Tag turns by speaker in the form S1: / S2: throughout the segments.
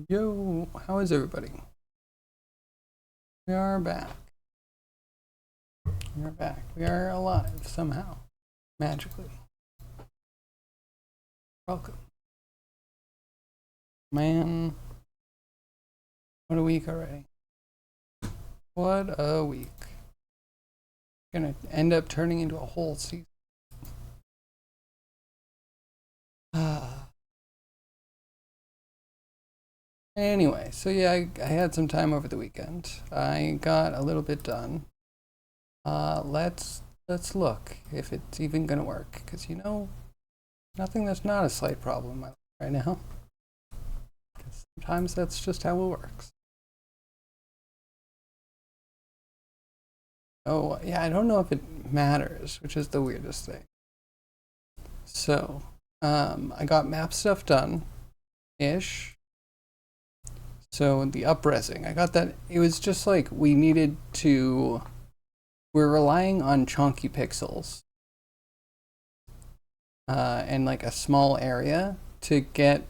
S1: Yo, how is everybody? We are back. We are back. We are alive somehow, magically. Welcome. Man, what a week already. What a week. Gonna end up turning into a whole season. Anyway, so yeah, I had some time over the weekend. I got a little bit done. Let's look if it's even gonna work, because you know, nothing that's not a slight problem in my life right now. Sometimes that's just how it works. Oh, yeah, I don't know if it matters, which is the weirdest thing. So, I got map stuff done ish. So, the upresing, I got that. It was just like we're relying on chunky pixels and like a small area to get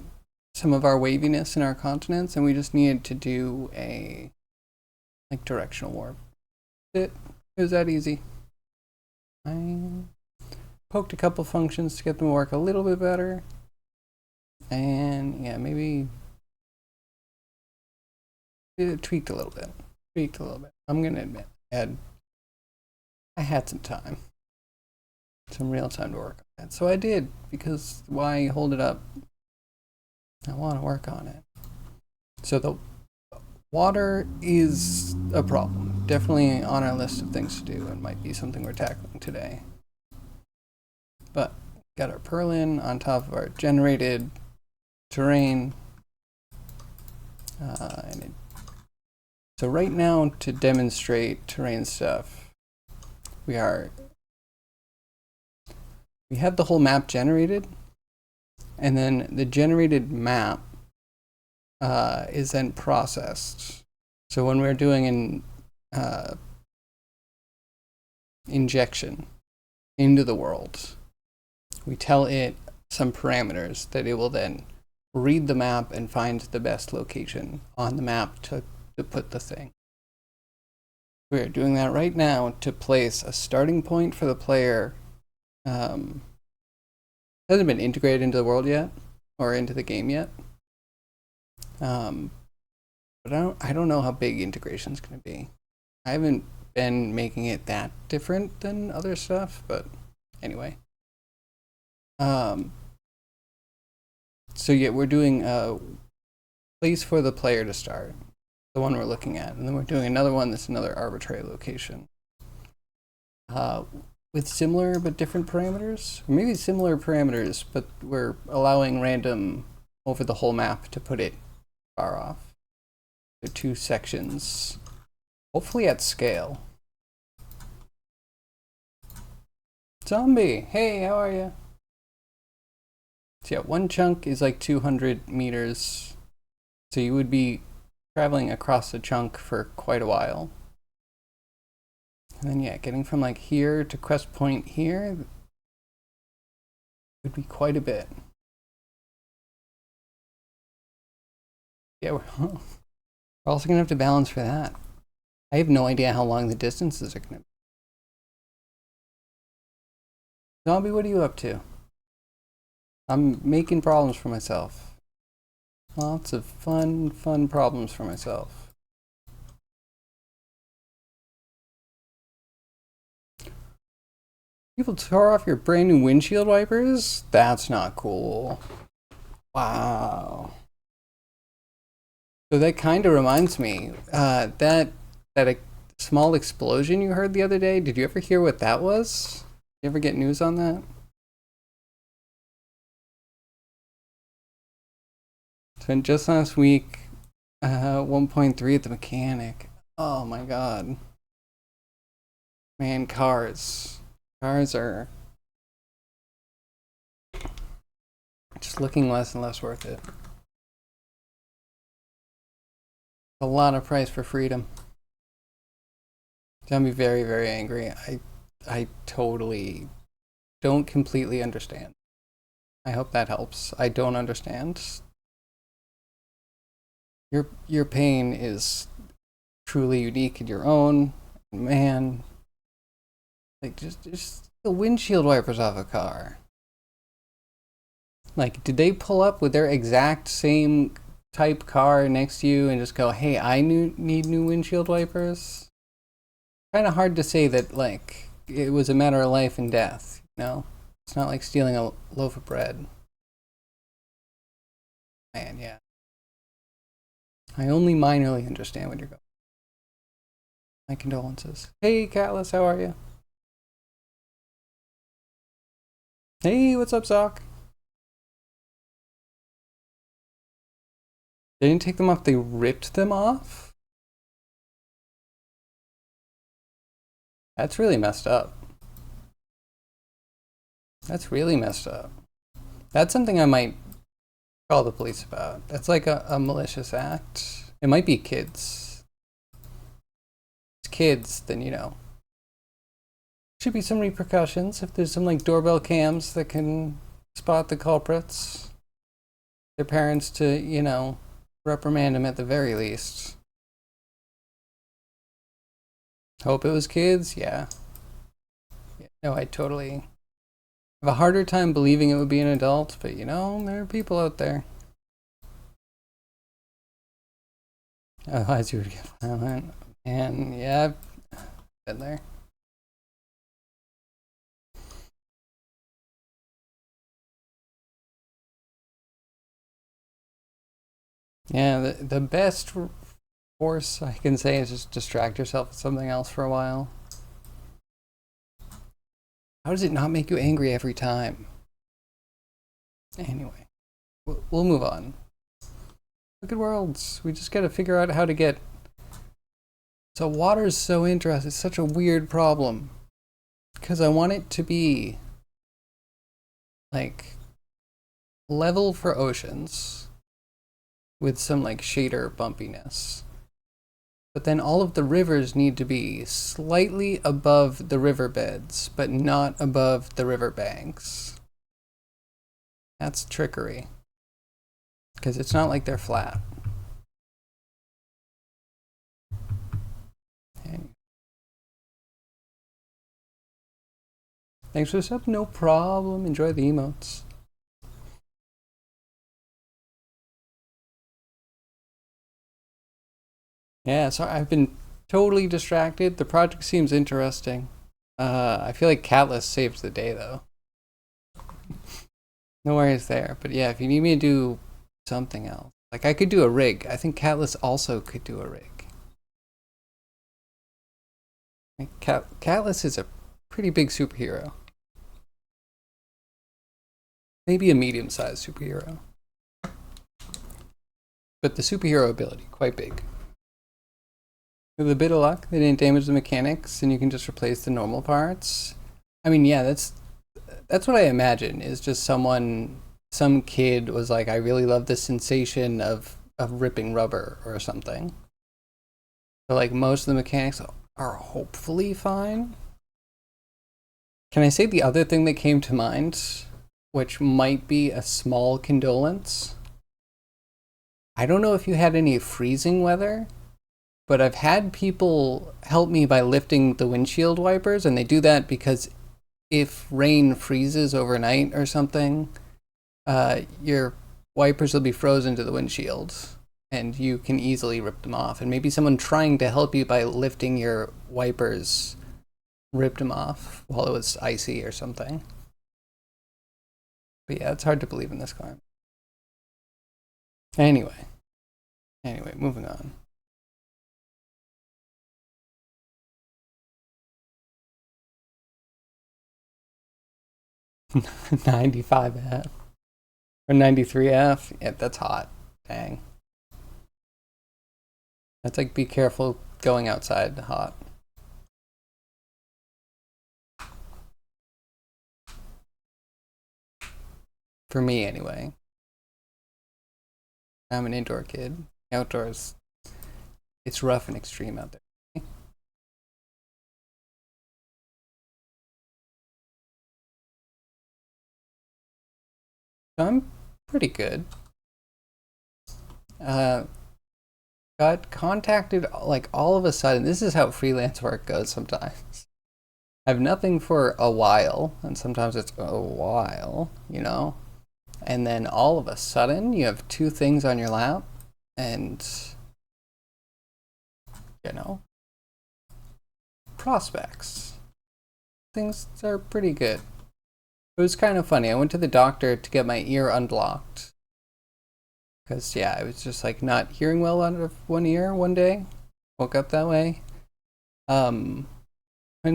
S1: some of our waviness in our continents, and we just needed to do a like directional warp. It was that easy. I poked a couple functions to get them to work a little bit better, and yeah, maybe it tweaked a little bit. I'm gonna admit, I had some time, some real time to work on it. So I did, because why hold it up? I want to work on it. So the water is a problem. Definitely on our list of things to do, and might be something we're tackling today. But got our Perlin on top of our generated terrain. So right now, to demonstrate terrain stuff, we have the whole map generated, and then the generated map is then processed. So when we're doing an injection into the world, we tell it some parameters that it will then read the map and find the best location on the map to put the thing. We're doing that right now to place a starting point for the player. It hasn't been integrated into the world yet, or into the game yet. But I don't know how big integration's going to be. I haven't been making it that different than other stuff, but anyway. So yeah, we're doing a place for the player to start, the one we're looking at, and then we're doing another one that's another arbitrary location. With similar but different parameters, or maybe similar parameters, but we're allowing random over the whole map to put it far off. So 2 sections, hopefully at scale. Zombie, hey, how are you? So yeah, one chunk is like 200 meters. So you would be traveling across a chunk for quite a while. And then yeah, getting from like here to quest point here would be quite a bit. Yeah, we're also gonna have to balance for that. I have no idea how long the distances are gonna be. Zombie, what are you up to? I'm making problems for myself. Lots of fun problems for myself. People tore off your brand new windshield wipers? That's not cool. Wow. So that kind of reminds me, that a small explosion you heard the other day, did you ever hear what that was? You ever get news on that? So just last week, 1.3 at the mechanic. Oh my god. Man, cars are just looking less and less worth it. A lot of price for freedom. It's gonna be very, very angry. I totally don't completely understand. I hope that helps. I don't understand. Your pain is truly unique in your own. Man, like just the windshield wipers off a car. Like, did they pull up with their exact same type car next to you and just go, "Hey, need new windshield wipers"? Kind of hard to say that like it was a matter of life and death. You know, it's not like stealing a loaf of bread. Man, yeah. I only minorly understand what you're going. My condolences. Hey, Catless, how are you? Hey, what's up, Sock? They didn't take them off, they ripped them off? That's really messed up. That's really messed up. That's something I might call the police about. That's like a malicious act. It might be kids. If it's kids, then you know. Should be some repercussions if there's some like doorbell cams that can spot the culprits. Their parents to, you know, reprimand them at the very least. Hope it was kids, yeah. No, I totally have a harder time believing it would be an adult, but you know, there are people out there. Otherwise, you would get violent. And yeah, I've been there. Yeah, the best course I can say is just distract yourself with something else for a while. How does it not make you angry every time? Anyway, we'll move on. Look at worlds. We just gotta figure out how to get. So water is so interesting. It's such a weird problem because I want it to be like level for oceans with some like shader bumpiness. But then all of the rivers need to be slightly above the riverbeds, but not above the riverbanks. That's trickery. Because it's not like they're flat. And thanks for the sub. No problem. Enjoy the emotes. Yeah, so I've been totally distracted. The project seems interesting. I feel like Catless saved the day though. No worries there. But yeah, if you need me to do something else, like I could do a rig. I think Catless also could do a rig. Like, Catless is a pretty big superhero. Maybe a medium-sized superhero. But the superhero ability, quite big. With a bit of luck, they didn't damage the mechanics, and you can just replace the normal parts. I mean, yeah, that's what I imagine. Is just some kid was like, I really love the sensation of ripping rubber or something. So like most of the mechanics are hopefully fine. Can I say the other thing that came to mind, which might be a small condolence? I don't know if you had any freezing weather, but I've had people help me by lifting the windshield wipers, and they do that because if rain freezes overnight or something, your wipers will be frozen to the windshield, and you can easily rip them off. And maybe someone trying to help you by lifting your wipers ripped them off while it was icy or something. But yeah, it's hard to believe in this climate. Anyway, moving on. 95F or 93F. Yeah, that's hot. Dang. That's like be careful going outside hot. For me, anyway. I'm an indoor kid. Outdoors, it's rough and extreme out there. So I'm pretty good. got contacted like all of a sudden. This is how freelance work goes sometimes. I have nothing for a while, and sometimes it's a while, you know? And then all of a sudden, you have two things on your lap, and, you know, prospects. Things are pretty good. It was kind of funny. I went to the doctor to get my ear unblocked. Because, yeah, I was just like not hearing well out of one ear one day. Woke up that way. Went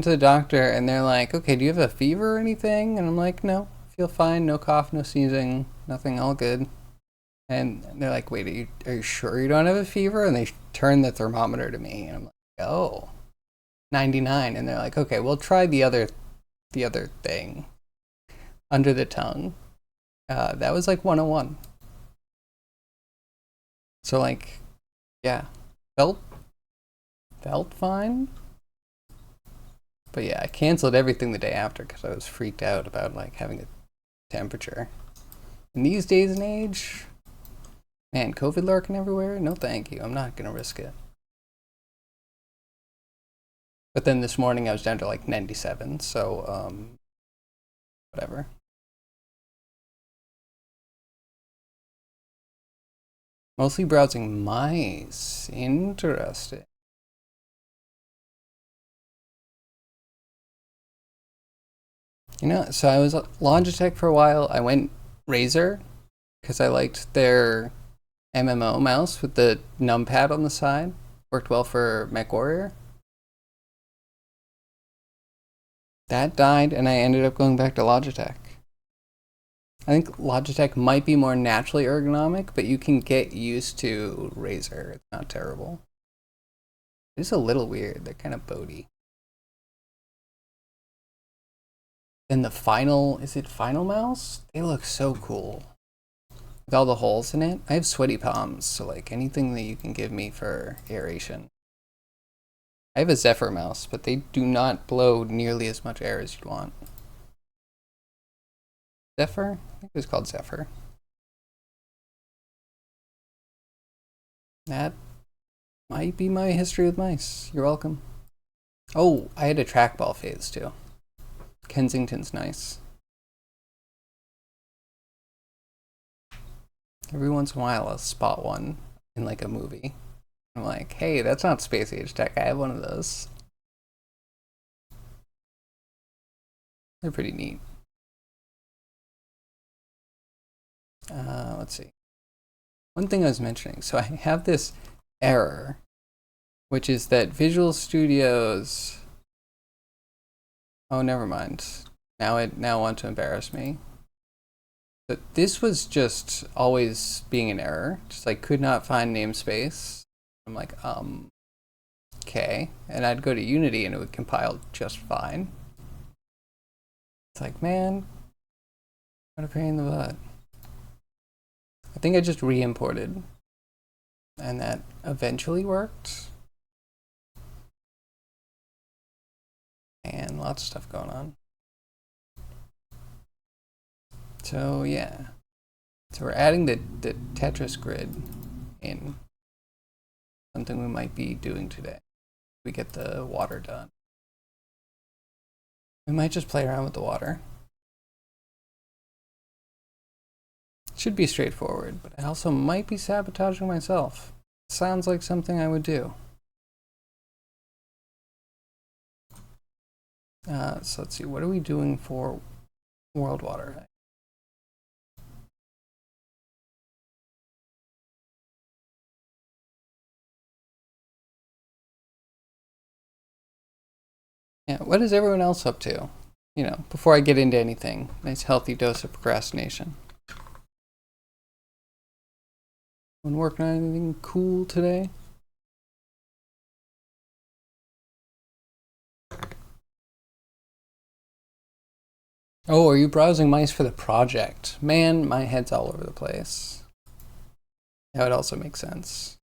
S1: to the doctor and they're like, okay, do you have a fever or anything? And I'm like, no, feel fine, no cough, no sneezing, nothing, all good. And they're like, wait, are you sure you don't have a fever? And they turn the thermometer to me and I'm like, oh, 99. And they're like, okay, we'll try the other thing under the tongue. That was like 101. So like, yeah, felt fine. But yeah, I canceled everything the day after because I was freaked out about like having a temperature. In these days and age, man, COVID lurking everywhere? No thank you. I'm not gonna risk it. But then this morning I was down to like 97, so whatever. Mostly browsing mice. Interesting. You know, so I was Logitech for a while. I went Razer because I liked their MMO mouse with the numpad on the side. Worked well for MechWarrior. That died, and I ended up going back to Logitech. I think Logitech might be more naturally ergonomic, but you can get used to Razer. It's not terrible. It's a little weird. They're kind of boaty. And the final, is it Final Mouse? They look so cool. With all the holes in it. I have sweaty palms, so like anything that you can give me for aeration. I have a Zephyr mouse, but they do not blow nearly as much air as you'd want. Zephyr? I think it was called Zephyr. That might be my history with mice. You're welcome. Oh, I had a trackball phase too. Kensington's nice. Every once in a while I'll spot one in like a movie. I'm like, hey, that's not space age tech. I have one of those. They're pretty neat. Let's see. One thing I was mentioning. So I have this error, which is that Visual Studios. Oh, never mind. Now it want to embarrass me. But this was just always being an error. Just like could not find namespace. I'm like, okay. And I'd go to Unity and it would compile just fine. It's like, man, what a pain in the butt. I think I just re-imported. And that eventually worked. And lots of stuff going on. So yeah. So we're adding the Tetris grid in. Something we might be doing today. We get the water done. We might just play around with the water. It should be straightforward, but I also might be sabotaging myself. Sounds like something I would do. So let's see, what are we doing for world water? Yeah, what is everyone else up to? You know, before I get into anything, nice healthy dose of procrastination. Anyone working on anything cool today? Oh, are you browsing mice for the project? Man, my head's all over the place. That would also make sense.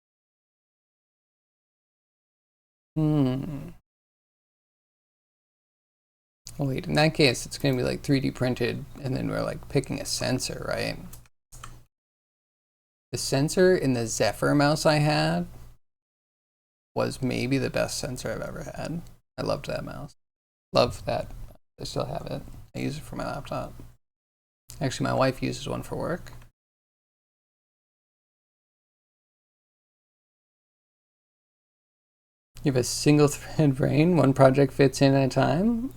S1: Oh, wait, in that case, it's going to be like 3D printed, and then we're like picking a sensor, right? The sensor in the Zephyr mouse I had was maybe the best sensor I've ever had. I loved that mouse. Love that. I still have it. I use it for my laptop. Actually, my wife uses one for work. You have a single thread brain, one project fits in at a time.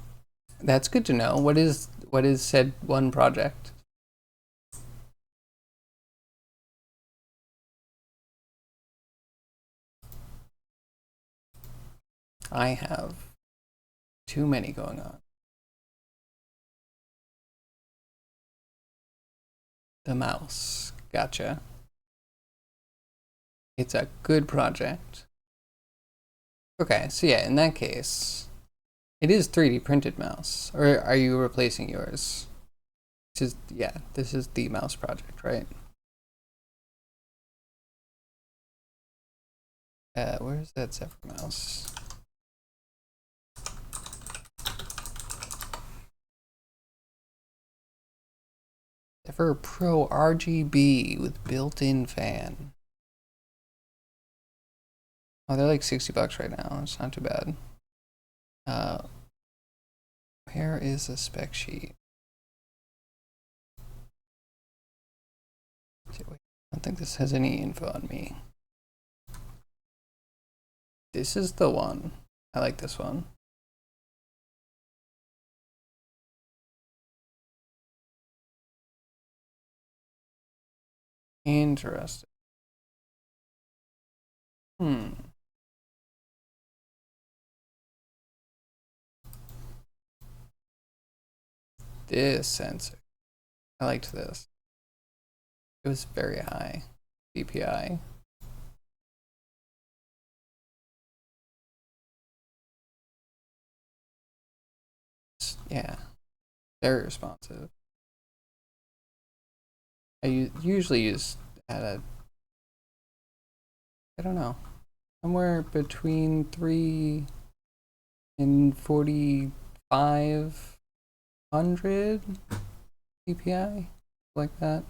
S1: That's good to know. What is said one project? I have too many going on. The mouse. Gotcha. It's a good project. Okay, so yeah, in that case, it is 3D printed mouse. Or are you replacing yours? This is the mouse project, right? Where's that Zephyr mouse? Zephyr Pro RGB with built-in fan. Oh, they're like $60 right now. It's not too bad. Where is the spec sheet? I don't think this has any info on me. This is the one. I like this one. Interesting. This sensor. I liked this. It was very high DPI. Yeah, very responsive. I usually use at a, I don't know, somewhere between 3 and 4,500 DPI, like that.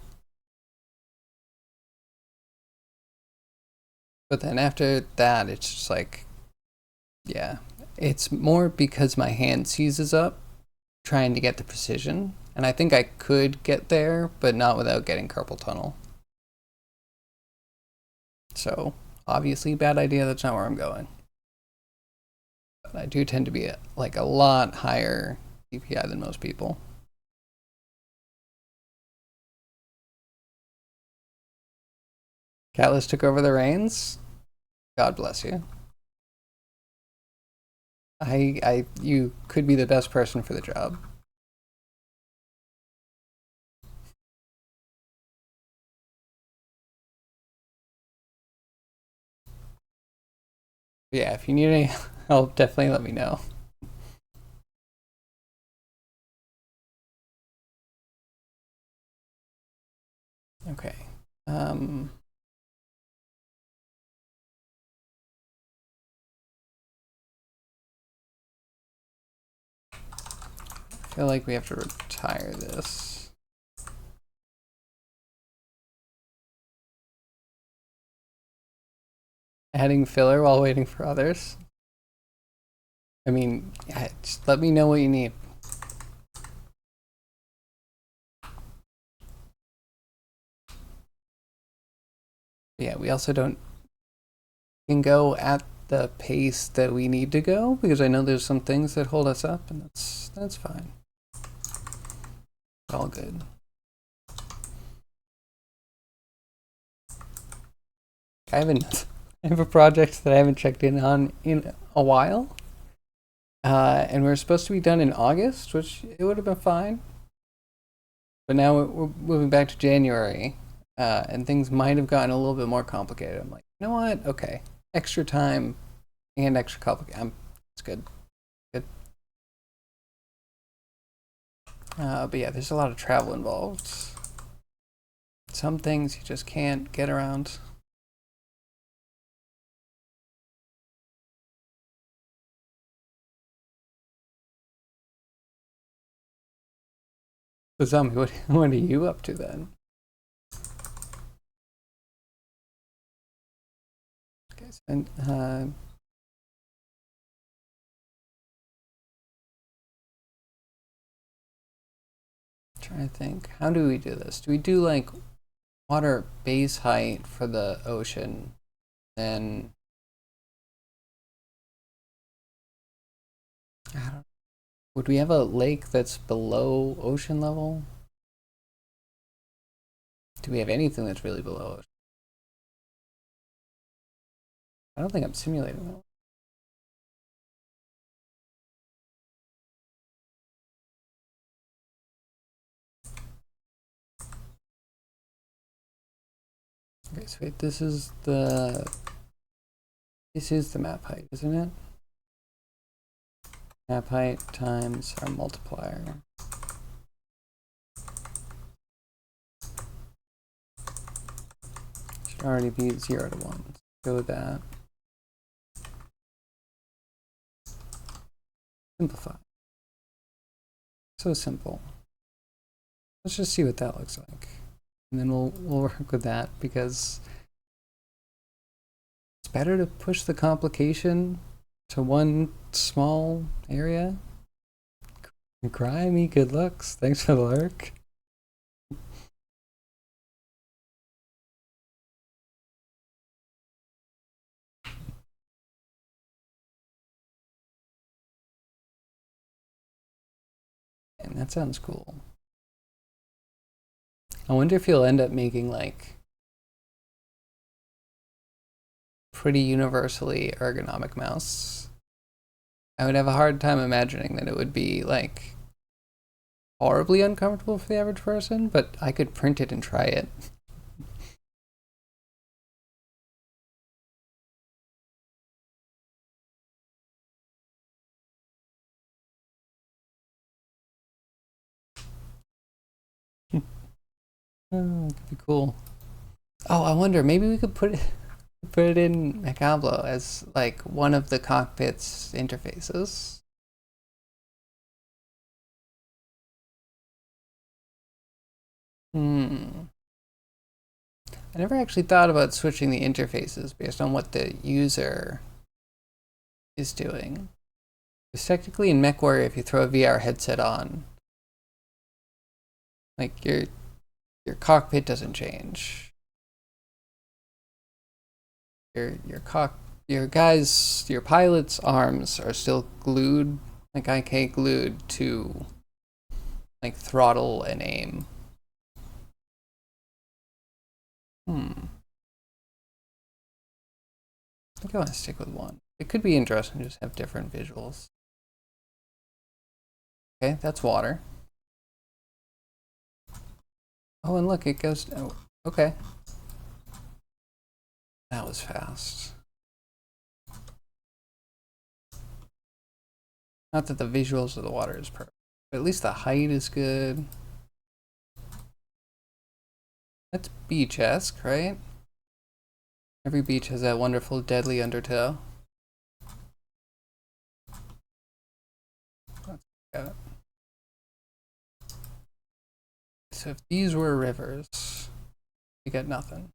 S1: But then after that, it's just like, yeah, it's more because my hand seizes up trying to get the precision. And I think I could get there, but not without getting carpal tunnel. So, obviously, bad idea. That's not where I'm going. But I do tend to be like a lot higher DPI than most people. Catalyst took over the reins. God bless you. You could be the best person for the job. Yeah, if you need any help, definitely let me know. Okay. I feel like we have to retire this. Adding filler while waiting for others. I mean, yeah, just let me know what you need. Yeah, we also can go at the pace that we need to go because I know there's some things that hold us up, and that's fine. It's all good. I have a project that I haven't checked in on in a while. And we're supposed to be done in August, which it would have been fine. But now we're moving back to January, and things might have gotten a little bit more complicated. I'm like, you know what? Okay, extra time and extra complicated. It's good. Good. But yeah, there's a lot of travel involved. Some things you just can't get around. So tell me, what are you up to then? Okay, and Trying to think. How do we do this? Do we do like water base height for the ocean? Then I don't. Would we have a lake that's below ocean level? Do we have anything that's really below ocean? I don't think I'm simulating that. Okay, so wait, this is the map height, isn't it? Map height times our multiplier. Should already be 0 to 1. Let's go with that. Simplify. So simple. Let's just see what that looks like. And then we'll work with that, because it's better to push the complication to one small area. Cry me good looks. Thanks for the lurk. And that sounds cool. I wonder if you'll end up making like pretty universally ergonomic mouse. I would have a hard time imagining that it would be like horribly uncomfortable for the average person, but I could print it and try it. Oh, it could be cool. Oh, I wonder, maybe we could put it in Mechablo as like one of the cockpit's interfaces. Hmm. I never actually thought about switching the interfaces based on what the user is doing. Because technically in MechWarrior, if you throw a VR headset on, like your cockpit doesn't change. Your pilot's arms are still glued, like IK glued to like throttle and aim. I think I want to stick with one. It could be interesting to just have different visuals. Okay, that's water. Oh, and look, it goes. Oh, okay. That was fast. Not that the visuals of the water is perfect, but at least the height is good. That's beach-esque, right? Every beach has that wonderful deadly undertow. So if these were rivers, you get nothing.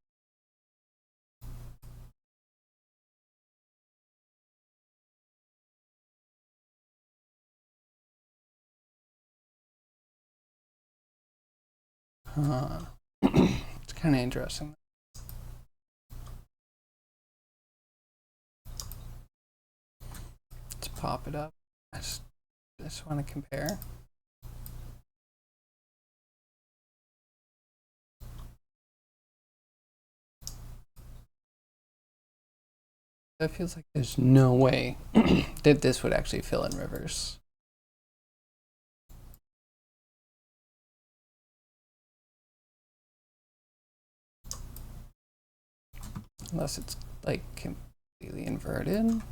S1: Huh. It's kind of interesting. Let's pop it up. I just want to compare. That feels like there's no way that this would actually fill in rivers. Unless it's like completely inverted.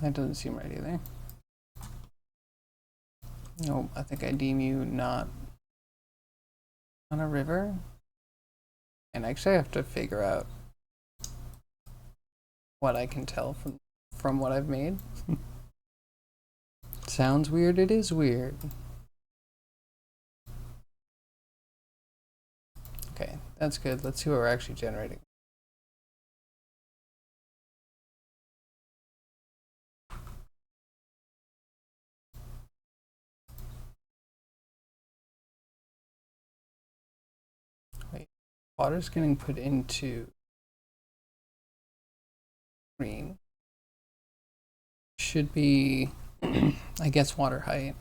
S1: That doesn't seem right either. No, I think I deem you not on a river. And actually I have to figure out what I can tell from what I've made. Sounds weird, it is weird. Okay, that's good. Let's see what we're actually generating. Wait, water's getting put into green. Should be, I guess, water height.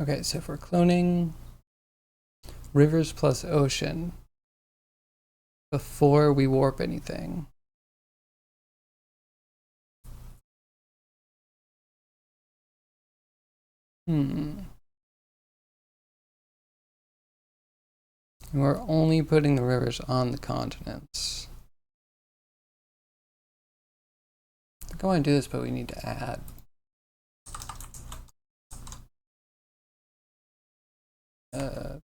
S1: Okay, so if we're cloning rivers plus ocean before we warp anything, we're only putting the rivers on the continents. I think I want to do this, but we need to add. Yeah,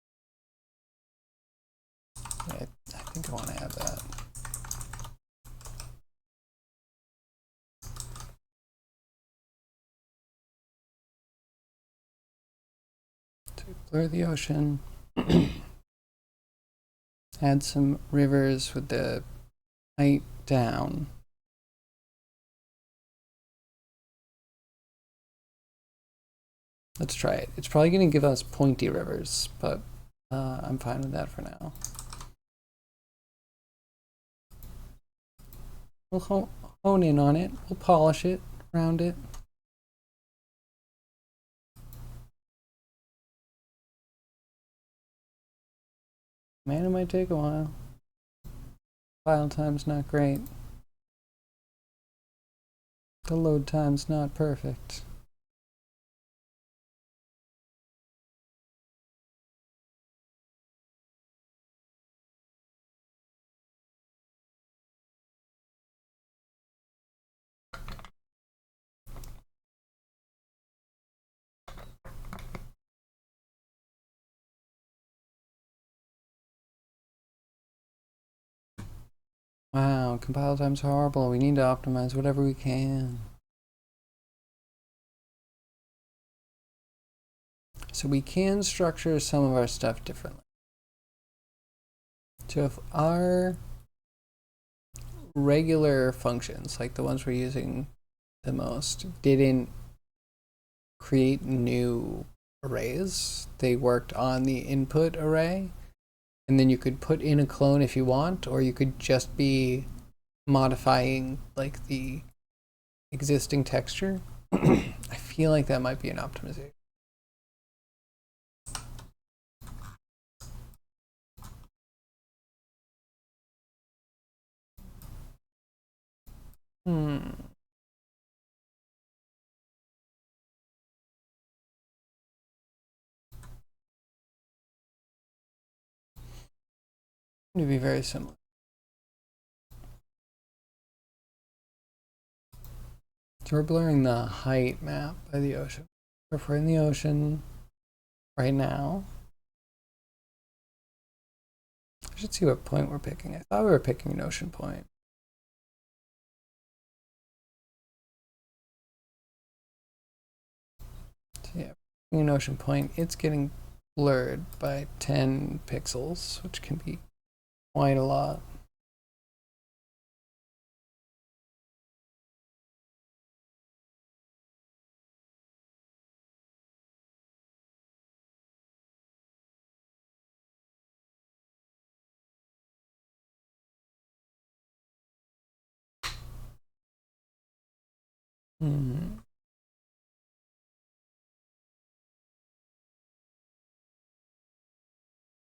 S1: I think I want to add that. To blur the ocean. Add some rivers with the height down. Let's try it. It's probably going to give us pointy rivers, but I'm fine with that for now. We'll hone in on it. We'll polish it, round it. Man, it might take a while. File time's not great. The load time's not perfect. Wow, compile time's horrible. We need to optimize whatever we can. So we can structure some of our stuff differently. So if our regular functions, like the ones we're using the most, didn't create new arrays, they worked on the input array, and then you could put in a clone if you want, or you could just be modifying like the existing texture. I feel like that might be an optimization. To be very similar. So we're blurring the height map by the ocean. If we're in the ocean right now, I should see what point we're picking. I thought we were picking an ocean point. So yeah, an ocean point, it's getting blurred by 10 pixels, which can be quite a lot.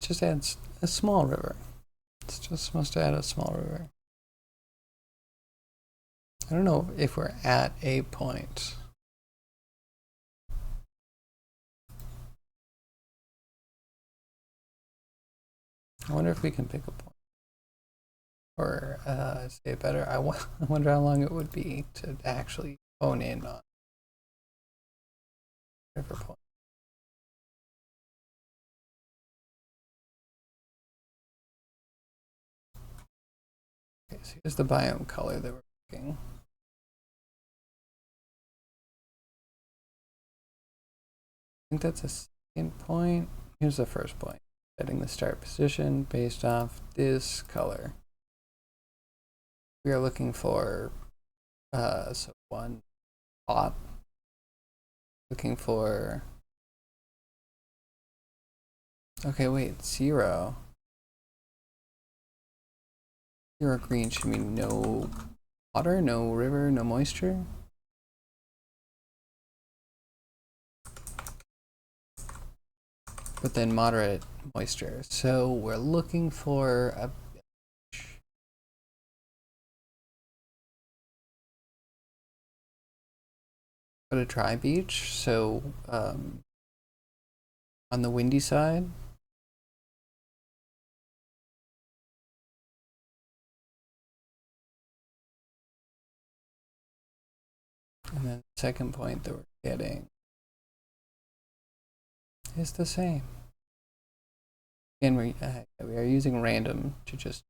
S1: Just adds a small river. It's just supposed to add a small river. I don't know if we're at a point. I wonder if we can pick a point. Or say it better, I wonder how long it would be to actually hone in on river point. So here's the biome color that we're looking. I think that's a second point. Here's the first point. Setting the start position based off this color. We are looking for so 1 hot. Looking for, okay, wait, 0. 0 green should mean no water, no river, no moisture. But then moderate moisture. So we're looking for a beach. But a dry beach, so on the windy side. And then the second point that we're getting is the same. Again, we are using random to just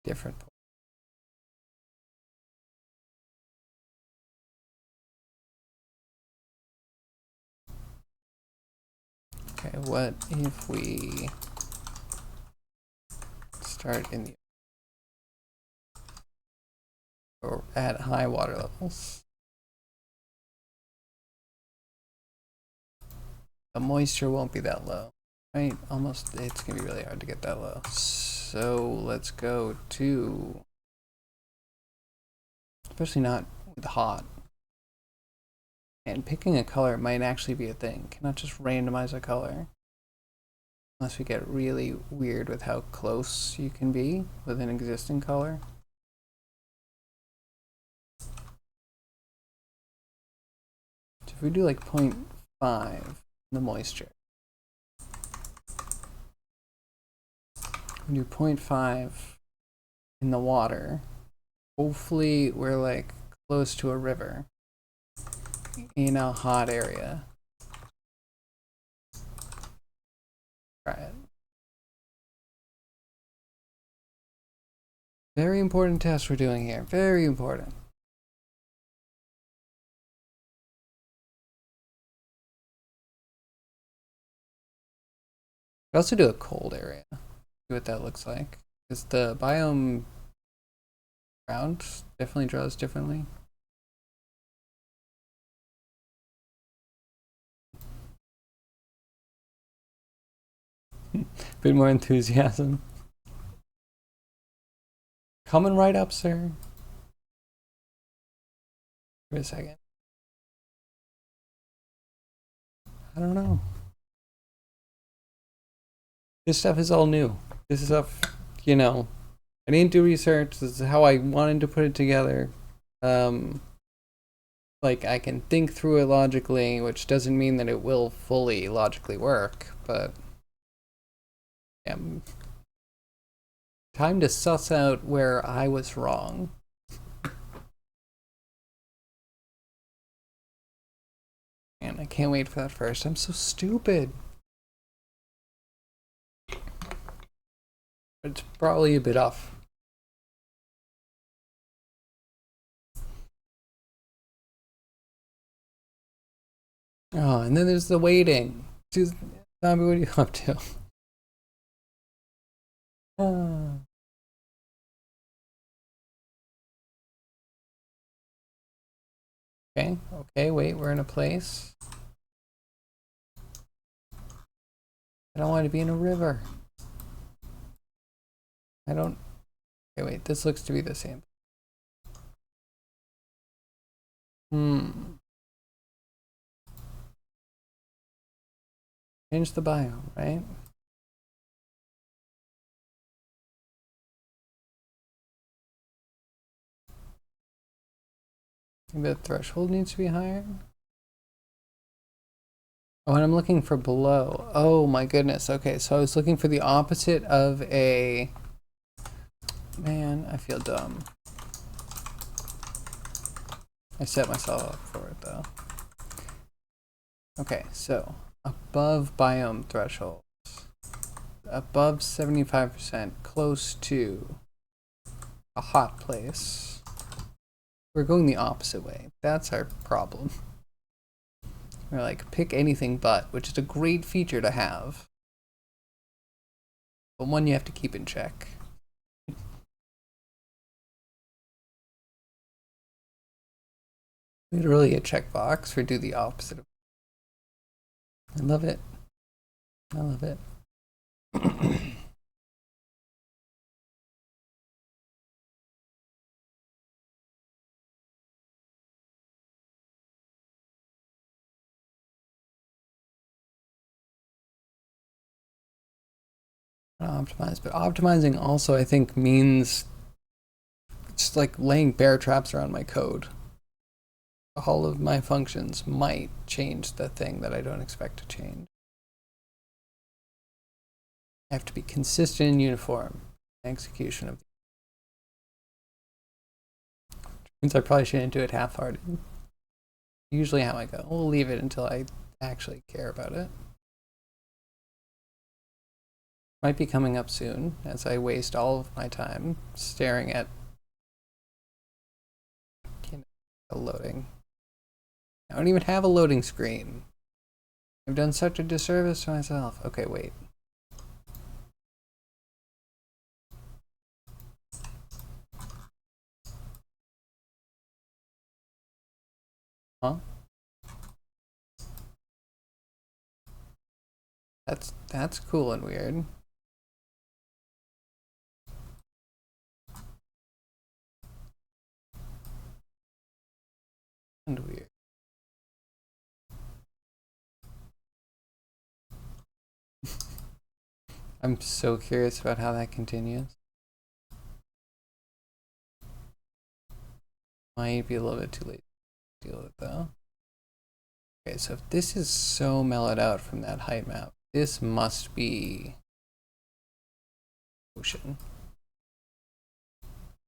S1: different points. Okay, what if we start in the or at high water levels? The moisture won't be that low, right? Almost, it's gonna be really hard to get that low. So let's go to, especially not with hot. And picking a color might actually be a thing. Cannot just randomize a color. Unless we get really weird with how close you can be with an existing color. So if we do like 0.5, the moisture. We do 0.5 in the water. Hopefully we're like close to a river in a hot area. Try it. Very important test we're doing here. Very important. We also do a cold area. See what that looks like. Because the biome around definitely draws differently. Bit more enthusiasm. Coming right up, sir. Wait a second. I don't know. This stuff is all new. This is stuff, you know, I didn't do research. This is how I wanted to put it together. Like, I can think through it logically, which doesn't mean that it will fully logically work, but yeah. Time to suss out where I was wrong. And I can't wait for that first. I'm so stupid. It's probably a bit off. Oh, and then there's the waiting. Zombie, what are you up to? Okay, okay, wait, we're in a place. I don't want to be in a river. I don't. Okay, wait, this looks to be the same. Change the biome, right? Maybe the threshold needs to be higher. Oh, and I'm looking for below. Oh my goodness. Okay, so I was looking for the opposite of a. Man, I feel dumb. I set myself up for it though. Okay, so above biome thresholds, above 75%, close to a hot place. We're going the opposite way. That's our problem. We're like, pick anything but, which is a great feature to have. But one you have to keep in check. Literally a checkbox for do the opposite of. I love it. I love it. Optimize, but optimizing also I think means just like laying bear traps around my code. All of my functions might change the thing that I don't expect to change. I have to be consistent and uniform in execution of. Means I probably shouldn't do it half-hearted. Usually how I go. We'll leave it until I actually care about it. Might be coming up soon as I waste all of my time staring at a loading. I don't even have a loading screen. I've done such a disservice to myself. Okay, wait. Huh? That's cool and weird. And weird. I'm so curious about how that continues. Might be a little bit too late to deal with it though. Okay, so if this is so mellowed out from that height map, this must be ocean.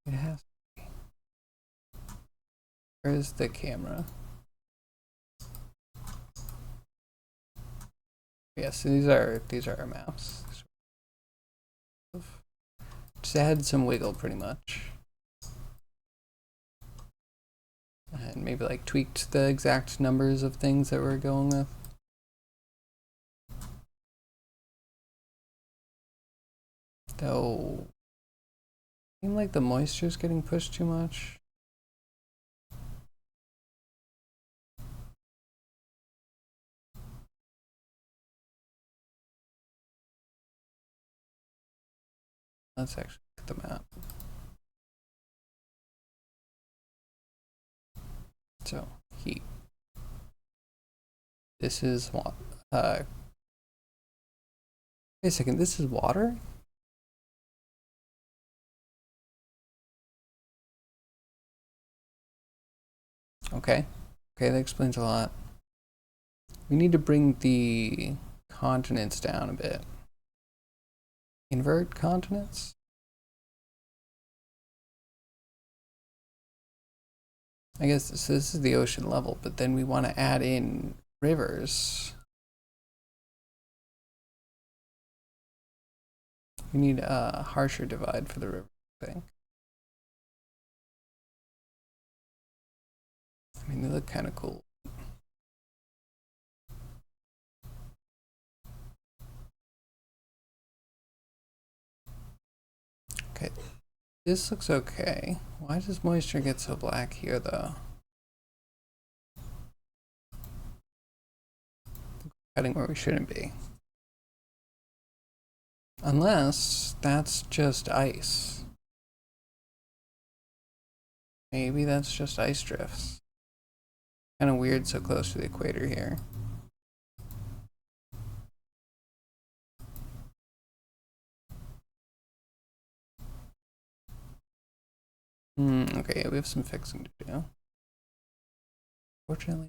S1: It has to be. Where's the camera? Yes, so these are our maps. Just add some wiggle pretty much. And maybe like tweaked the exact numbers of things that we're going with. Though, seem like the moisture's getting pushed too much. Let's actually look at the map. So, heat. This is what? Wait a second, this is water? Okay. Okay, that explains a lot. We need to bring the continents down a bit. Invert continents? I guess so this is the ocean level, but then we want to add in rivers. We need a harsher divide for the river thing. I mean, they look kind of cool. Okay, this looks okay. Why does moisture get so black here, though? Cutting where we shouldn't be. Unless that's just ice. Maybe that's just ice drifts. Kind of weird so close to the equator here. Okay, we have some fixing to do. Fortunately.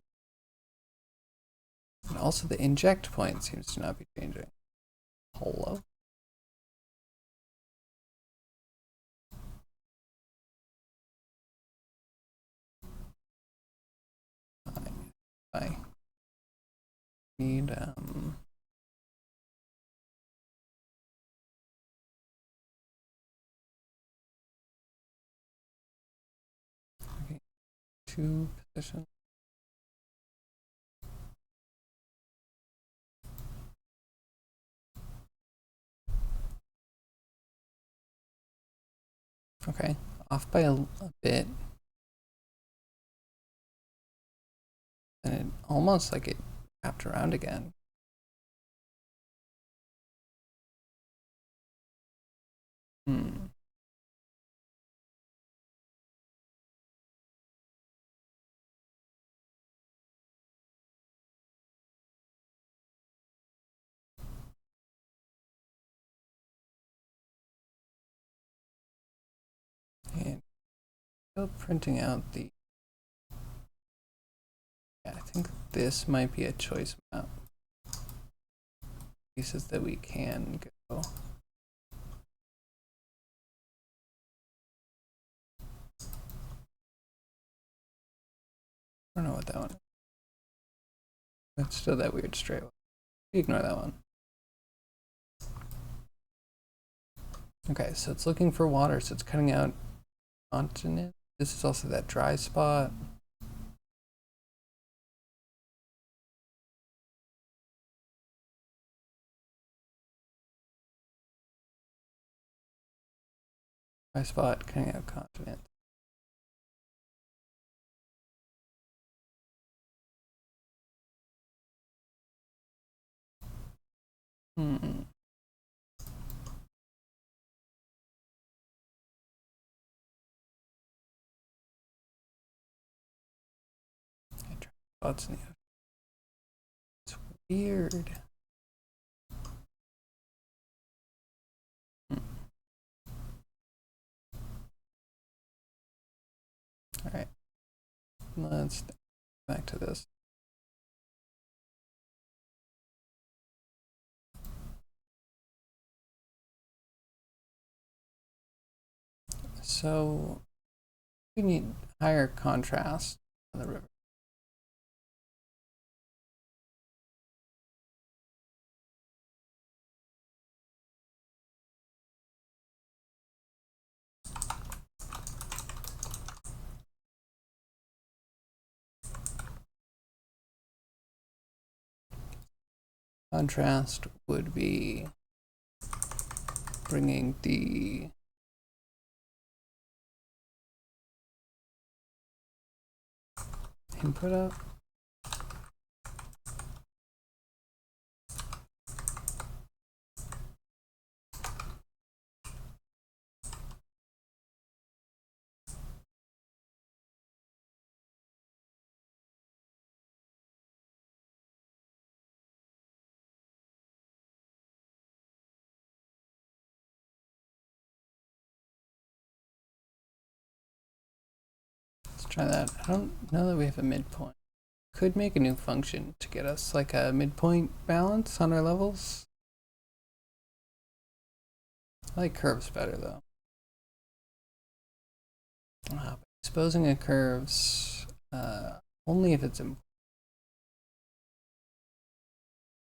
S1: And also the inject point seems to not be changing. Hello? I need 2 position. Okay, off by a bit. And it almost like it wrapped around again. Hmm. And still printing out the. Yeah, I think this might be a choice map. Pieces that we can go. I don't know what that one is. It's still that weird straight line. Ignore that one. Okay, so it's looking for water, so it's cutting out continent. This is also that dry spot. Dry spot, cutting out continent. Hmm. Spots in the ocean. It's weird. All right, let's back to this. So we need higher contrast on the river. Contrast would be bringing the input up. Let's try that. I don't know that we have a midpoint. Could make a new function to get us like a midpoint balance on our levels. I like curves better though. Exposing a curves only if it's important.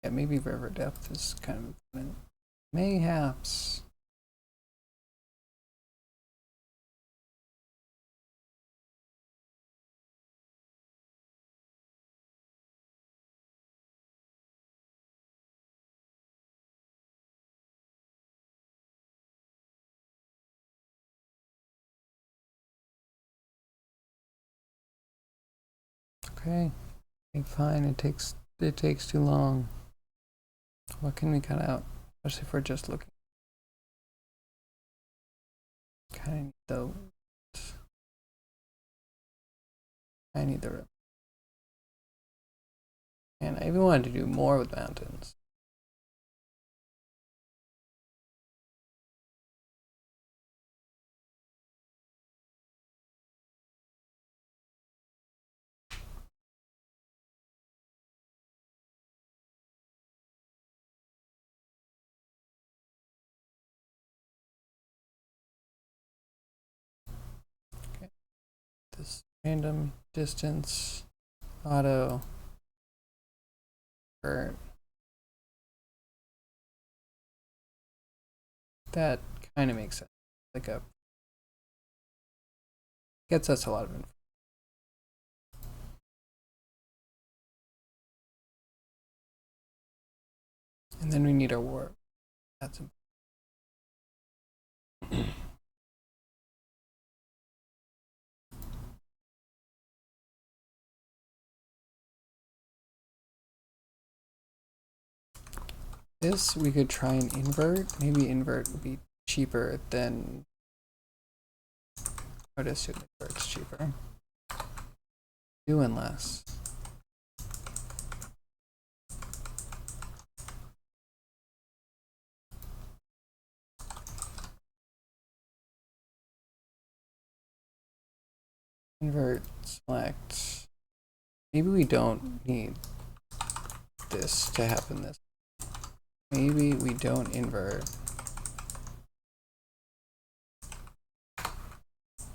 S1: Yeah, maybe river depth is kind of important. Mayhaps. Okay, fine. It takes too long. What can we cut out? Especially if we're just looking. Kind of I need the river. And I even wanted to do more with mountains. Okay. This random distance auto for that kind of makes sense. Like a gets us a lot of info. And then we need our warp. That's important. This we could try and invert. Maybe invert would be cheaper than. I would assume invert's cheaper. Doing less. Invert, select. Maybe we don't need this to happen this. Maybe we don't invert.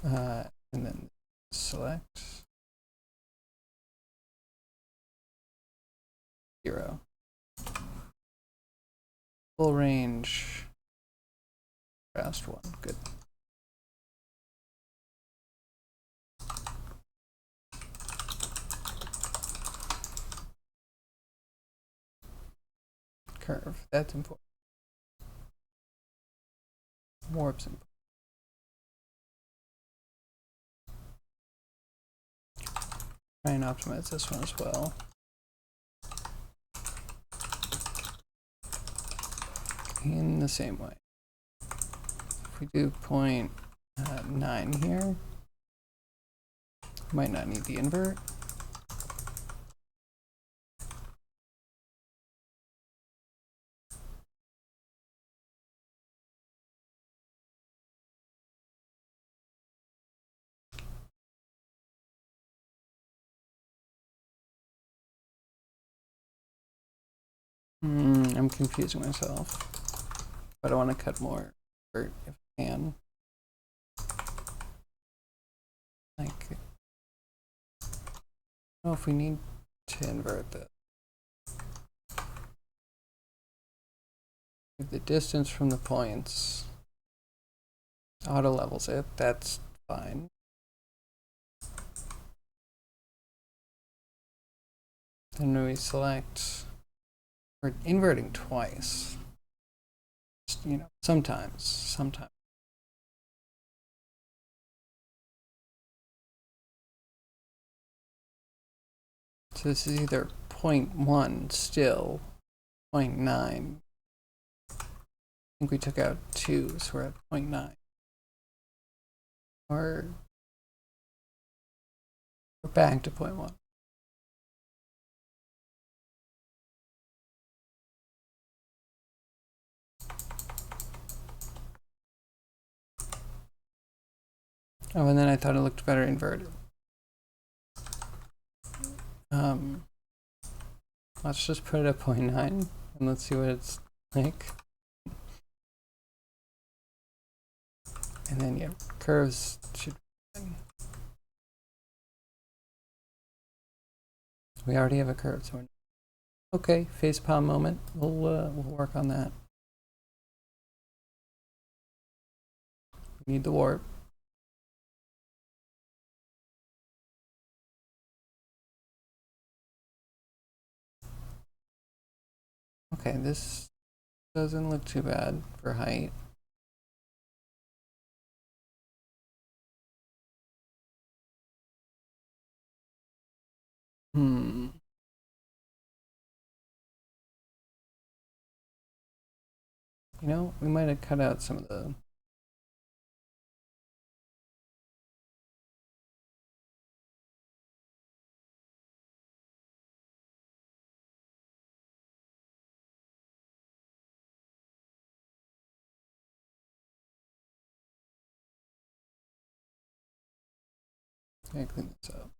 S1: And then select 0. Full range. Fast 1. Good. Curve. That's important. Warp's important. Try and optimize this one as well. In the same way. If we do 0.9 here, might not need the invert. I'm confusing myself, but I want to cut more invert if I can. Like, I don't know if we need to invert this. If the distance from the points auto levels it, that's fine. Then we select, we're inverting twice. Just, you know, sometimes. So this is either 0.1 still, 0.9. I think we took out 2, so we're at 0.9. Or we're back to 0.1. Oh, and then I thought it looked better inverted. Let's just put it at 0.9 and let's see what it's like. And then yeah, curves should. We already have a curve, so okay. Facepalm moment. We'll work on that. We need the warp. Okay, this doesn't look too bad for height. You know, we might have cut out some of the. Let me clean this up.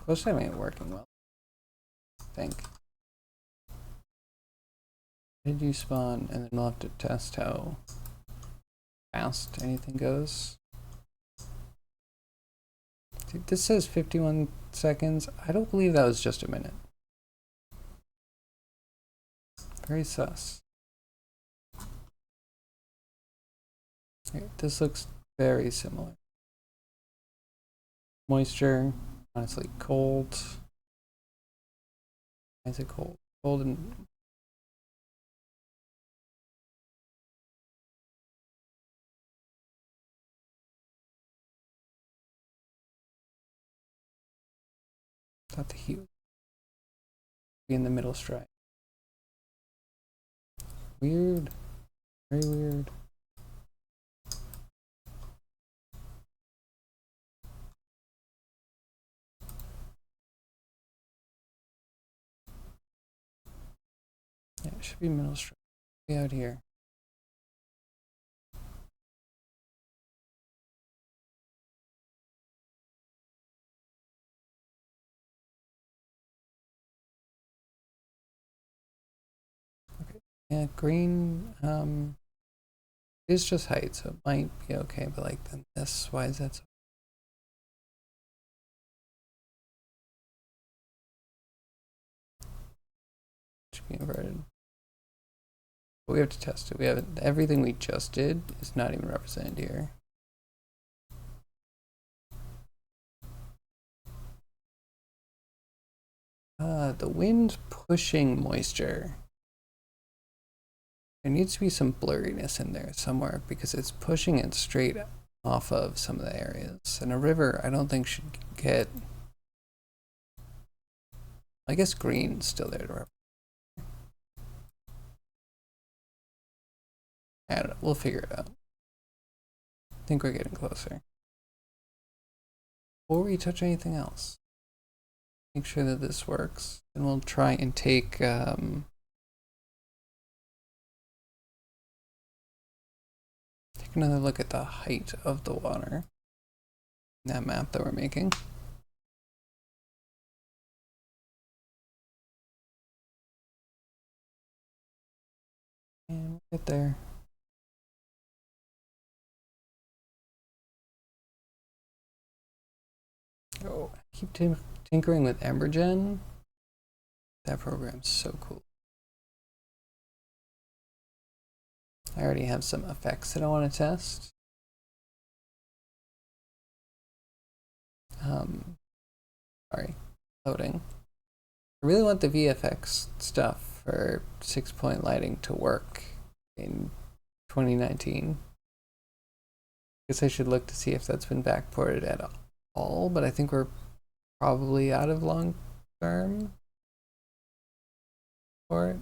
S1: Close time ain't working well, I think. Did you spawn? And then we'll have to test how fast anything goes. Dude, this says 51 seconds. I don't believe that was just a minute. Very sus. Okay, this looks very similar. Moisture, honestly, cold. Why is it cold? Cold and Thought the heat would be in the middle stripe. Weird. Very weird. Yeah, it should be middle stripe. Be out here. Okay. Yeah, green is just height, so it might be okay, but like then this, why is that so? Should be inverted. But we have to test it. We have everything we just did is not even represented here. The wind's pushing moisture. There needs to be some blurriness in there somewhere because it's pushing it straight off of some of the areas. And a river, I don't think should get. I guess green's still there to represent. I don't know. We'll figure it out. I think we're getting closer. Before we touch anything else, make sure that this works, and we'll try and take take another look at the height of the water in that map that we're making. And we'll get there. Oh, I keep tinkering with Embergen. That program's so cool. I already have some effects that I want to test. Sorry, loading. I really want the VFX stuff for 6-point lighting to work in 2019. Guess I should look to see if that's been backported at all, but I think we're probably out of long term for it.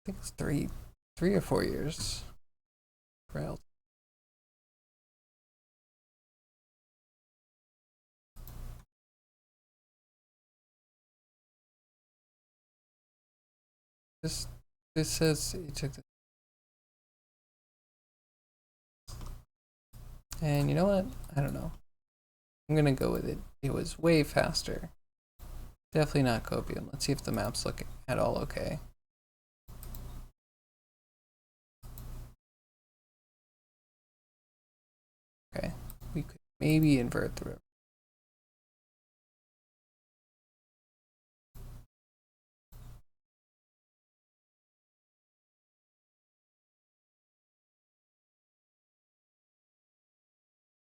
S1: I think it's three or 4 years. Rails. This says it took the. And you know what? I don't know. I'm gonna go with it. It was way faster. Definitely not Copium. Let's see if the maps look at all okay. Okay, we could maybe invert the river.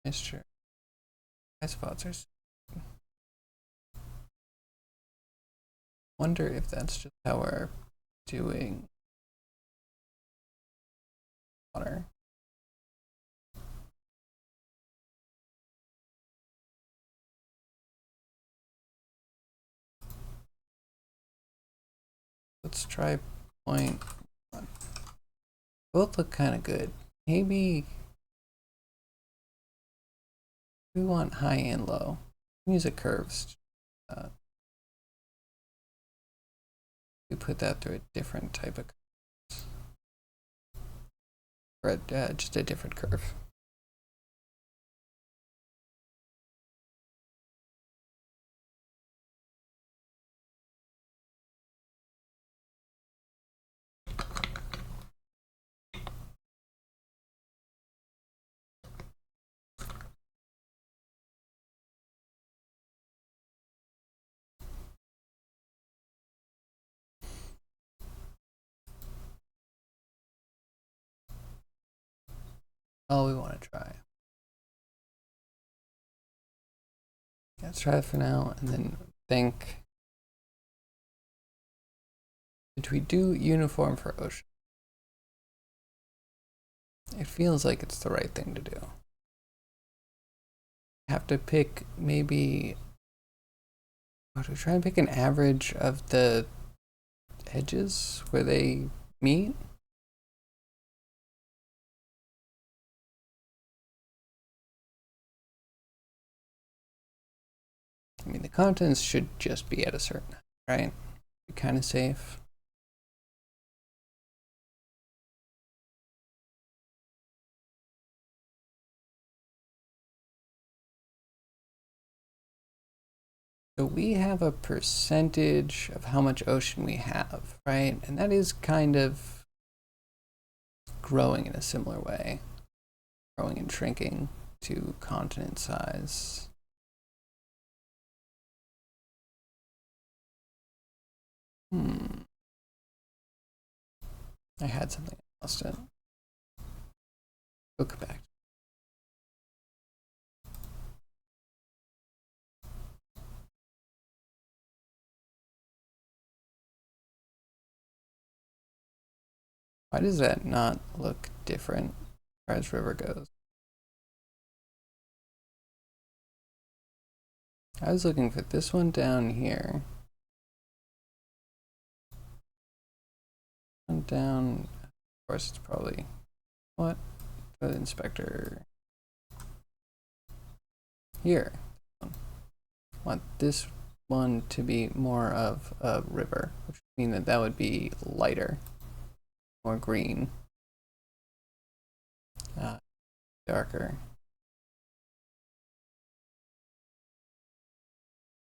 S1: It's true. My spots are. Wonder if that's just how we're doing water. Let's try 0.1. Both look kind of good. Maybe we want high and low. Music curves. We put that through a different type of curves. Or just a different curve. All we want to try. Let's try it for now and then think. Did we do uniform for ocean? It feels like it's the right thing to do. have to pick maybe. Oh, to try and pick an average of the edges where they meet. I mean, the contents should just be at a certain height, right? Be kind of safe. So we have a percentage of how much ocean we have, right? And that is kind of growing in a similar way, growing and shrinking to continent size. I had something, I lost it. Go back. Why does that not look different as far as river goes? I was looking for this one down here. One down, of course it's probably, what? The inspector. Here. I want this one to be more of a river, which would mean that that would be lighter, more green, darker.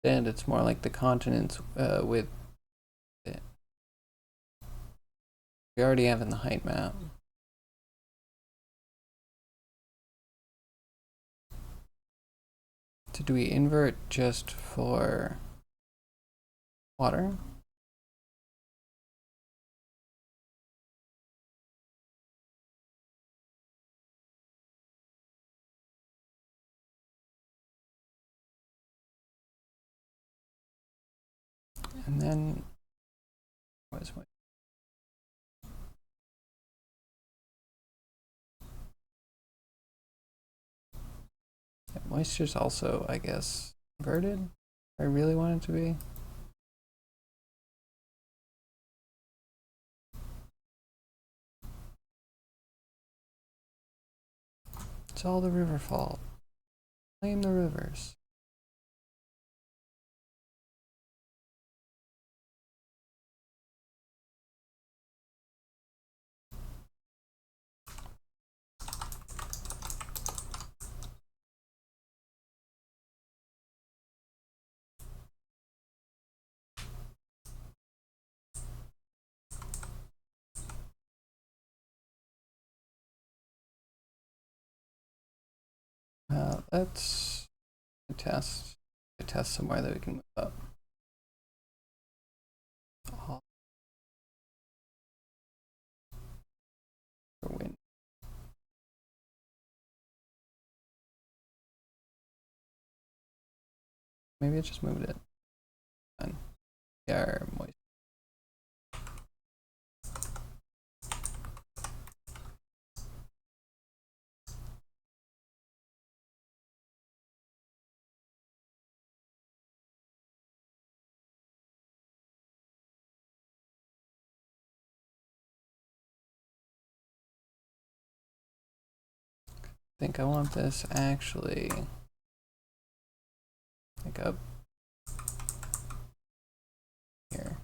S1: And it's more like the continents with it. We already have in the height map. So do we invert just for water? And then where's my moisture's also, I guess, inverted? I really want it to be. It's all the river fault. Blame the rivers. Let's test somewhere that we can move up. Wind. Maybe I just moved it. And yeah, moist. I think I want this actually like up here.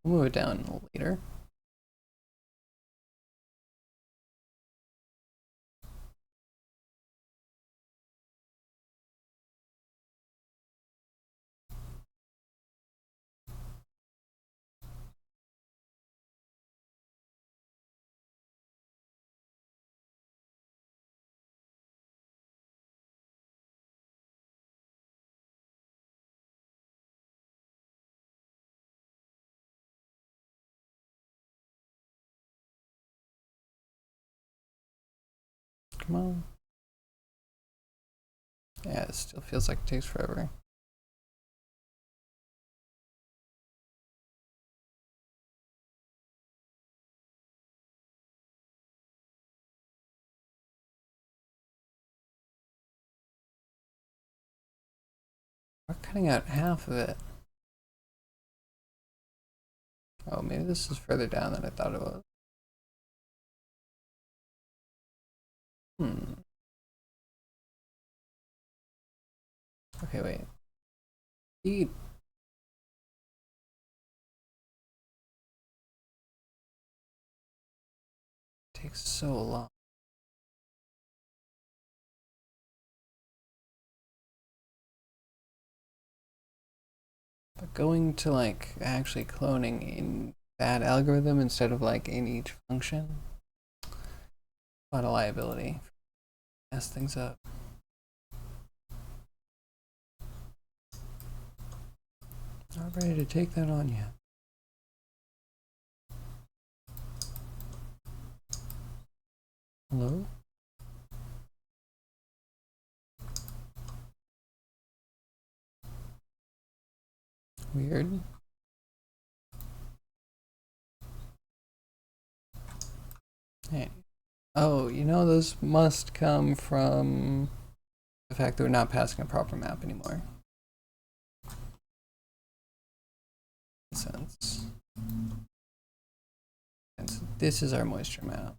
S1: We'll move it down later. Come on. Yeah, it still feels like it takes forever. cutting out half of it. Oh, maybe this is further down than I thought it was. Okay, wait. Eat. Takes so long. But going to like actually cloning in that algorithm instead of like in each function, a lot of liability. Mess things up. Not ready to take that on yet. Hello? Weird. Hey. Oh, you know, those must come from the fact that we're not passing a proper map anymore. Makes sense. And so this is our moisture map.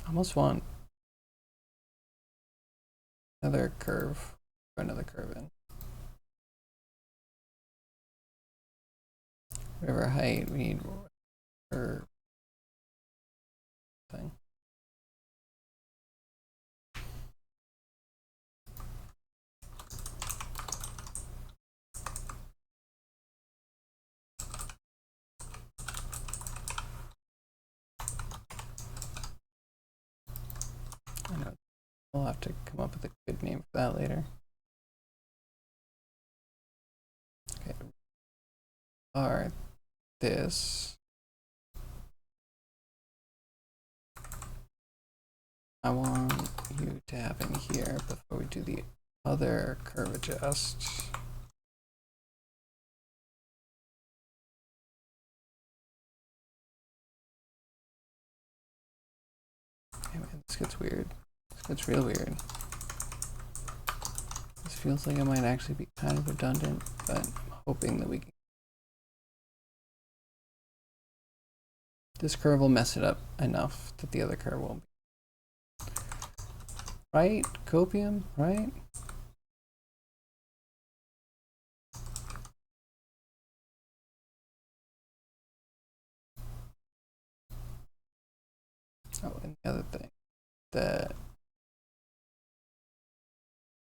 S1: I almost want another curve or another curve in. River height, we need curve thing. I know. We'll have to come up with a good name for that later. Okay. Are this. I want you to have in here before we do the other curve adjust. Okay, man, this gets weird. This gets real weird. This feels like it might actually be kind of redundant, but I'm hoping that we can. This curve will mess it up enough that the other curve won't be. Right? Copium, right? Oh, and the other thing, that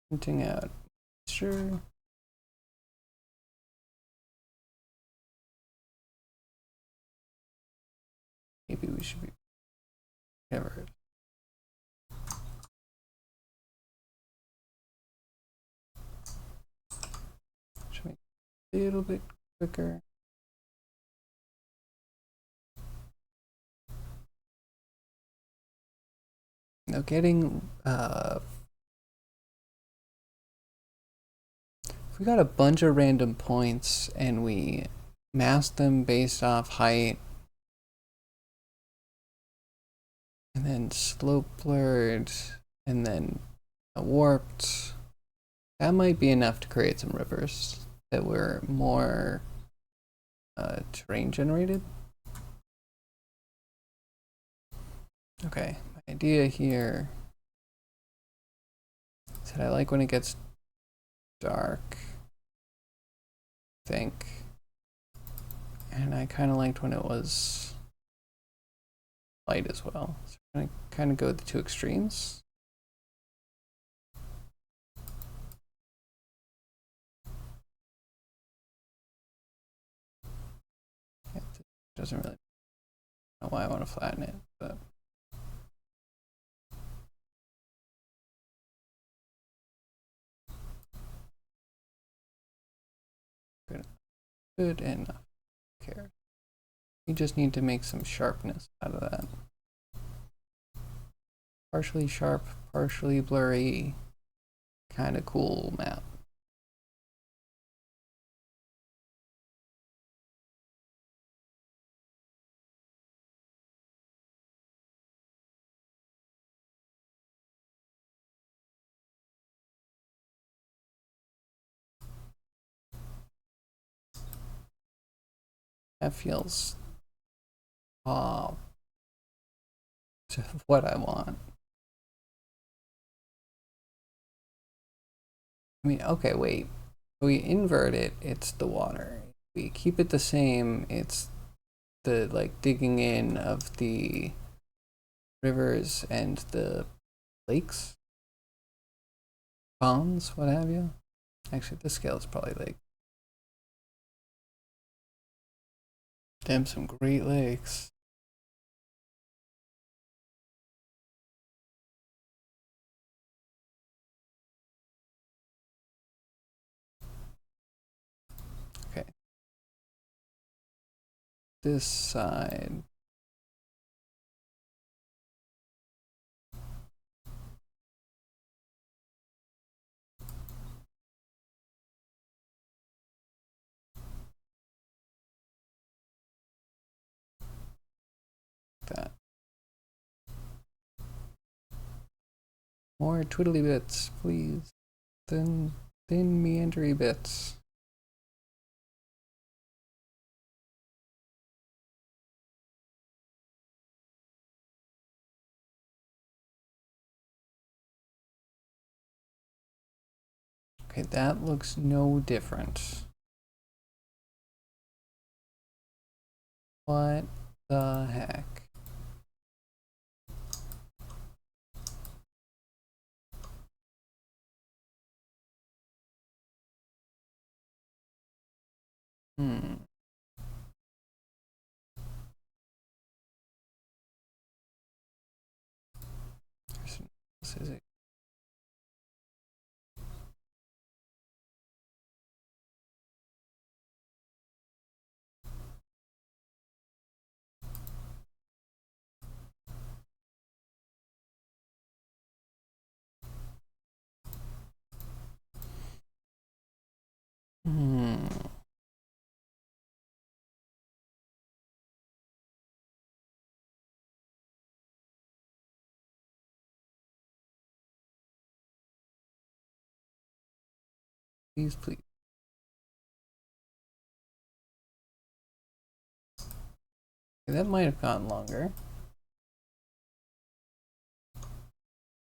S1: printing out sure. Maybe we should be whatever. Should make it a little bit quicker. Now getting if we got a bunch of random points and we mask them based off height and then slope blurred and then warped, that might be enough to create some rivers that were more terrain generated. Okay, my idea here is that I like when it gets dark, I think, and I kind of liked when it was light as well. So we're gonna kind of go the two extremes. Yeah, it doesn't really know why I want to flatten it, but good enough. Care. You just need to make some sharpness out of that. Partially sharp, partially blurry, kind of cool map. That feels to what I want. I mean, okay, wait. If we invert it, it's the water. If we keep it the same, it's the like digging in of the rivers and the lakes, ponds, what have you. Actually, this scale is probably like, damn, some great lakes. Okay, this side. That. More twiddly bits, please. Thin meandery bits. Okay, that looks no different. What the heck? Hmm. This is it. Hmm. Please, please. Okay, that might have gotten longer.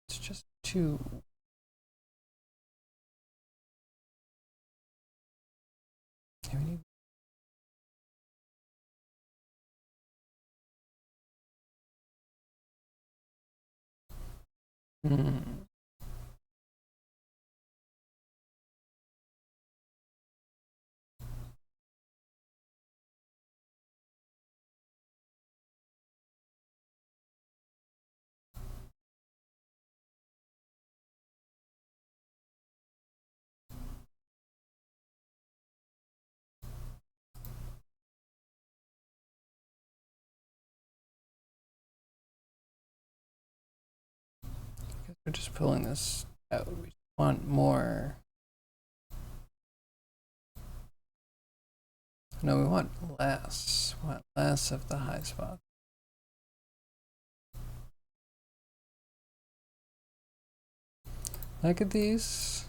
S1: It's just too. Hmm. We're just pulling this out. We want more. No, we want less. We want less of the high spot. Look at these.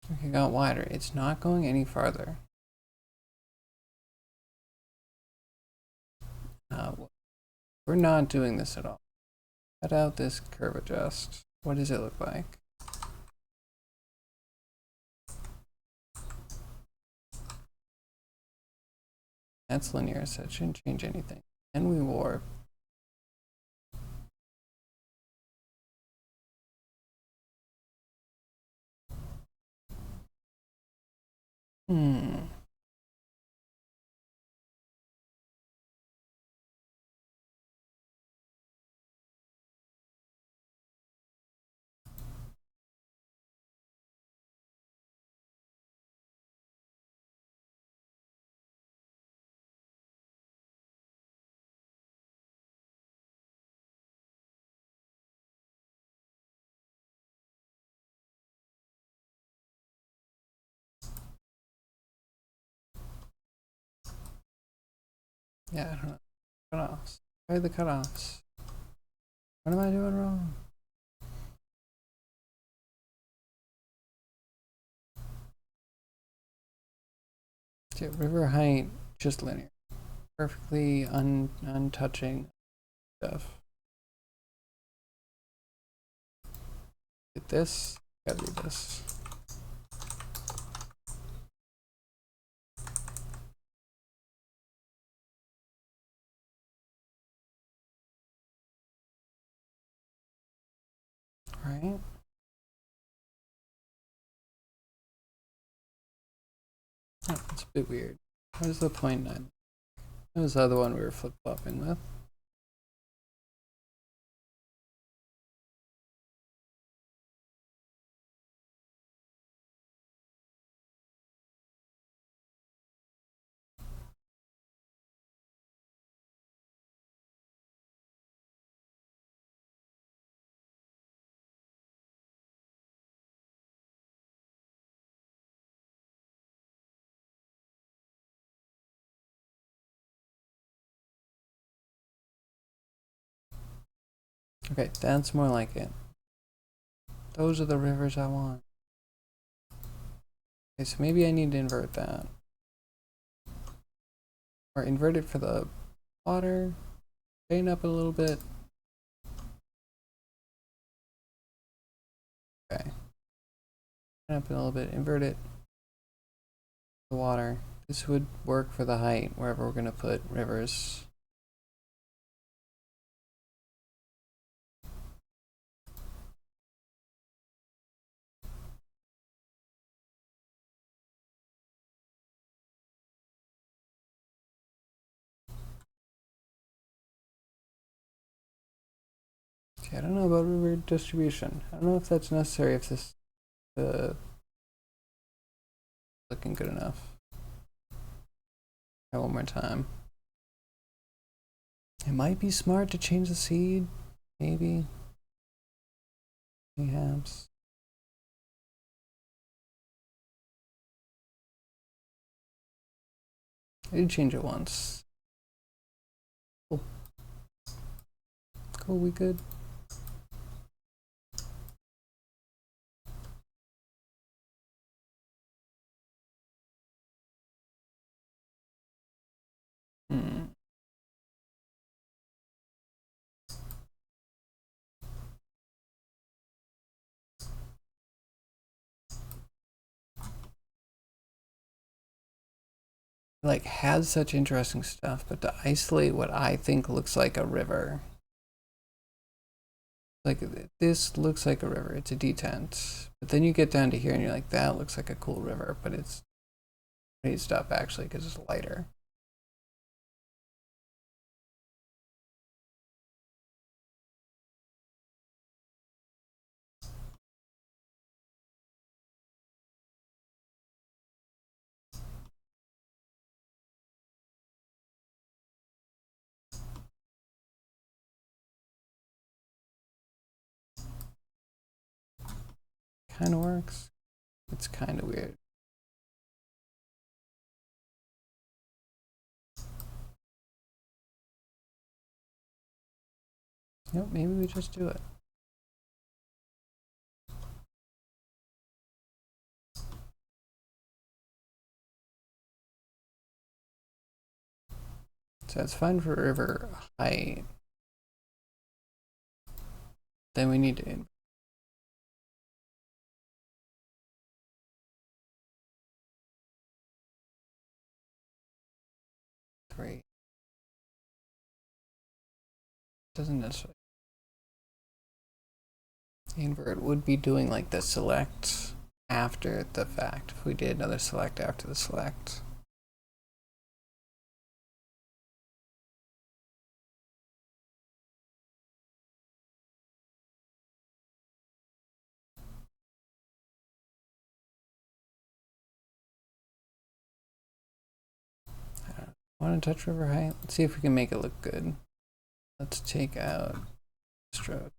S1: Okay, got wider. It's not going any farther. We're not doing this at all. Cut out this curve adjust. What does it look like? That's linear, so it shouldn't change anything. And we warp. Hmm. Yeah, I don't know. Cutoffs. Why are the cutoffs? What am I doing wrong? Yeah, river height, just linear. Perfectly untouching stuff. Get this. Gotta read this. Right? Oh, it's a bit weird. What is the 0.9? That was the other one we were flip-flopping with. Okay, that's more like it. Those are the rivers I want. Okay, so maybe I need to invert that. Or invert it for the water. Straighten up a little bit. Okay. Straighten up a little bit. Invert it. The water. This would work for the height, wherever we're going to put rivers. Okay, I don't know about river distribution. I don't know if that's necessary, if this looking good enough. Try one more time. It might be smart to change the seed. Maybe. Perhaps. I did change it once. Cool. Cool, we good. Hmm. Like, has such interesting stuff, but to isolate what I think looks like a river. Like, this looks like a river. It's a detent. But then you get down to here and you're like, that looks like a cool river, but it's raised up actually because it's lighter. Kind of works. It's kind of weird. Nope, maybe we just do it. So that's fine for river height. Then we need to 3. Doesn't necessarily invert. Would be doing like the select after the fact if we did another select after the select. I want to touch river height. Let's see if we can make it look good. Let's take out stroke.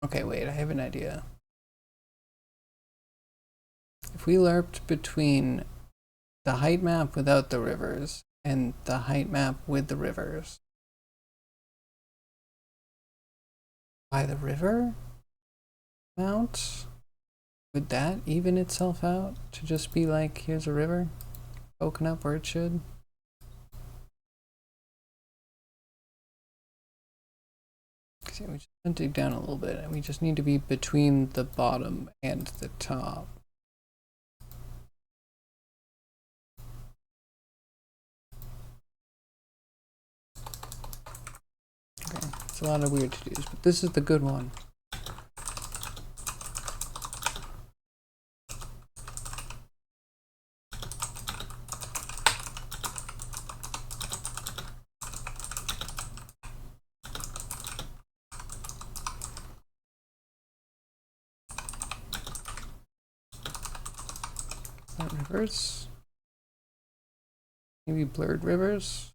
S1: Okay, wait, I have an idea. If we lerped between the height map without the rivers and the height map with the rivers, by the river mount, would that even itself out to just be like, here's a river poking up where it should? See, we just dig down a little bit, and we just need to be between the bottom and the top. Okay, it's a lot of weird to-dos, but this is the good one. Rivers. Maybe blurred rivers.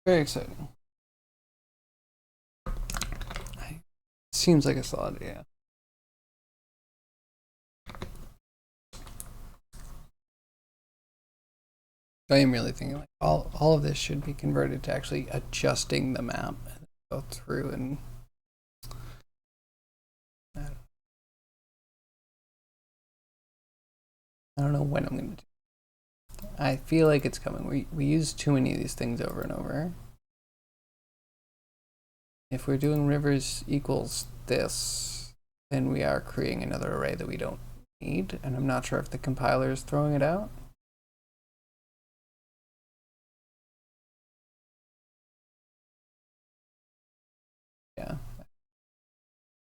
S1: Very exciting. Seems like a solid idea. I am really thinking like all of this should be converted to actually adjusting the map and go through and I don't know when I'm gonna do it. I feel like it's coming. We use too many of these things over and over. If we're doing rivers equals this, then we are creating another array that we don't need, and I'm not sure if the compiler is throwing it out. Yeah.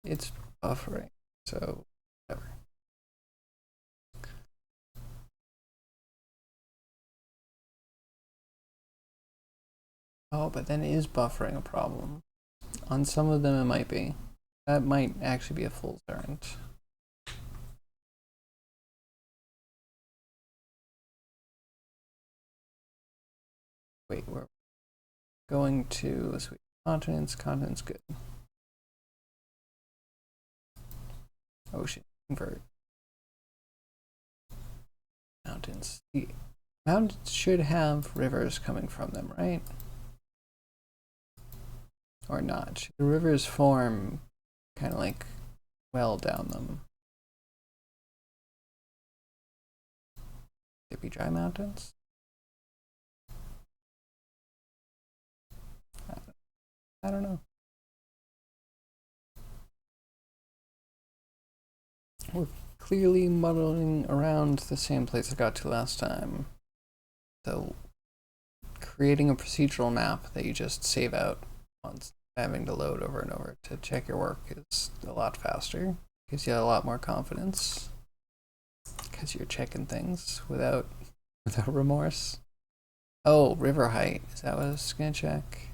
S1: It's buffering, so whatever. Oh, but then is buffering a problem? On some of them it might be. That might actually be a fool's errand. Wait, we're going to sweet continents. Continents good. Ocean convert. Mountains. The mountains should have rivers coming from them, right? Or not? Should the rivers form kind of like well down them? Could it be dry mountains? I don't know. We're clearly muddling around the same place I got to last time. So creating a procedural map that you just save out once, having to load over and over to check your work is a lot faster. Gives you a lot more confidence because you're checking things without remorse. Oh, river height. Is that what I was gonna check?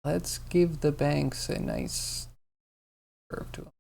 S1: Let's give the banks a nice curve to them.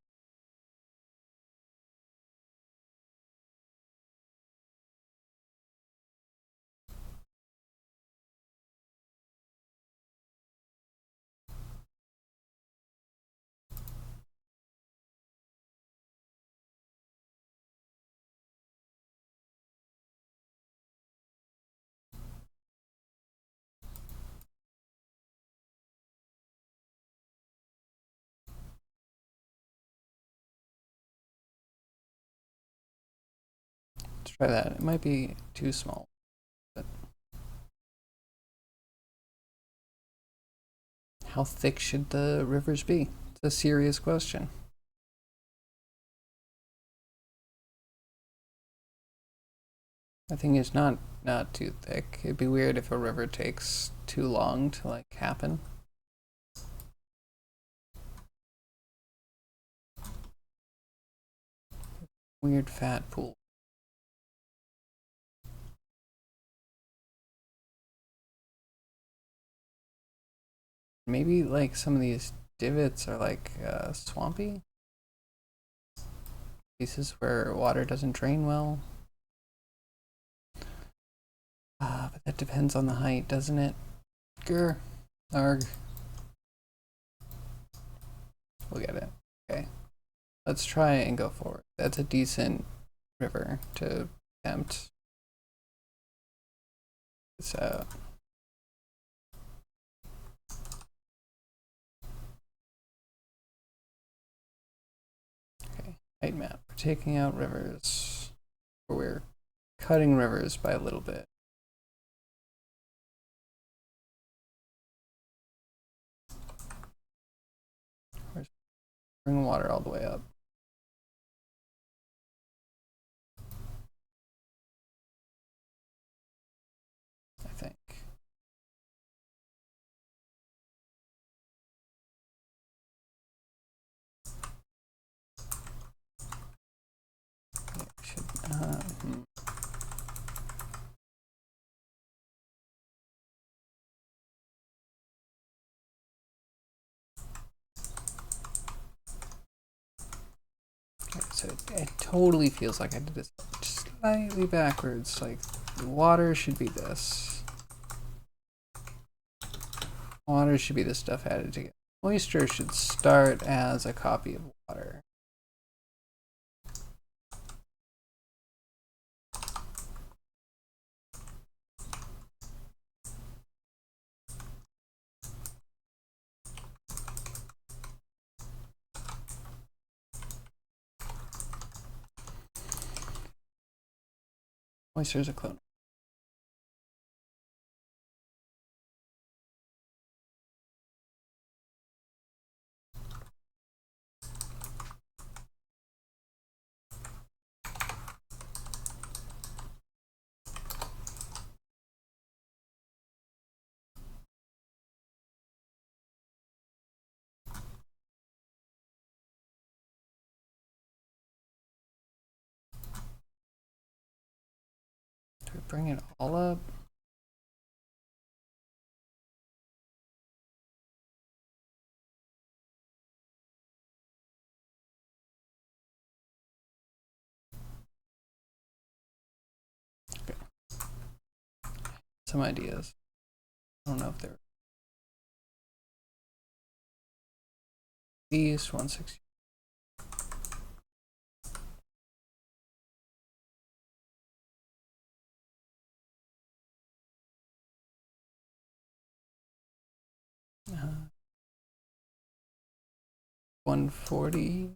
S1: Let's try that. It might be too small, but how thick should the rivers be? It's a serious question. I think it's not too thick. It'd be weird if a river takes too long to like happen. Weird fat pool. Maybe like some of these divots are like swampy. Places where water doesn't drain well. But that depends on the height, doesn't it? Grr. Arg. We'll get it. Okay. Let's try and go forward. That's a decent river to attempt this out. Okay. Height map. We're taking out rivers. We're cutting rivers by a little bit. Bring water all the way up. I think. Okay, so it totally feels like I did this slightly backwards. Like the water should be this. Water should be the stuff added together. Moisture should start as a copy of water. Moisture is a clone. Do we bring it all up? Okay. Some ideas. I don't know if they're east 160. Uh, 140.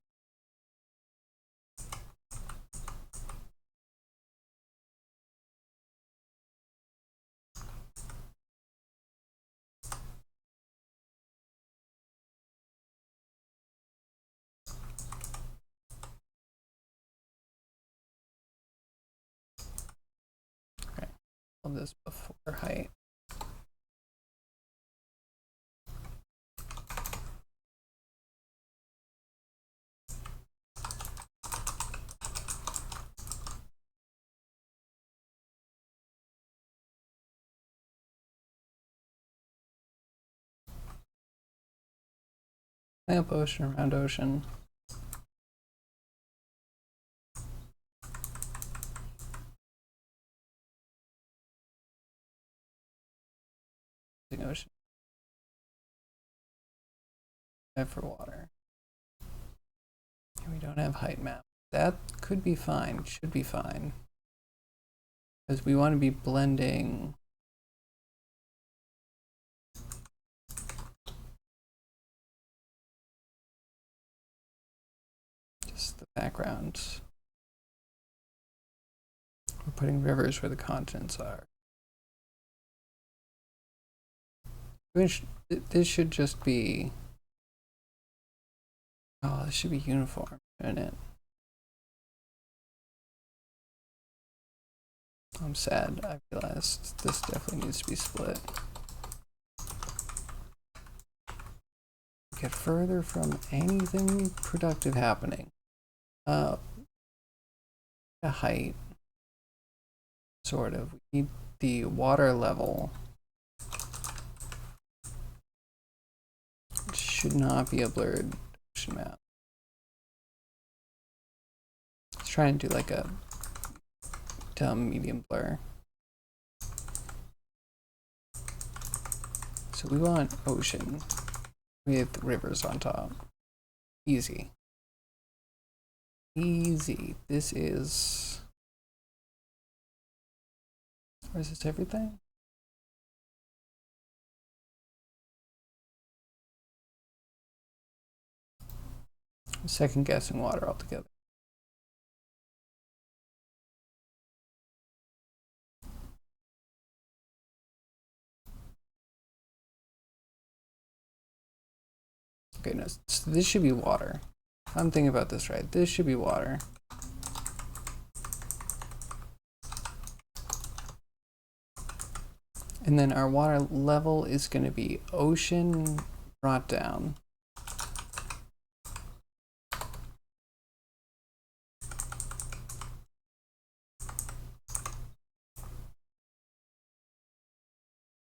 S1: Okay. All this before height. Lamp ocean around ocean. Ocean. For water. We don't have height map. That could be fine, should be fine. Because we want to be blending just the background. We're putting rivers where the continents are. This should just be, oh, this should be uniform, shouldn't it? I'm sad, I realized this definitely needs to be split. Get further from anything productive happening. The height, sort of. We need the water level should not be a blurred ocean map. Let's try and do like a dumb medium blur. So we want ocean with rivers on top. Easy. Easy. This is... Or is this everything? I'm second guessing water altogether. Okay, no, so this should be water. I'm thinking about this right. This should be water. And then our water level is going to be ocean brought down.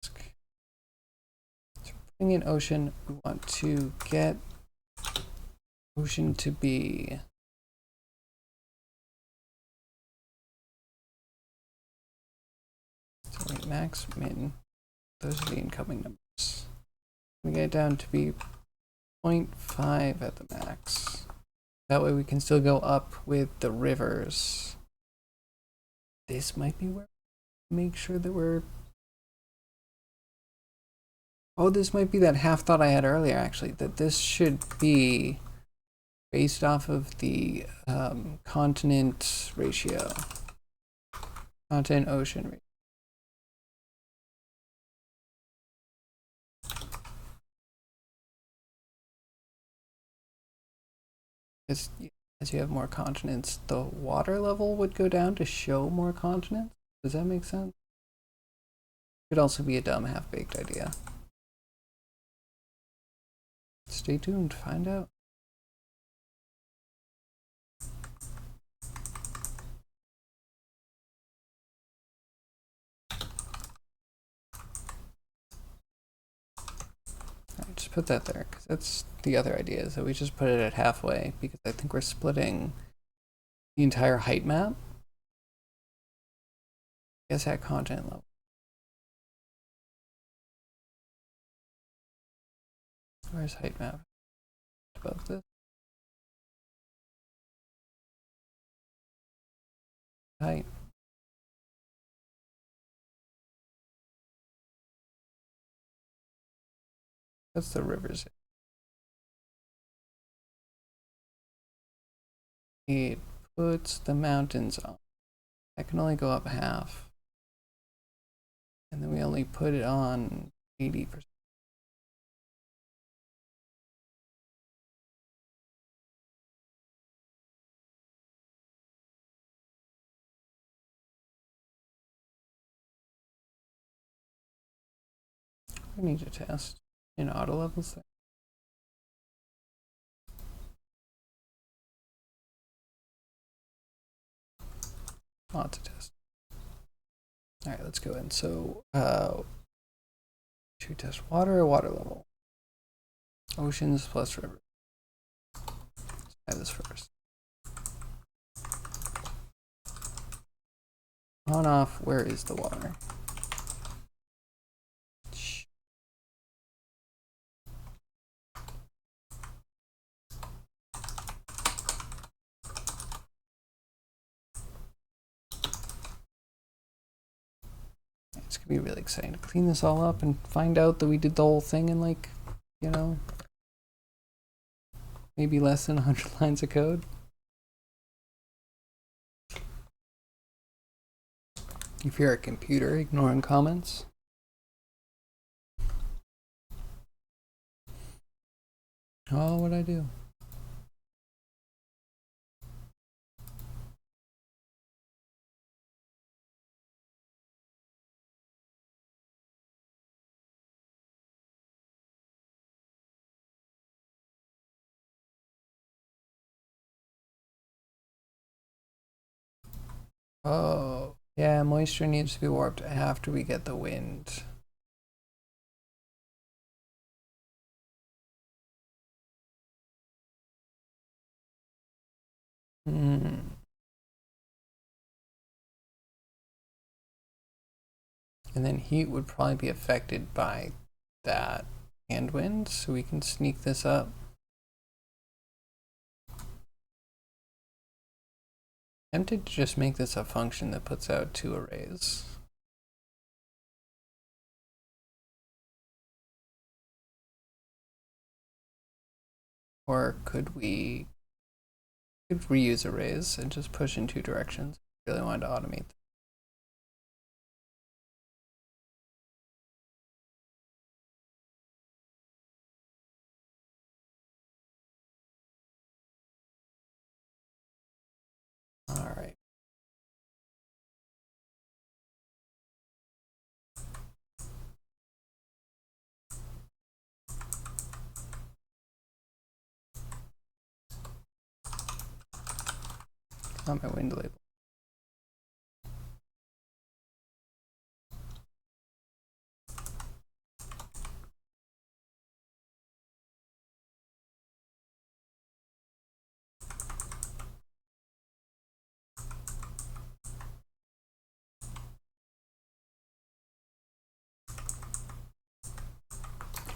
S1: So putting in ocean, we want to get ocean to be so wait, max, min. Those are the incoming numbers. We get it down to be 0.5 at the max. That way we can still go up with the rivers. This might be where make sure that we're... Oh, this might be that half thought I had earlier, actually, that this should be based off of the continent ratio. Continent-ocean ratio. As you have more continents, the water level would go down to show more continents. Does that make sense? Could also be a dumb half-baked idea. Stay tuned to find out. Alright, just put that there, because that's the other idea, is that we just put it at halfway, because I think we're splitting the entire height map. I guess at continent level. Where's height map? Above this? Height. That's the rivers. It puts the mountains on. I can only go up half. And then we only put it on 80%. We need to test in auto levels there. Lots of tests. All right, let's go in. So, should we test water or water level? Oceans plus river. Let's try this first. On off, where is the water? It's gonna be really exciting to clean this all up and find out that we did the whole thing in, like, you know, maybe less than 100 lines of code. If you're a computer, ignoring comments. Oh, what'd I do? Oh, yeah, moisture needs to be warped after we get the wind. And then heat would probably be affected by that and wind, so we can sneak this up. Tempted to just make this a function that puts out 2 arrays. Or could we reuse arrays and just push in 2 directions? I really wanted to automate that. All right. Not my wind label.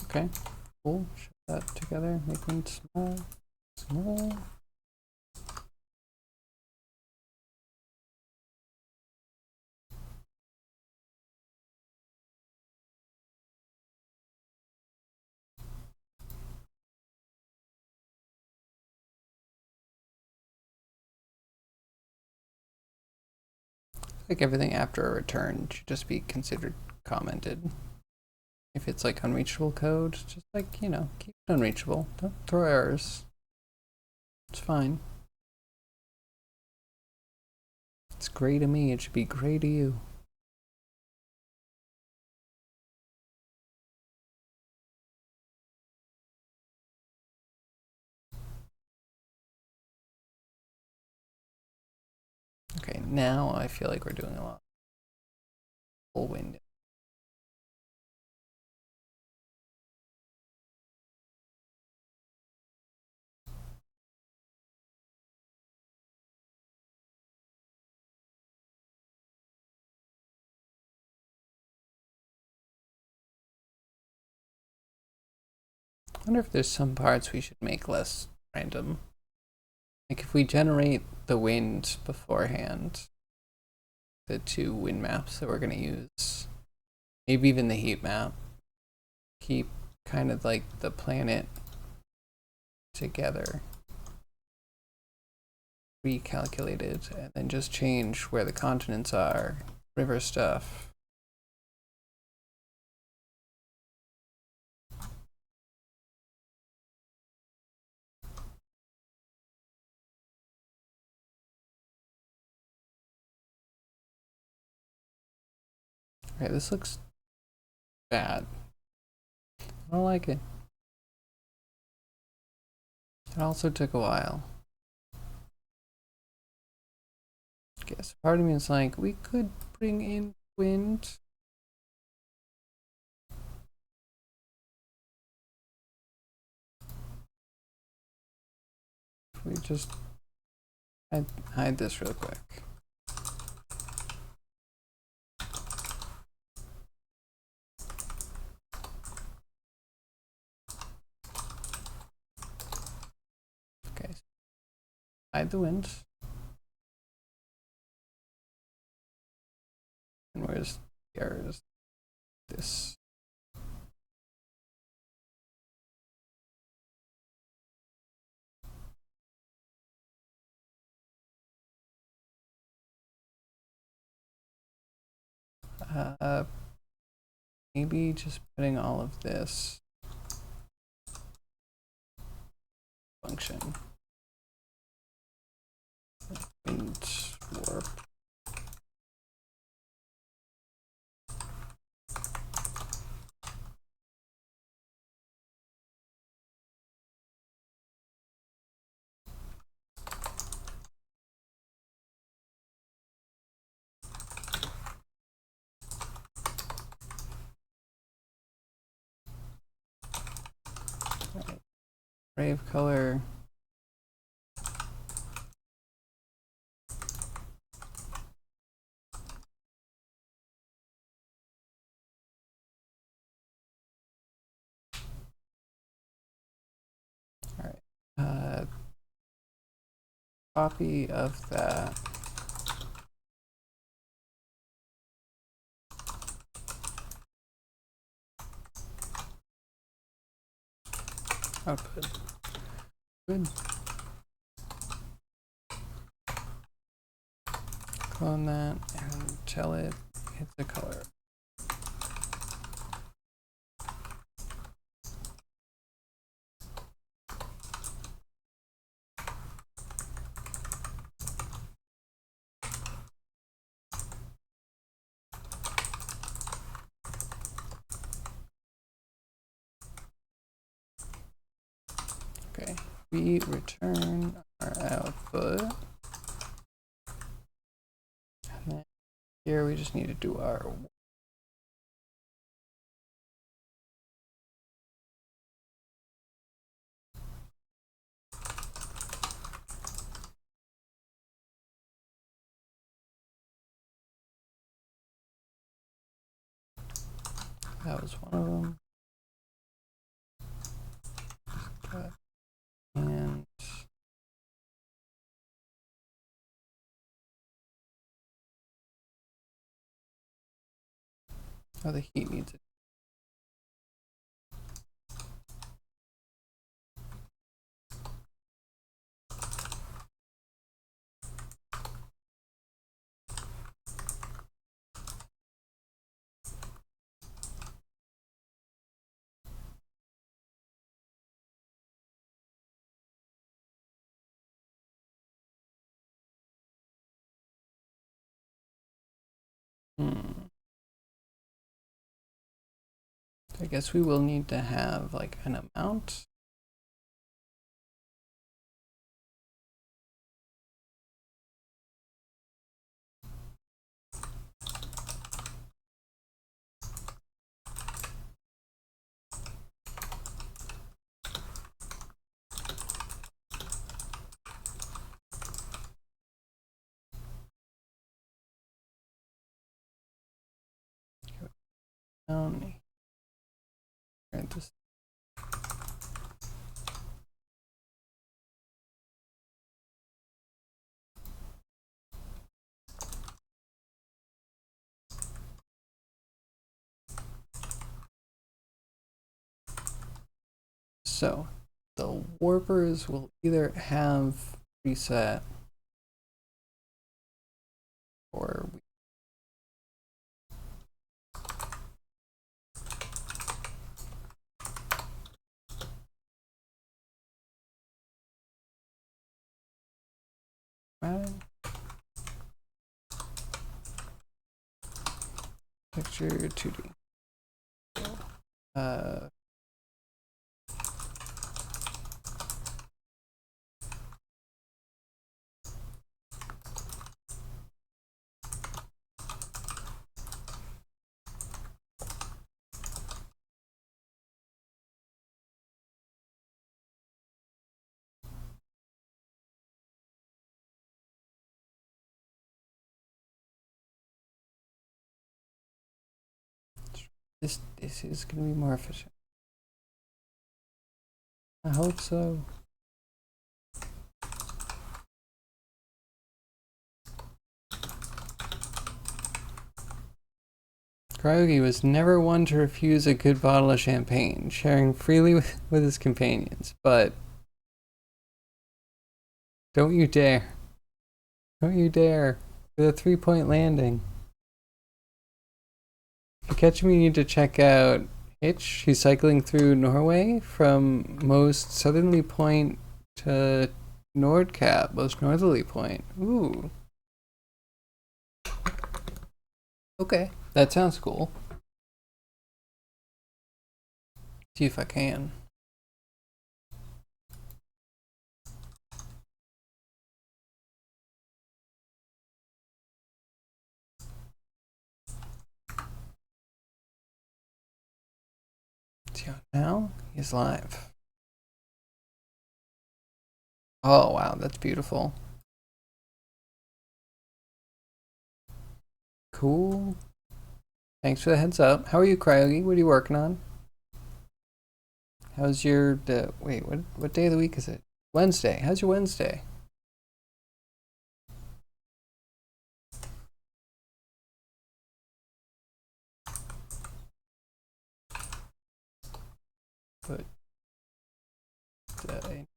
S1: Okay, cool. Shut that together. Make wind small, small. Like everything after a return should just be considered commented. If it's like unreachable code, just like, you know, keep it unreachable. Don't throw errors. It's fine. It's gray to me, it should be gray to you. Okay, now I feel like we're doing a lot. Full wind. I wonder if there's some parts we should make less random. Like if we generate the wind beforehand, the 2 wind maps that we're going to use, maybe even the heat map, keep kind of like the planet together, recalculated, and then just change where the continents are, river stuff. Okay, this looks bad. I don't like it. It also took a while. Guess part of me is like, we could bring in wind. If we just hide this real quick. Okay, hide the wind. And where's the errors? This. Maybe just putting all of this function. Wind warp. Right. Array of color. copy of that. Output. Good. Clone that and tell it hit the color. Okay, we return our output. And then here we just need to do our that was one of them. And oh, the heat needs it. I guess we will need to have like an amount. So the warpers will either have reset or picture 2D. This is gonna be more efficient. I hope so. Cryogi was never one to refuse a good bottle of champagne, sharing freely with his companions, but don't you dare. Don't you dare. With a 3-point landing. If you catch me, you need to check out Hitch. He's cycling through Norway from most southerly point to Nordcap, most northerly point. Ooh. Okay, that sounds cool. See if I can. See now he's live. Oh wow, that's beautiful. Cool. Thanks for the heads up. How are you, Cryogi? What are you working on? How's your wait, what day of the week is it? Wednesday. How's your Wednesday?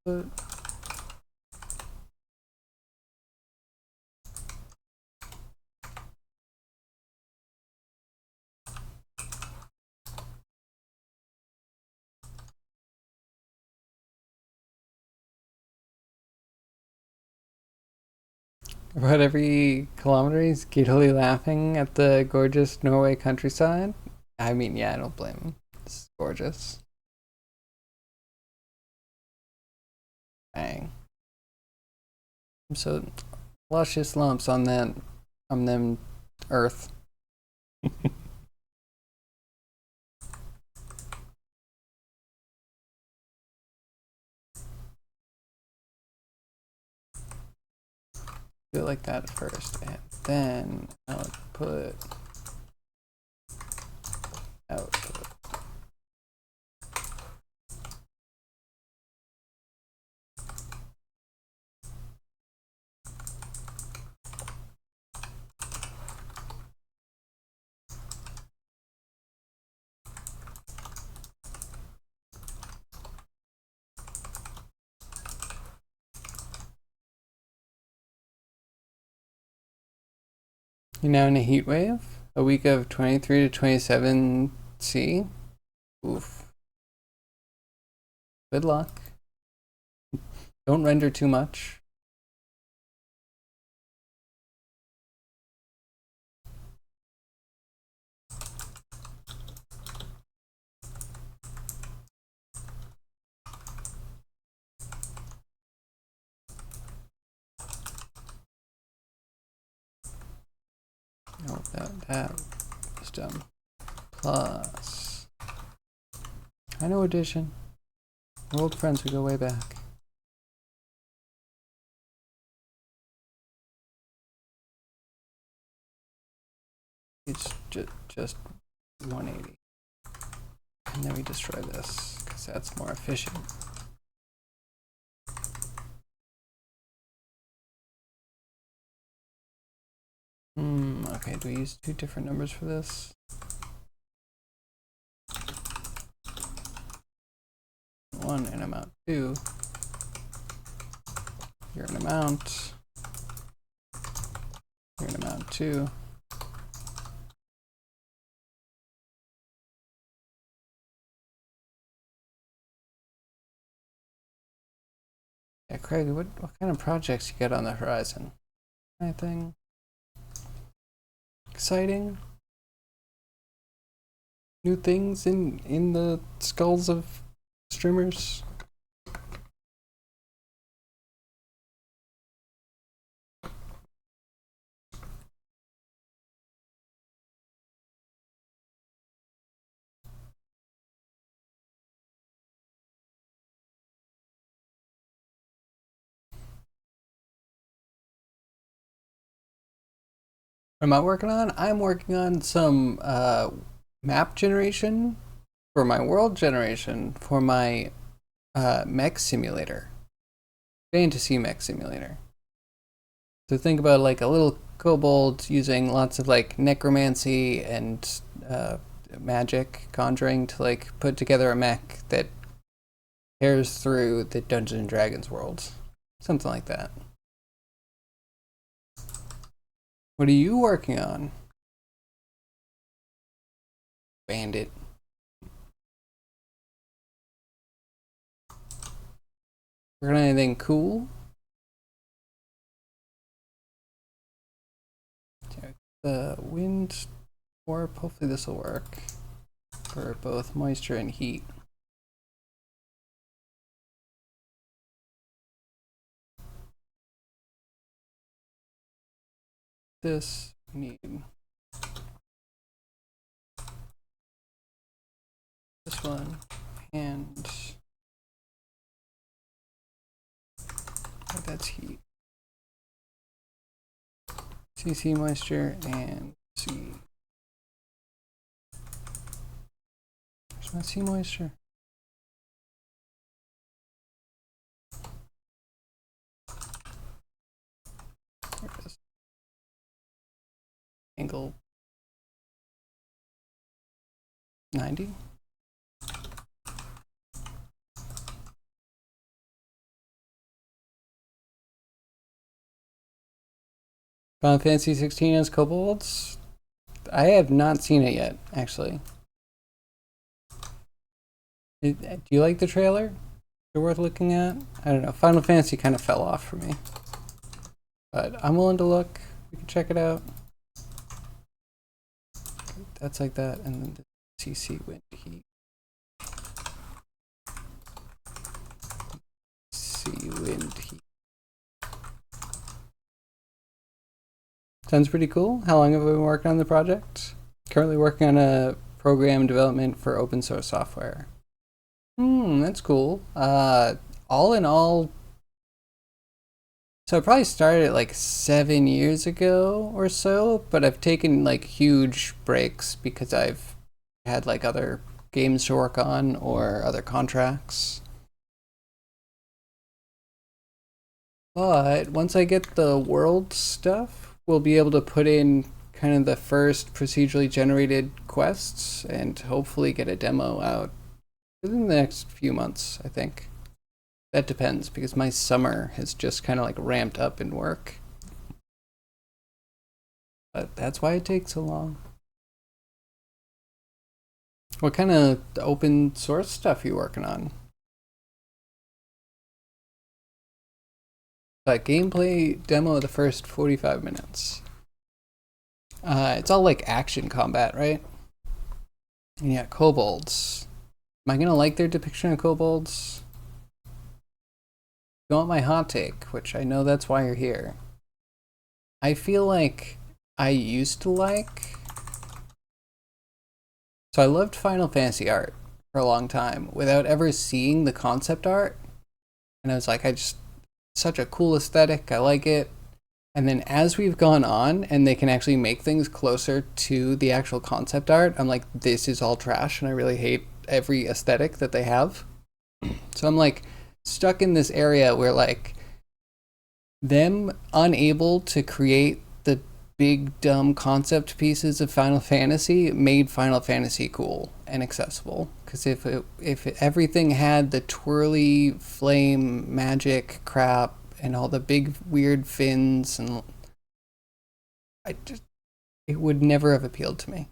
S1: But about every kilometer, he's giddily laughing at the gorgeous Norway countryside. I mean, yeah, I don't blame him. It's gorgeous. Dang. So luscious lumps on them earth. Do it like that first, and then output. Output. You're now in a heat wave. A week of 23 to 27 C. Oof. Good luck. Don't render too much. No, that was done. Plus. I know addition. We're old friends, we go way back. It's just 180. And then we destroy this, because that's more efficient. Okay, do we use two different numbers for this? One and amount two. You're an amount. You're an amount two. Yeah, Craig, what kind of projects you got on the horizon? Anything exciting? New things in the skulls of streamers? What am I working on? I'm working on some map generation for my world generation for my mech simulator, fantasy mech simulator. So think about like a little kobold using lots of like necromancy and magic conjuring to like put together a mech that tears through the Dungeons and Dragons world, something like that. What are you working on, Bandit? Working on anything cool? The wind warp. Hopefully this will work for both moisture and heat. This we need this one and that's heat. CC moisture and C. Where's my C moisture? There it is. Angle 90. Final Fantasy 16 has kobolds? I have not seen it yet, actually. Do you like the trailer? Is it worth looking at? I don't know. Final Fantasy kind of fell off for me. But I'm willing to look. We can check it out. That's like that. And then the CC wind heat. Wind heat. Sounds pretty cool. How long have we been working on the project? Currently working on a program development for open source software. That's cool. All in all, so I probably started like 7 years ago or so, but I've taken like huge breaks because I've had like other games to work on or other contracts. But once I get the world stuff, we'll be able to put in kind of the first procedurally generated quests and hopefully get a demo out within the next few months, I think. That depends because my summer has just kind of like ramped up in work. But that's why it takes so long. What kind of open source stuff are you working on? That gameplay demo of the first 45 minutes. It's all like action combat, right? And yeah, kobolds. Am I gonna like their depiction of kobolds? You want my hot take, which I know that's why you're here. I feel like I used to like. So I loved Final Fantasy art for a long time without ever seeing the concept art. And I was like, such a cool aesthetic. I like it. And then as we've gone on and they can actually make things closer to the actual concept art, I'm like, this is all trash and I really hate every aesthetic that they have. So I'm like stuck in this area where like them unable to create the big dumb concept pieces of Final Fantasy made Final Fantasy cool and accessible. Because if everything had the twirly flame magic crap and all the big weird fins and it would never have appealed to me.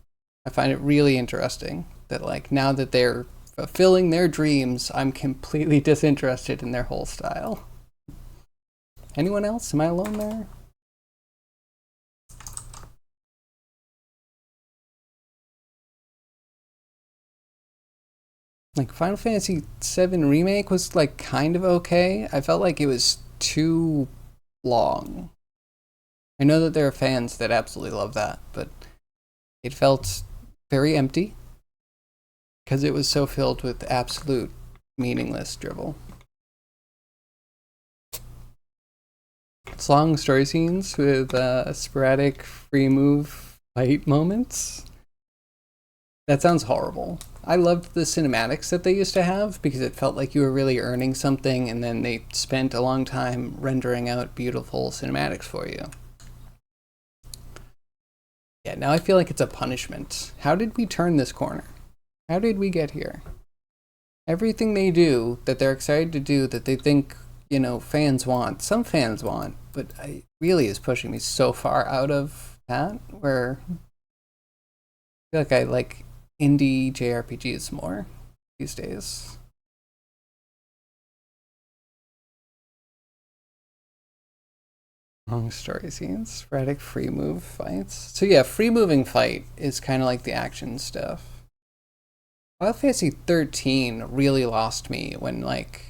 S1: I find it really interesting that like now that they're fulfilling their dreams, I'm completely disinterested in their whole style. Anyone else? Am I alone there? Like Final Fantasy VII Remake was like kind of okay. I felt like it was too long. I know that there are fans that absolutely love that, but it felt very empty because it was so filled with absolute meaningless drivel. It's long story scenes with sporadic free move fight moments. That sounds horrible. I loved the cinematics that they used to have because it felt like you were really earning something and then they spent a long time rendering out beautiful cinematics for you. Yeah, now I feel like it's a punishment. How did we turn this corner? How did we get here? Everything they do that they're excited to do that they think, you know, fans want, some fans want, but it really is pushing me so far out of that where I feel like I like indie JRPGs more these days. Long story scenes, sporadic free move fights. So yeah, free moving fight is kind of like the action stuff. Final Fantasy 13 really lost me when like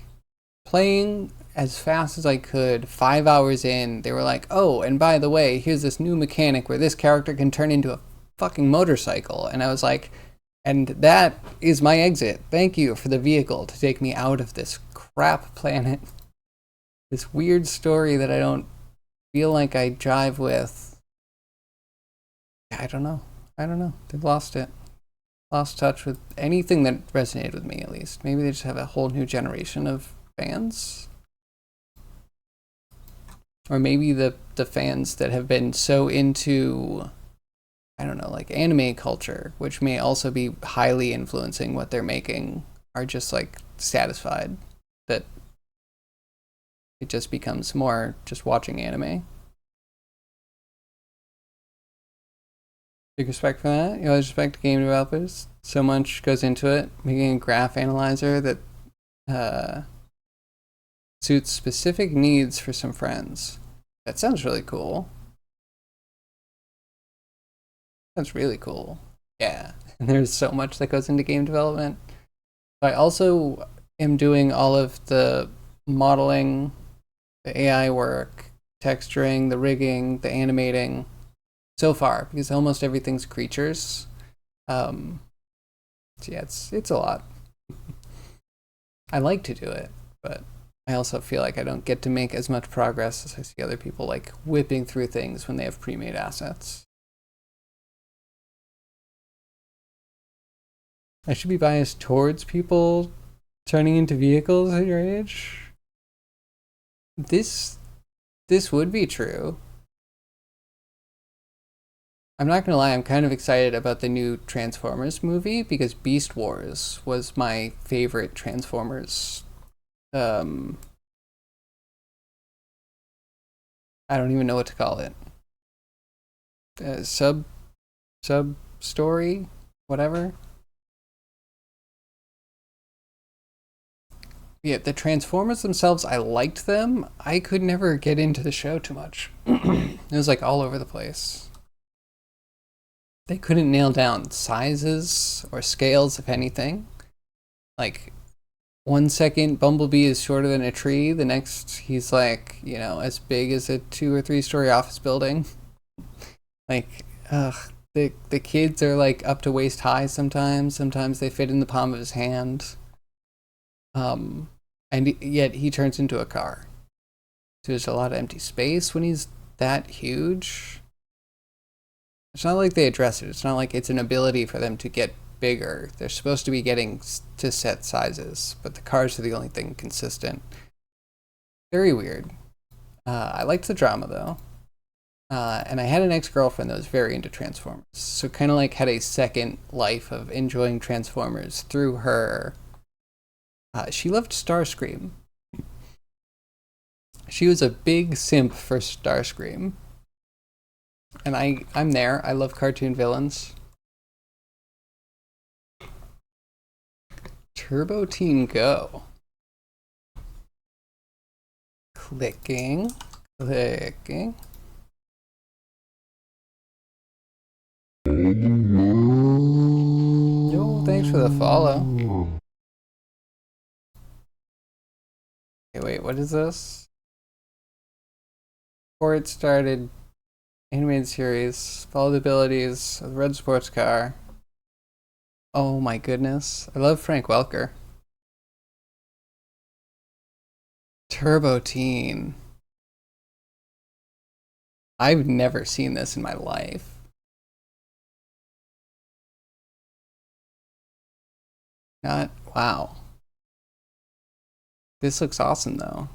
S1: playing as fast as I could, 5 hours in, they were like, oh, and by the way, here's this new mechanic where this character can turn into a fucking motorcycle. And I was like, and that is my exit. Thank you for the vehicle to take me out of this crap planet. This weird story that I don't feel like I jive with. I don't know. They've lost it. Lost touch with anything that resonated with me, at least. Maybe they just have a whole new generation of fans. Or maybe the fans that have been so into, I don't know, like anime culture, which may also be highly influencing what they're making, are just like satisfied that it just becomes more just watching anime. Big respect for that. You always respect game developers. So much goes into it. Making a graph analyzer that suits specific needs for some friends. That sounds really cool. That's really cool. Yeah. And there's so much that goes into game development. I also am doing all of the modeling, the AI work, texturing, the rigging, the animating so far because almost everything's creatures. So yeah, it's a lot. I like to do it, but I also feel like I don't get to make as much progress as I see other people like whipping through things when they have pre-made assets. I should be biased towards people turning into vehicles at your age. This would be true. I'm not gonna lie, I'm kind of excited about the new Transformers movie because Beast Wars was my favorite Transformers. Um, I don't even know what to call it. Sub story, whatever. Yeah, the Transformers themselves, I liked them. I could never get into the show too much. It was like all over the place. They couldn't nail down sizes or scales, if anything. Like, 1 second Bumblebee is shorter than a tree, the next he's like, as big as a 2 or 3 story office building. Like, the kids are like up to waist high sometimes. Sometimes they fit in the palm of his hand. Um, and yet he turns into a car. So there's a lot of empty space when he's that huge. It's not like they address it. It's not like it's an ability for them to get bigger. They're supposed to be getting to set sizes, but the cars are the only thing consistent. Very weird. I liked the drama though. And I had an ex-girlfriend that was very into Transformers. So kind of like had a second life of enjoying Transformers through her. She loved Starscream. She was a big simp for Starscream. And I'm there. I love cartoon villains. Turbo Teen Go. Clicking. Clicking. Yo, thanks for the follow. Okay, wait, what is this? Before it started, animated series, follow the abilities of the red sports car. Oh my goodness. I love Frank Welker. Turbo Teen. I've never seen this in my life. Not, wow. This looks awesome though.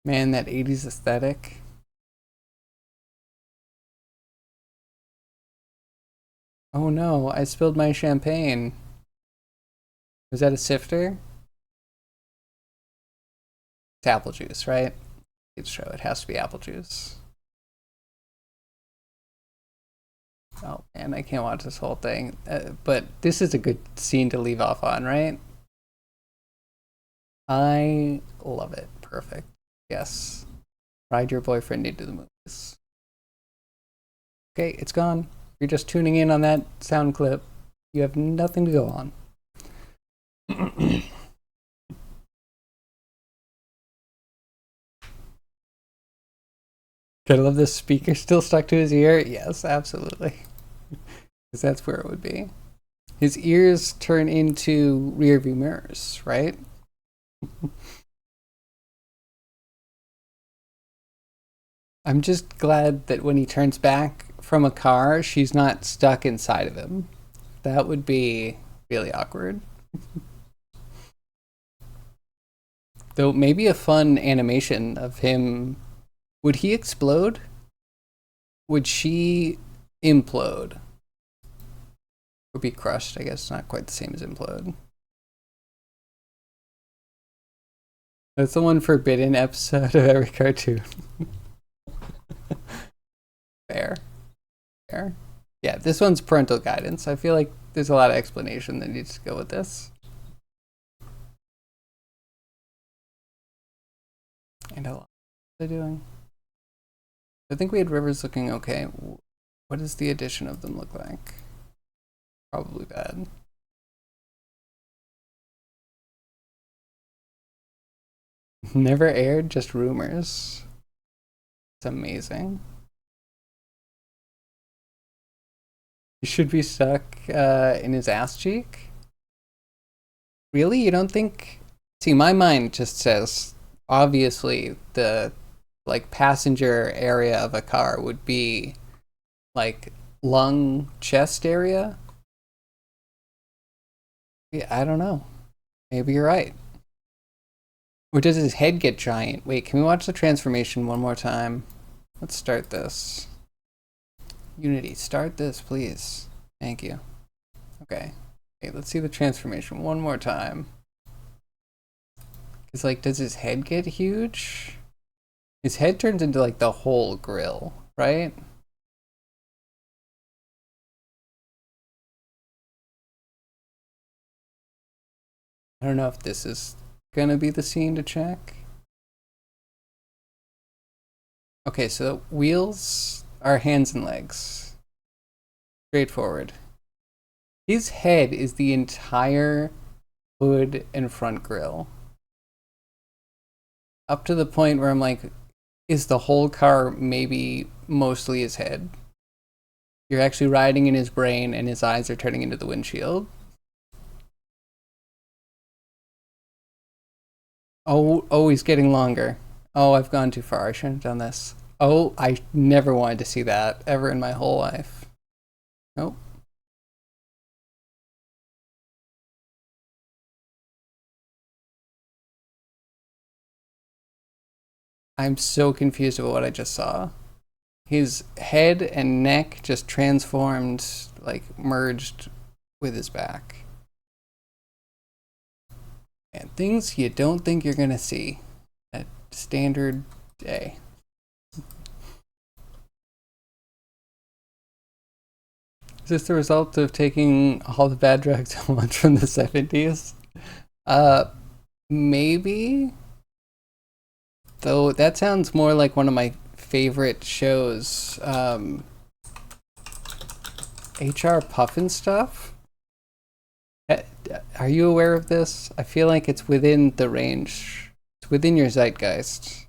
S1: Man, that 80s aesthetic. Oh no, I spilled my champagne. Was that a sifter? It's apple juice, right? It's true, it has to be apple juice. Oh man, I can't watch this whole thing. But this is a good scene to leave off on, right? I love it. Perfect. Yes. Ride your boyfriend into the movies. Okay, it's gone. You're just tuning in on that sound clip. You have nothing to go on. Gotta love this speaker still stuck to his ear. Yes, absolutely. Because that's where it would be. His ears turn into rear view mirrors, right? I'm just glad that when he turns back from a car, she's not stuck inside of him. That would be really awkward. Though maybe a fun animation of him. Would he explode? Would she implode? Or be crushed, I guess. Not quite the same as implode. That's the one forbidden episode of every cartoon. Fair. Fair. Yeah, this one's parental guidance. I feel like there's a lot of explanation that needs to go with this. And a lot they're doing. I think we had rivers looking okay. What does the addition of them look like? Probably bad. Never aired, just rumors. It's amazing. He should be stuck in his ass cheek. Really? You don't think? See, my mind just says obviously the like passenger area of a car would be like lung chest area. Yeah, I don't know. Maybe you're right. Or does his head get giant? Wait, can we watch the transformation one more time? Let's start this. Unity, start this, please. Thank you. Okay. Okay, let's see the transformation one more time. Because, like, does his head get huge? His head turns into, like, the whole grill, right? I don't know if this is gonna be the scene to check. Okay, so the wheels are hands and legs. Straightforward. His head is the entire hood and front grille. Up to the point where I'm like, is the whole car maybe mostly his head? You're actually riding in his brain and his eyes are turning into the windshield. Oh, he's getting longer. Oh, I've gone too far. I shouldn't have done this. Oh, I never wanted to see that ever in my whole life. Nope. I'm so confused about what I just saw. His head and neck just transformed, like merged with his back. And things you don't think you're gonna see at standard day. Is this the result of taking all the bad drugs at once from the 70s? Uh, maybe. Though that sounds more like one of my favorite shows. HR Puffin stuff? Are you aware of this? I feel like it's within the range. It's within your zeitgeist.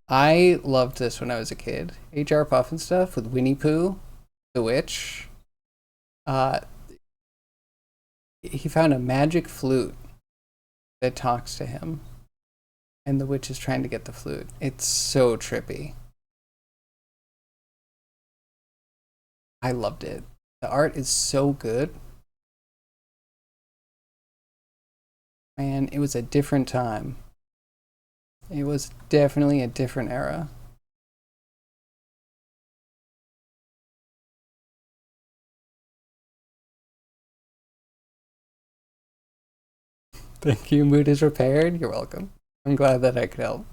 S1: I loved this when I was a kid. HR Puffin stuff with Winnie Pooh, the witch. Uh, he found a magic flute that talks to him, and the witch is trying to get the flute. It's so trippy. I loved it. The art is so good. Man, it was a different time. It was definitely a different era. Thank you. Mood is repaired. You're welcome. I'm glad that I could help.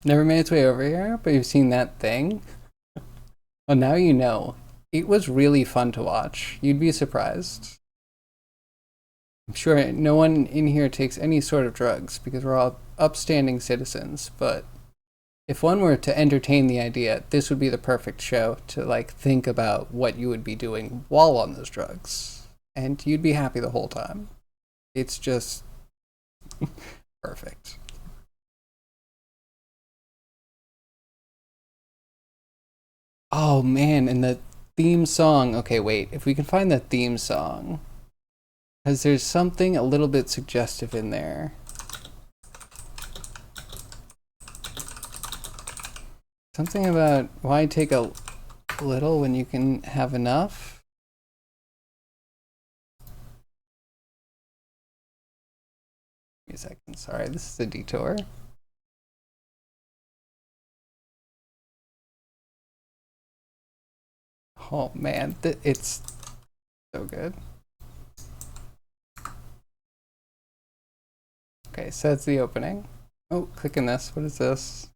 S1: Never made its way over here, but you've seen that thing. Well, now you know. It was really fun to watch. You'd be surprised. I'm sure no one in here takes any sort of drugs because we're all upstanding citizens, but if one were to entertain the idea, this would be the perfect show to like think about what you would be doing while on those drugs. And you'd be happy the whole time. It's just perfect. Oh man, and the theme song. Okay, wait. If we can find the theme song, because there's something a little bit suggestive in there. Something about why take a little when you can have enough. Wait a second. Sorry, this is a detour. Oh man, it's so good. Okay, so that's the opening. Oh, clicking this. What is this?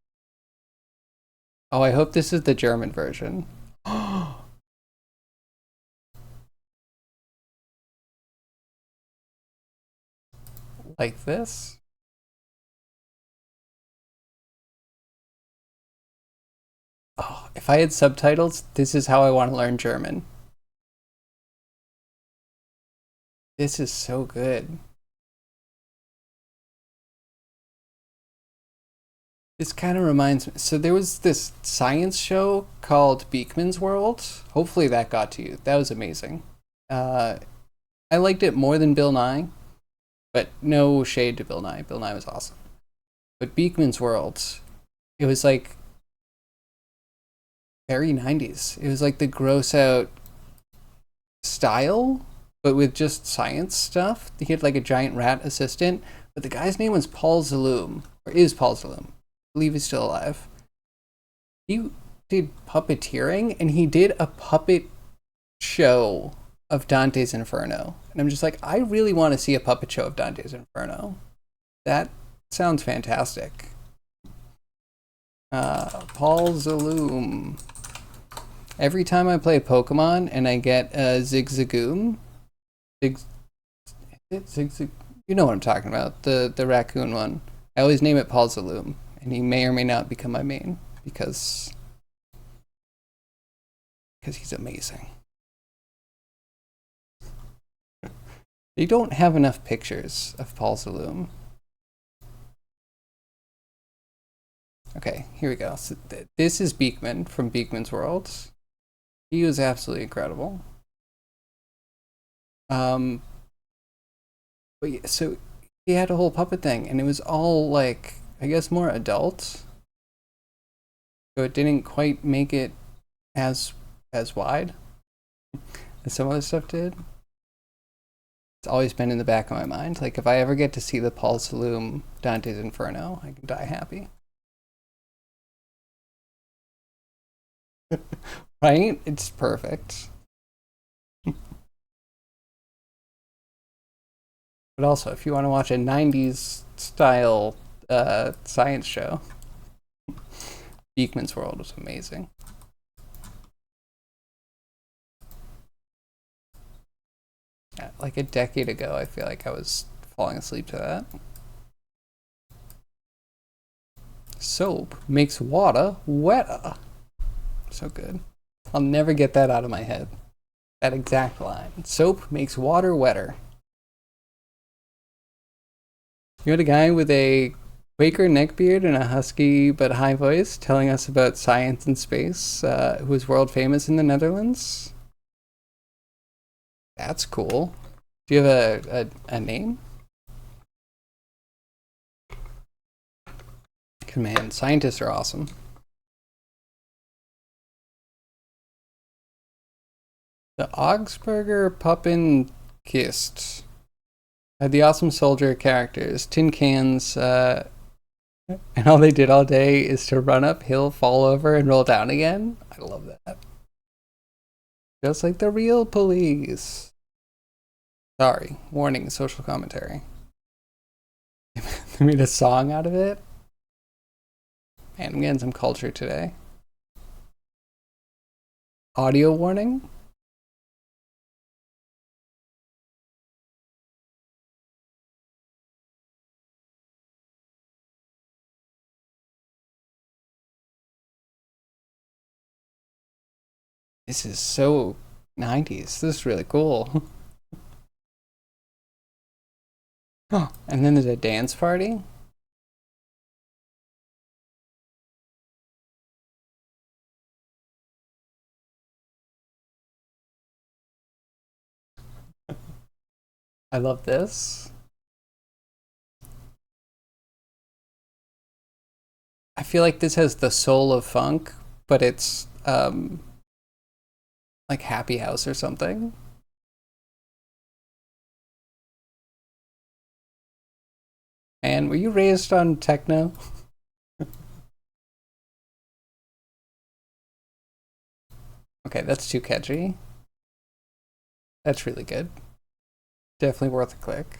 S1: Oh, I hope this is the German version. Like this? Oh, if I had subtitles, this is how I want to learn German. This is so good. This kind of reminds me. So there was this science show called Beekman's World. Hopefully that got to you. That was amazing. Uh, I liked it more than Bill Nye, but no shade to Bill Nye. Bill Nye was awesome. But Beekman's World, it was like very 90s. It was like the gross out style, but with just science stuff. He had like a giant rat assistant, but the guy's name was Paul Zaloom, or is Paul Zaloom. I believe he's still alive. He did puppeteering, and he did a puppet show of Dante's Inferno. And I'm just like, I really want to see a puppet show of Dante's Inferno. That sounds fantastic. Paul Zaloom. Every time I play Pokemon and I get a Zigzagoon, Zigzag, you know what I'm talking about, the raccoon one. I always name it Paul Zaloom, and he may or may not become my main because he's amazing. They don't have enough pictures of Paul Zaloom. Okay, here we go. So this is Beekman from Beekman's World. He was absolutely incredible. But yeah, so he had a whole puppet thing, and it was all like, I guess, more adult. So it didn't quite make it as wide as some other stuff did. It's always been in the back of my mind. Like, if I ever get to see the Paul Saloom Dante's Inferno, I can die happy. Right? It's perfect. But also, if you want to watch a 90s style science show, Beekman's World was amazing. Yeah, like a decade ago, I feel like I was falling asleep to that. Soap makes water wetter. So good. I'll never get that out of my head. That exact line. Soap makes water wetter. You had a guy with a Quaker neckbeard and a husky but high voice telling us about science and space, who was world famous in the Netherlands. That's cool. Do you have a name? Man, scientists are awesome. The Augsburger Puppenkist had the awesome soldier characters, tin cans, and all they did all day is to run uphill, fall over, and roll down again. I love that. Just like the real police. Sorry, warning, social commentary. They made a song out of it. Man, I'm getting some culture today. Audio warning. This is so 90s. This is really cool. Oh, and then there's a dance party. I love this. I feel like this has the soul of funk, but it's like Happy House or something. And were you raised on techno? Okay, that's too catchy. That's really good. Definitely worth a click.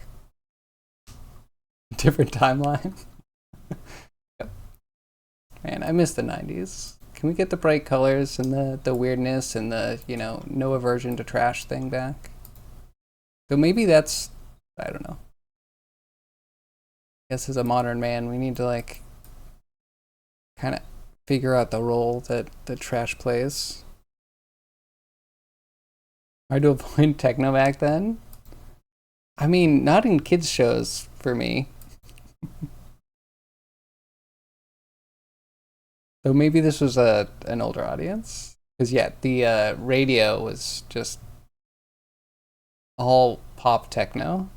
S1: Different timeline. Yep. Man, I miss the 90s. Can we get the bright colors and the weirdness and the, no aversion to trash thing back? So maybe that's, I don't know. I guess as a modern man, we need to like kind of figure out the role that the trash plays. Hard to avoid techno back then. I mean, not in kids shows for me. So maybe this was an older audience. Because yeah, the radio was just all pop techno.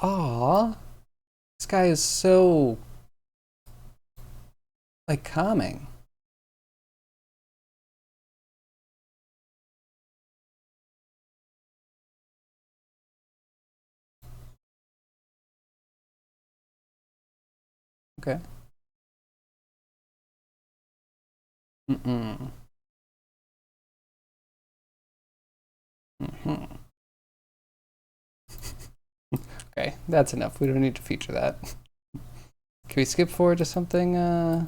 S1: Aw, this guy is so like calming. Okay. Mm-mm. Mm-hmm. Okay, that's enough. We don't need to feature that. Can we skip forward to something? Oh,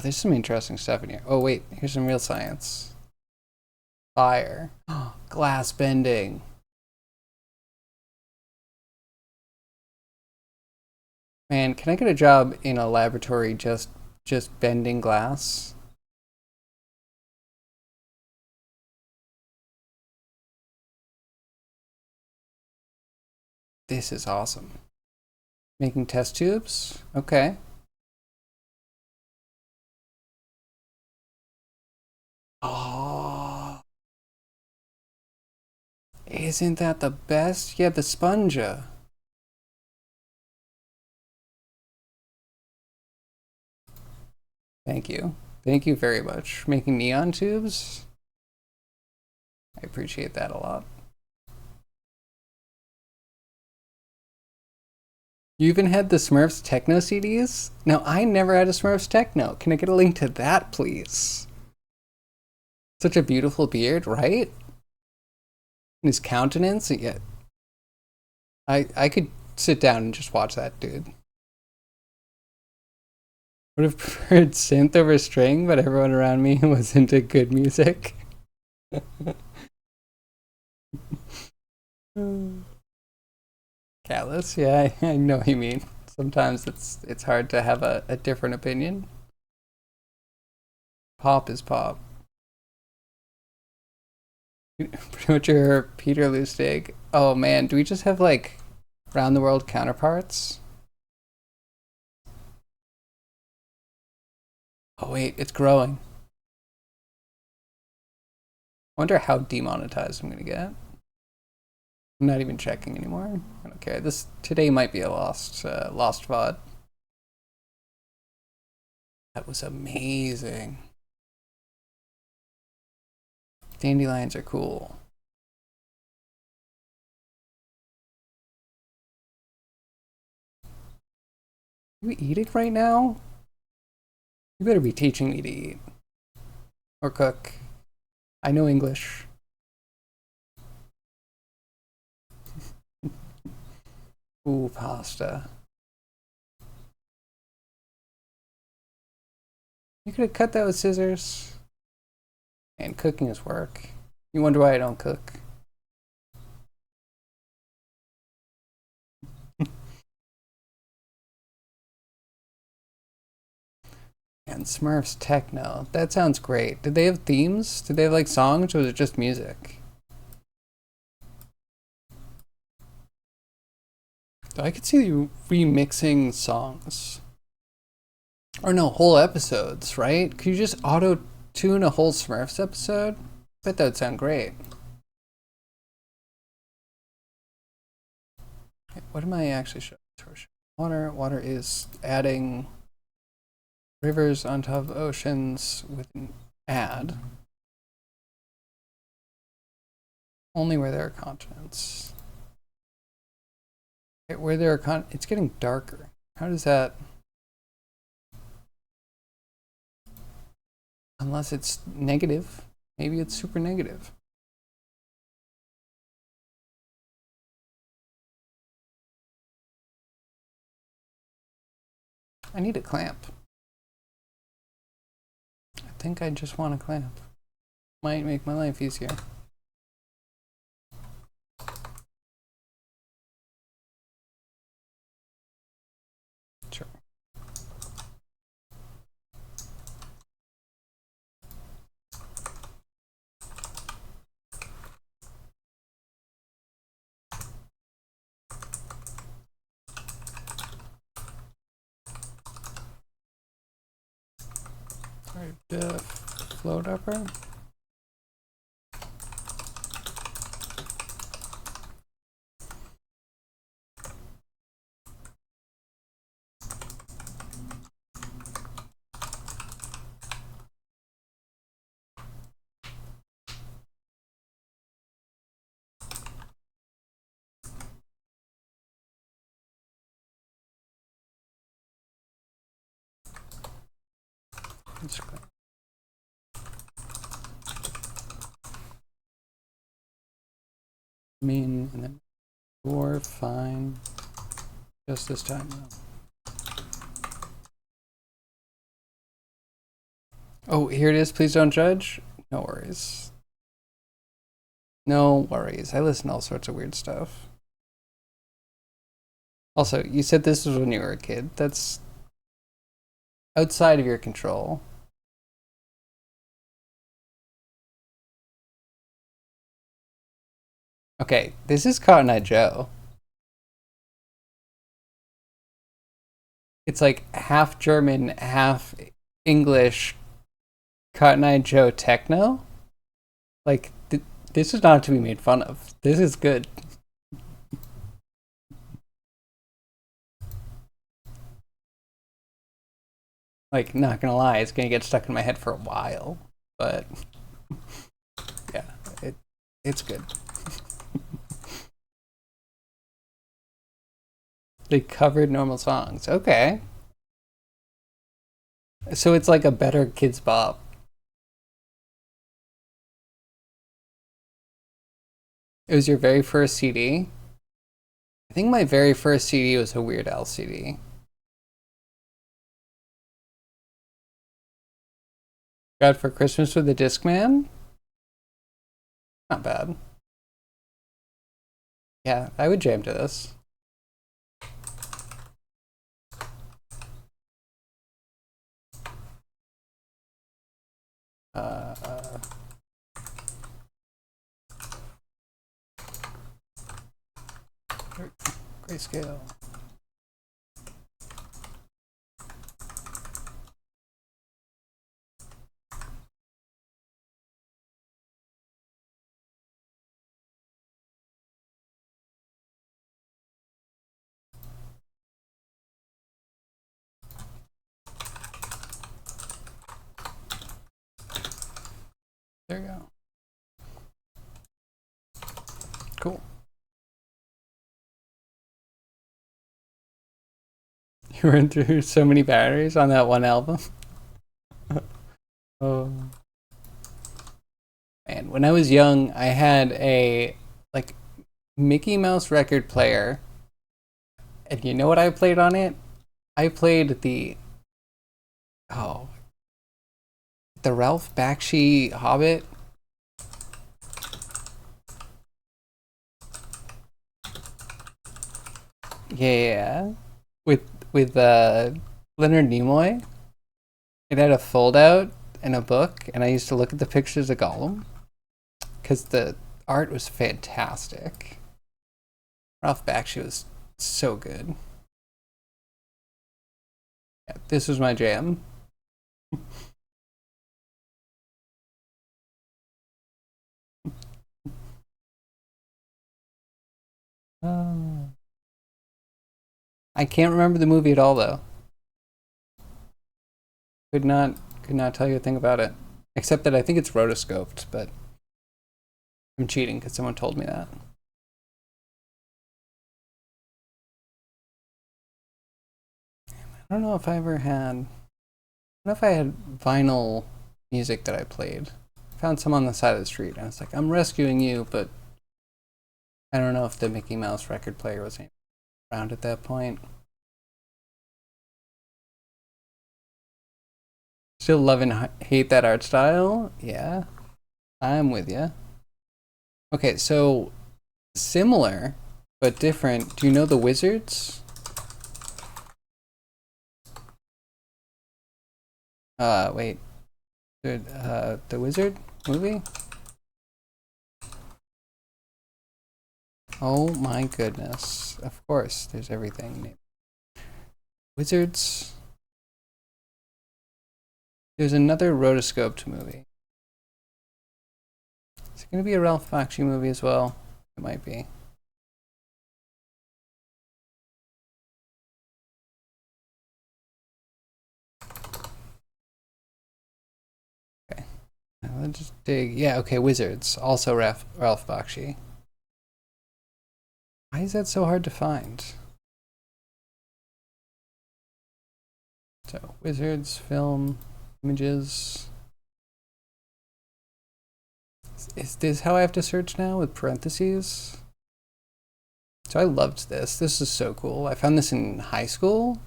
S1: there's some interesting stuff in here. Oh, wait, here's some real science. Fire. Glass bending. Man, can I get a job in a laboratory just bending glass? This is awesome. Making test tubes? Okay. Oh, isn't that the best? Yeah, the spongia. Thank you. Thank you very much. Making neon tubes? I appreciate that a lot. You even had the Smurfs Techno CDs? No, I never had a Smurfs Techno. Can I get a link to that, please? Such a beautiful beard, right? And his countenance, yeah. I could sit down and just watch that dude. Would have preferred synth over string, but everyone around me was into good music. Callous, yeah, I know what you mean. Sometimes it's hard to have a different opinion. Pop is pop. Pretty much your Peter Lustig. Oh man, do we just have like round the world counterparts? Oh wait, it's growing. I wonder how demonetized I'm gonna get. I'm not even checking anymore. I don't care. This today might be a lost VOD. That was amazing. Dandelions are cool. Are you eating right now? You better be teaching me to eat or cook. I know English. Ooh, pasta. You could have cut that with scissors. And cooking is work. You wonder why I don't cook. And Smurfs Techno. That sounds great. Did they have themes? Did they have like songs or was it just music? I could see you remixing songs. Or no, whole episodes, right? Could you just auto tune a whole Smurfs episode? Bet that would sound great. What am I actually showing? Water is adding rivers on top of oceans with an add. Only where there are continents. Where there are it's getting darker. How does that? Unless it's negative. Maybe it's super negative. I need a clamp. I think I just want a clamp. Might make my life easier. Sure. Alright, float upper. Mean and then dwarf, fine. Just this time though. Oh, here it is. Please don't judge. No worries. No worries. I listen to all sorts of weird stuff. Also, you said this was when you were a kid. That's outside of your control. Okay, this is Cotton Eye Joe. It's like half German, half English Cotton Eye Joe techno. Like, this is not to be made fun of. This is good. Like, not gonna lie, it's gonna get stuck in my head for a while. But, yeah, it's good. They covered normal songs. Okay. So it's like a better Kids Bop. It was your very first CD? I think my very first CD was a Weird Al CD. God for Christmas with the Discman? Not bad. Yeah, I would jam to this. Uh, Grayscale. There you go. Cool. You went through so many batteries on that one album. Oh. Man, when I was young, I had a like Mickey Mouse record player. And you know what I played on it? I played oh, the Ralph Bakshi Hobbit. Yeah, with Leonard Nimoy. It had a fold out and a book, and I used to look at the pictures of Gollum because the art was fantastic. Ralph Bakshi was so good. Yeah, this was my jam. Uh, I can't remember the movie at all though. Could not tell you a thing about it, except that I think it's rotoscoped, but I'm cheating because someone told me that. I don't know if I ever had. I don't know if I had vinyl music that I played. I found some on the side of the street, and I was like, "I'm rescuing you," but I don't know if the Mickey Mouse record player was around at that point. Still love and hate that art style. Yeah, I'm with you. Okay, so similar but different. Do you know the Wizards? Wait. The Wizard movie? Oh my goodness. Of course, there's everything. Wizards. There's another rotoscoped movie. Is it going to be a Ralph Bakshi movie as well? It might be. Okay. Let's just dig. Yeah, okay, Wizards. Also Ralph Bakshi. Why is that so hard to find? So, Wizards, film, images. Is this how I have to search now with parentheses? So I loved this. This is so cool. I found this in high school.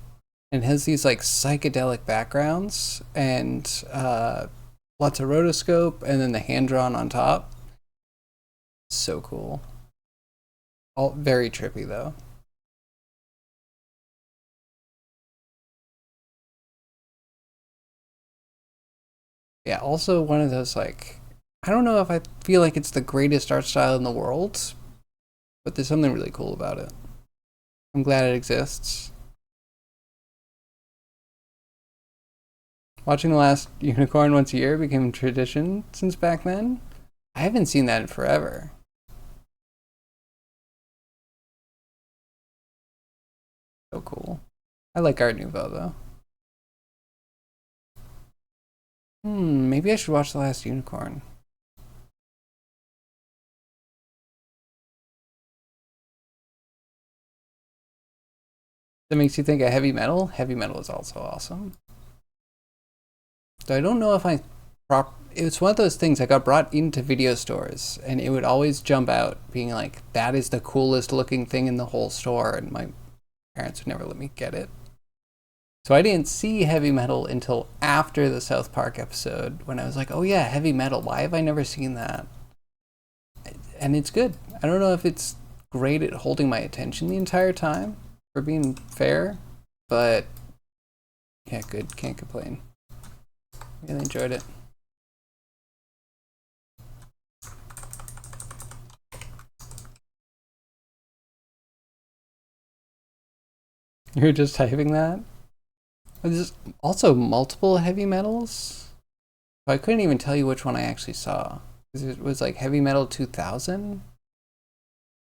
S1: And it has these like psychedelic backgrounds and lots of rotoscope and then the hand drawn on top. So cool. All very trippy though. Yeah, also one of those like I don't know if I feel like it's the greatest art style in the world, but there's something really cool about it. I'm glad it exists. Watching The Last Unicorn once a year became a tradition since back then. I haven't seen that in forever. So cool. I like Art Nouveau though. Maybe I should watch The Last Unicorn. That makes you think of heavy metal. Heavy metal is also awesome. So I don't know if it was one of those things that got brought into video stores and it would always jump out being like, that is the coolest looking thing in the whole store. And my parents would never let me get it. So I didn't see heavy metal until after the South Park episode when I was like, oh yeah, heavy metal. Why have I never seen that? And it's good. I don't know if it's great at holding my attention the entire time, for being fair, but yeah, good. Can't complain. Really enjoyed it. You're just typing that? There's also multiple heavy metals. I couldn't even tell you which one I actually saw. It was like Heavy Metal 2000.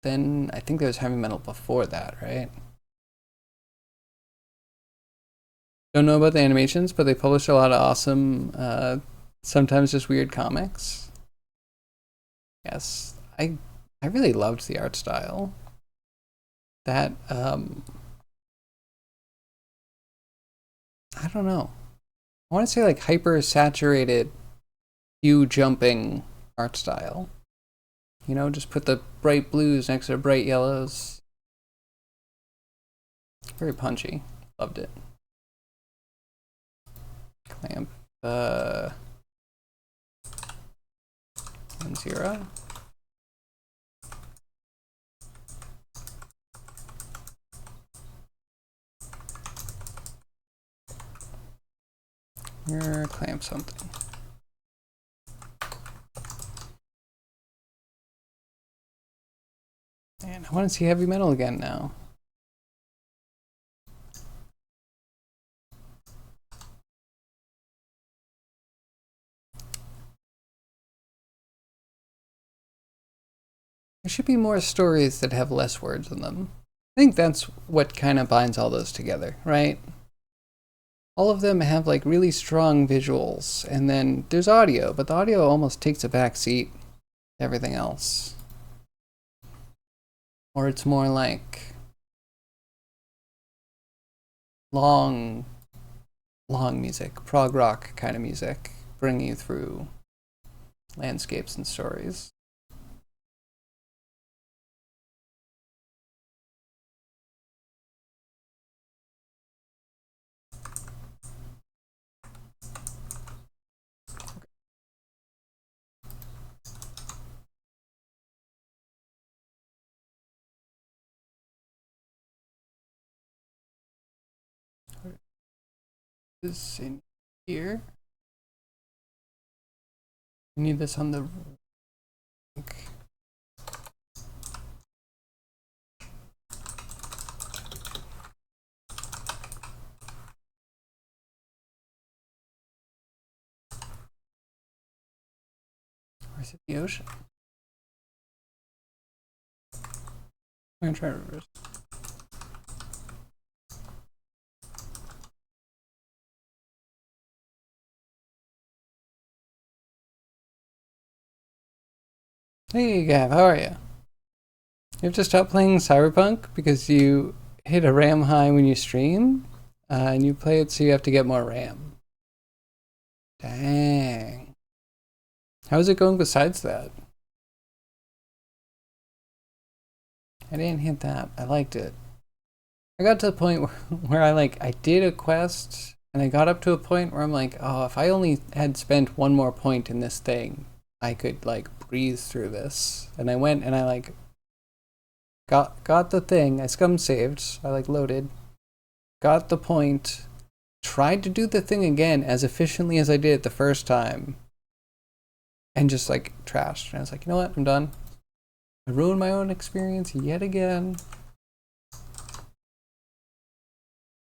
S1: Then I think there was Heavy Metal before that, right? Don't know about the animations, but they published a lot of awesome, sometimes just weird comics. Yes, I really loved the art style. That I don't know. I want to say like hyper saturated hue jumping art style. You know, just put the bright blues next to the bright yellows. Very punchy. Loved it. Clamp. 1-0. Here, clamp something. Man, I want to see heavy metal again now. There should be more stories that have less words in them. I think that's what kind of binds all those together, right? All of them have like really strong visuals, and then there's audio, but the audio almost takes a back seat to everything else. Or it's more like long music, prog rock kind of music, bringing you through landscapes and stories. this in here. I need this on the. Where's it? The ocean. I'm gonna try reverse. Hey Gav, how are you? You have to stop playing Cyberpunk because you hit a RAM high when you stream, and you play it so you have to get more RAM. Dang. How's it going besides that? I didn't hit that. I liked it. I got to the point where I did a quest, and I got up to a point where I'm like, oh, if I only had spent one more point in this thing, I could breeze through this. And I went and I got the thing. I scum saved. I loaded, got the point, tried to do the thing again as efficiently as I did it the first time, and just trashed. And I was like, you know what? I'm done. I ruined my own experience yet again.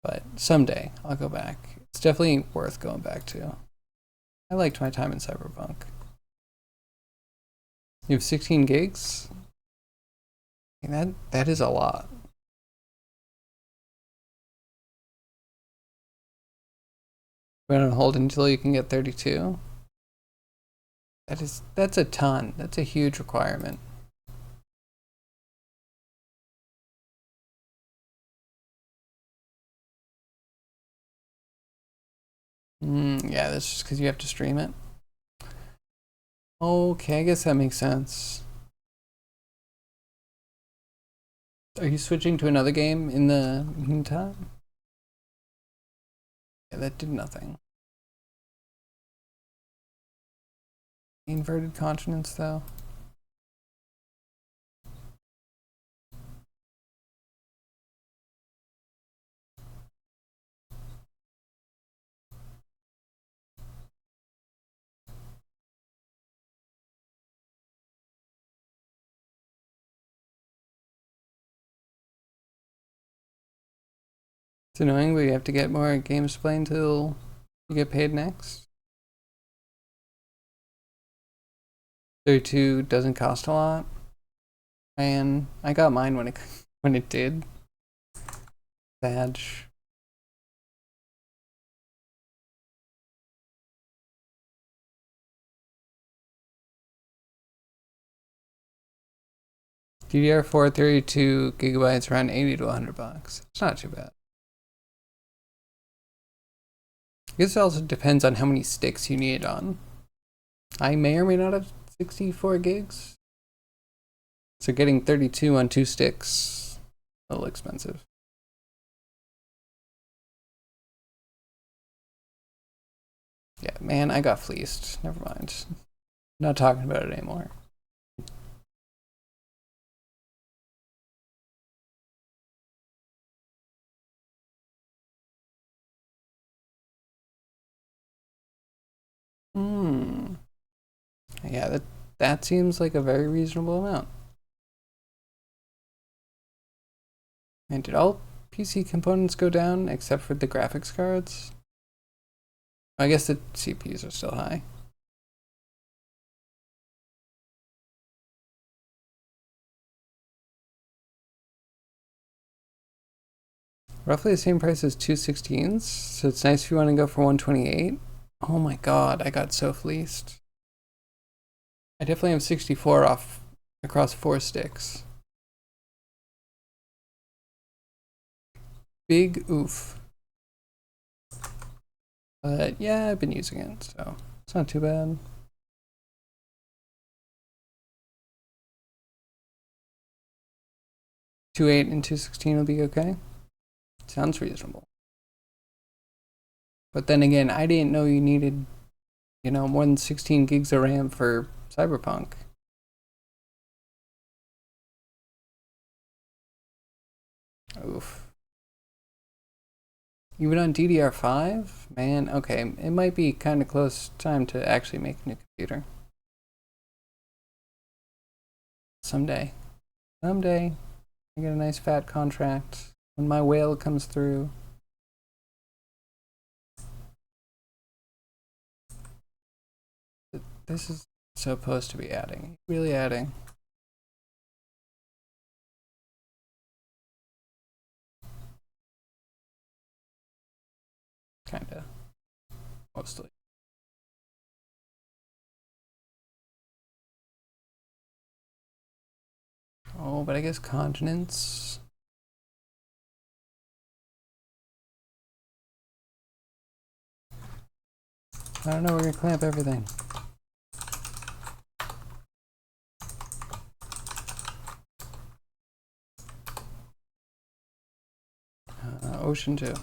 S1: But someday I'll go back. It's definitely worth going back to. I liked my time in Cyberpunk. You have 16 gigs? That is a lot. We're gonna hold until you can get 32. That's a ton. That's a huge requirement. Yeah, that's just because you have to stream it. Okay, I guess that makes sense. Are you switching to another game in the meantime? Yeah, that did nothing. Inverted continents, though. It's annoying, but you have to get more games to play until you get paid next. 32 doesn't cost a lot. Man, I got mine when it did. Badge. DDR4 32 gigabytes, around 80 to 100 bucks. It's not too bad. I guess it also depends on how many sticks you need on. I may or may not have 64 gigs. So getting 32 on 2 sticks, a little expensive. Yeah, man, I got fleeced. Never mind. Not talking about it anymore. Yeah, that seems like a very reasonable amount. And did all PC components go down except for the graphics cards? I guess the CPUs are still high. Roughly the same price as 216s, so it's nice if you want to go for 128. Oh my god, I got so fleeced. I definitely have 64 off across 4 sticks. Big oof. But yeah, I've been using it, so it's not too bad. Two 8 and 216 will be okay. Sounds reasonable. But then again, I didn't know you needed, more than 16 gigs of RAM for Cyberpunk. Oof. Even on DDR5? Man, okay, it might be kind of close time to actually make a new computer. Someday. Someday, I get a nice fat contract. When my whale comes through. This is supposed to be adding. Really adding. Kinda. Mostly. Oh, but I guess continents. I don't know, we're gonna clamp everything. Ocean too.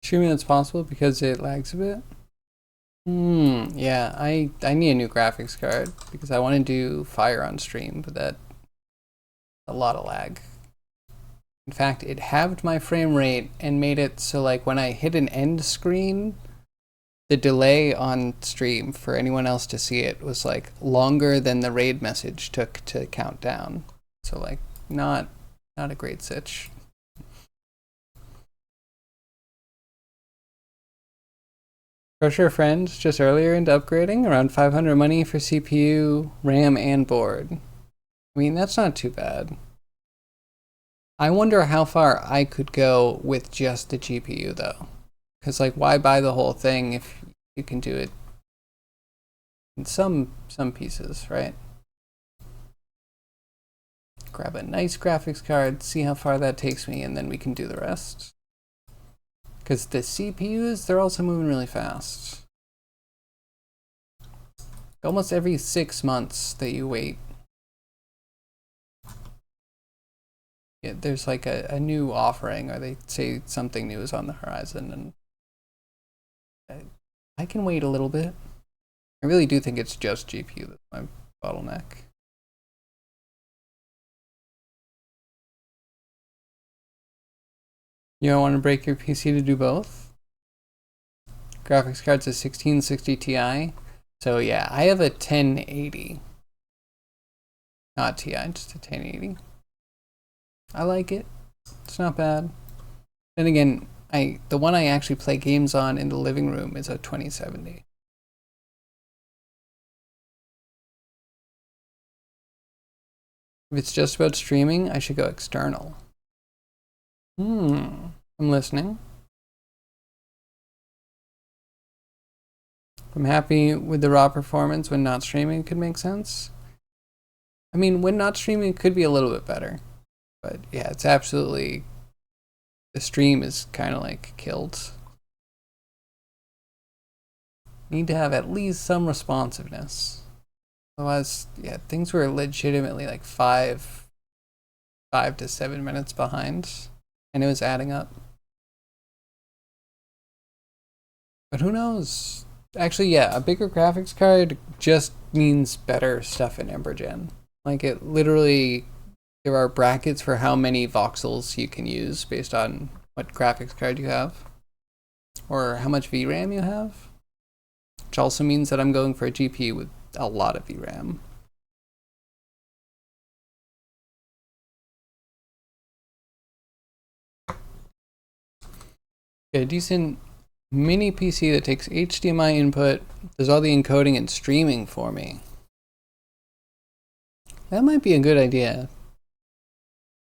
S1: Assuming that's possible because it lags a bit. Yeah, I need a new graphics card because I want to do Fire on stream, but that a lot of lag. In fact, it halved my frame rate and made it so like when I hit an end screen, the delay on stream for anyone else to see it was like longer than the raid message took to count down. So like not a great sitch. Crusher friend just earlier into upgrading around 500 money for CPU, RAM, and board. I mean, that's not too bad. I wonder how far I could go with just the GPU though. Because like why buy the whole thing if you can do it in some pieces, right? Grab a nice graphics card, see how far that takes me, and then we can do the rest. Because the CPUs, they're also moving really fast. Almost every 6 months that you wait, there's like a new offering, or they say something new is on the horizon, and I can wait a little bit. I really do think it's just GPU that's my bottleneck. You don't want to break your PC to do both? Graphics card's a 1660 Ti. So yeah, I have a 1080. Not Ti, just a 1080. I like it. It's not bad. Then again, the one I actually play games on in the living room is a 2070. If it's just about streaming, I should go external. I'm listening. If I'm happy with the raw performance when not streaming, it could make sense. I mean, when not streaming, it could be a little bit better. But yeah, it's absolutely... The stream is kind of like killed. Need to have at least some responsiveness. Otherwise, yeah, things were legitimately like 5 to 7 minutes behind, and it was adding up. But who knows? Actually, yeah, a bigger graphics card just means better stuff in EmberGen. Like it literally, there are brackets for how many voxels you can use based on what graphics card you have, or how much VRAM you have, which also means that I'm going for a GPU with a lot of VRAM. A decent mini PC that takes HDMI input, does all the encoding and streaming for me. That might be a good idea.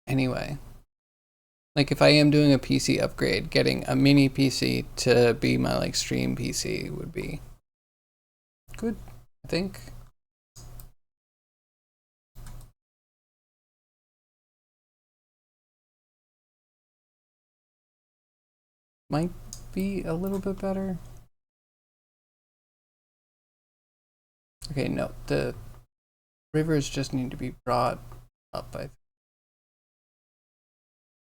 S1: Anyway, like if I am doing a PC upgrade, getting a mini PC to be my like stream PC would be good, I think. Might be a little bit better. Okay, no, the rivers just need to be brought up. I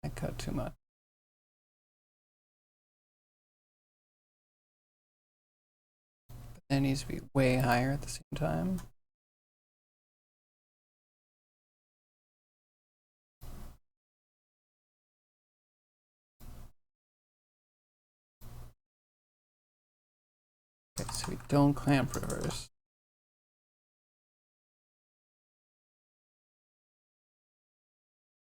S1: cut too much. That needs to be way higher at the same time. Okay, so we don't clamp rivers.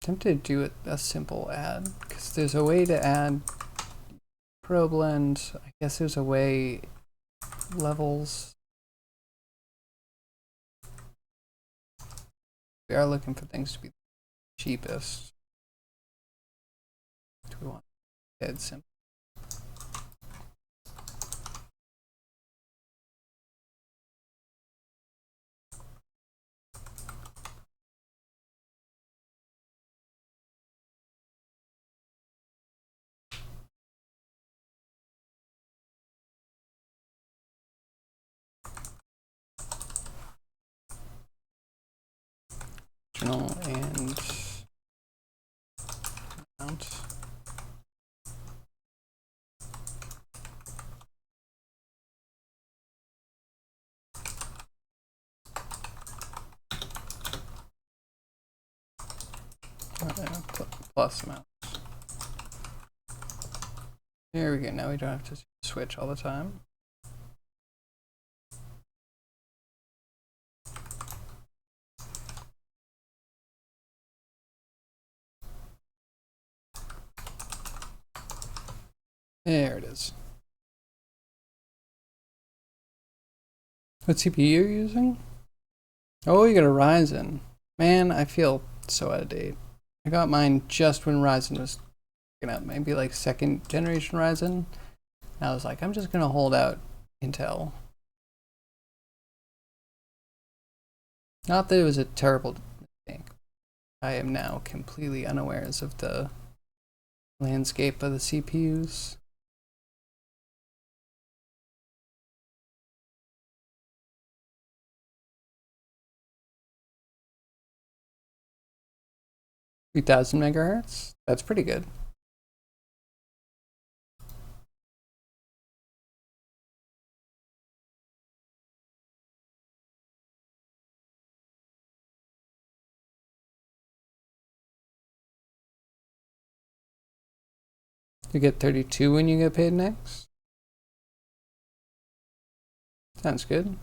S1: Tempted to do a simple add, because there's a way to add pro blend. I guess there's a way levels. We are looking for things to be cheapest. Do we want to add simple? And amount. Plus amount. There we go. Now we don't have to switch all the time. There it is. What CPU you're using? Oh, you got a Ryzen. Man, I feel so out of date. I got mine just when Ryzen was picking up, maybe like 2nd generation Ryzen. And I was like, I'm just gonna hold out Intel. Not that it was a terrible mistake. I am now completely unawares of the landscape of the CPUs. $3,000 megahertz? That's pretty good. You get 32 when you get paid next? Sounds good.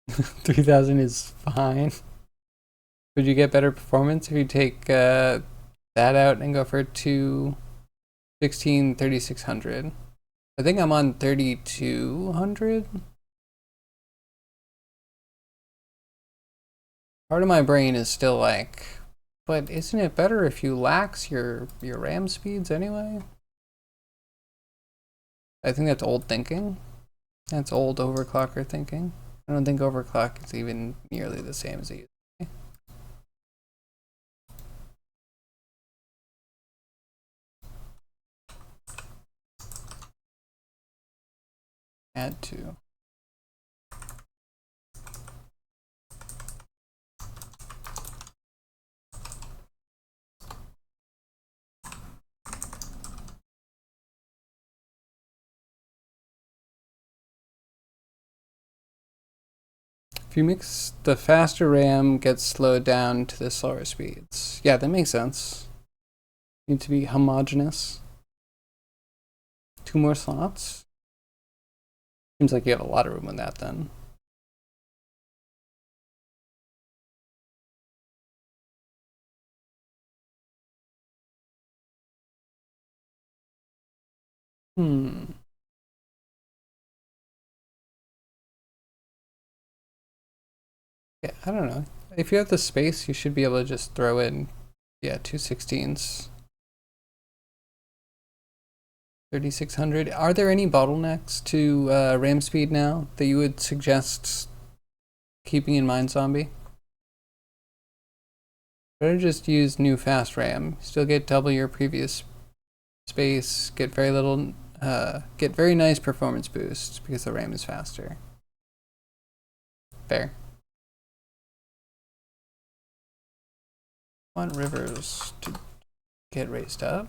S1: 3,000 is fine. Would you get better performance if you take that out and go for 216 3600? I think I'm on 3200. Part of my brain is still like, but isn't it better if you lax your RAM speeds anyway? I think that's old thinking. That's old overclocker thinking. I don't think overclock is even nearly the same as it used to be. Add to. If you mix the faster RAM gets slowed down to the slower speeds. Yeah, that makes sense. Need to be homogeneous. 2 more slots. Seems like you have a lot of room on that then. Yeah, I don't know. If you have the space, you should be able to just throw in, yeah, 216s. 3600. Are there any bottlenecks to RAM speed now that you would suggest keeping in mind, Zombie? Better just use new fast RAM. Still get double your previous space. Get very little. Get very nice performance boosts because the RAM is faster. Fair. I want rivers to get raised up.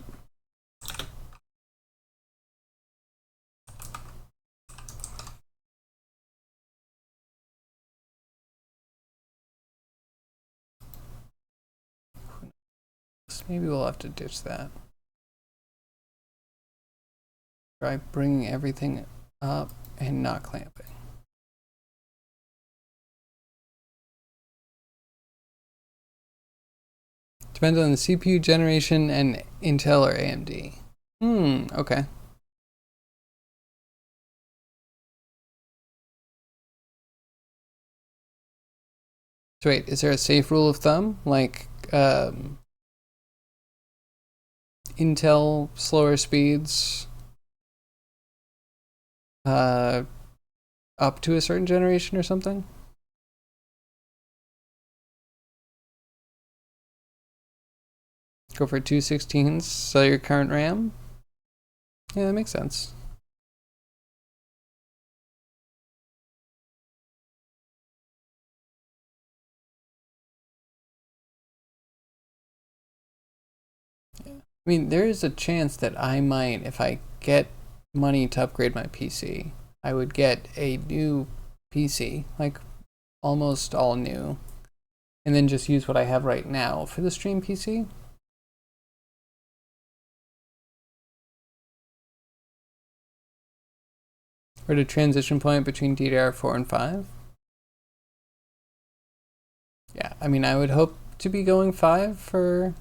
S1: Maybe we'll have to ditch that. Try bringing everything up and not clamping. Depends on the CPU generation and Intel or AMD. Okay. So wait, is there a safe rule of thumb? Like, Intel slower speeds up to a certain generation or something? Go for 216s, sell your current RAM? Yeah, that makes sense. Yeah. I mean, there is a chance that I might, if I get money to upgrade my PC, I would get a new PC, like almost all new, and then just use what I have right now for the stream PC. Or the transition point between DDR4 and 5. Yeah, I mean, I would hope to be going 5 for...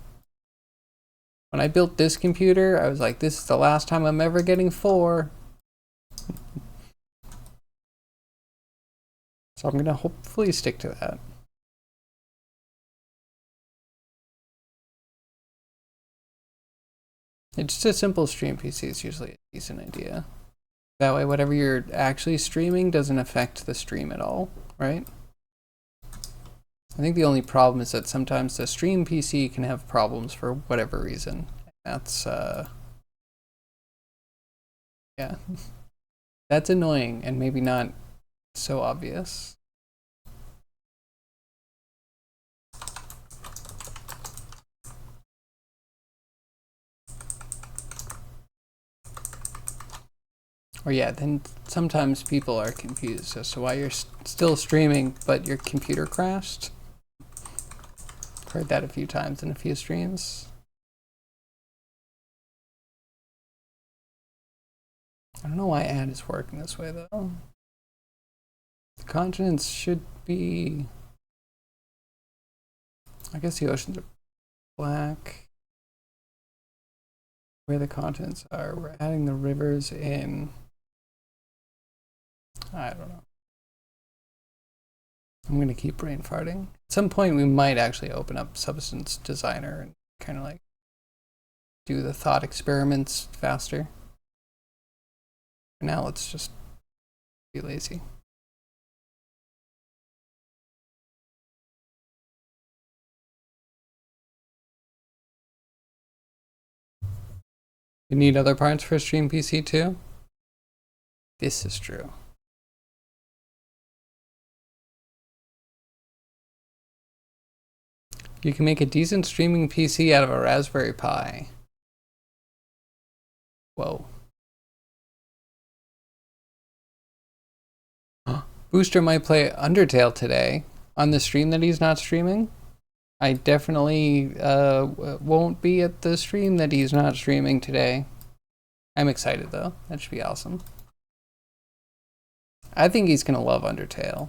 S1: When I built this computer, I was like, this is the last time I'm ever getting 4. So I'm going to hopefully stick to that. It's just a simple stream PC is usually a decent idea. That way, whatever you're actually streaming doesn't affect the stream at all, right? I think the only problem is that sometimes the stream PC can have problems for whatever reason. That's, yeah. That's annoying and maybe not so obvious. Or yeah, then sometimes people are confused as to why you're still streaming, but your computer crashed. I've heard that a few times in a few streams. I don't know why ad is working this way though. The continents should be... I guess the oceans are black. Where the continents are, we're adding the rivers in... I don't know. I'm going to keep brain farting. At some point, we might actually open up Substance Designer and kind of like do the thought experiments faster. For now, let's just be lazy. You need other parts for Stream PC too? This is true. You can make a decent streaming PC out of a Raspberry Pi. Whoa. Booster might play Undertale today on the stream that he's not streaming. I definitely won't be at the stream that he's not streaming today. I'm excited though. That should be awesome. I think he's gonna love Undertale.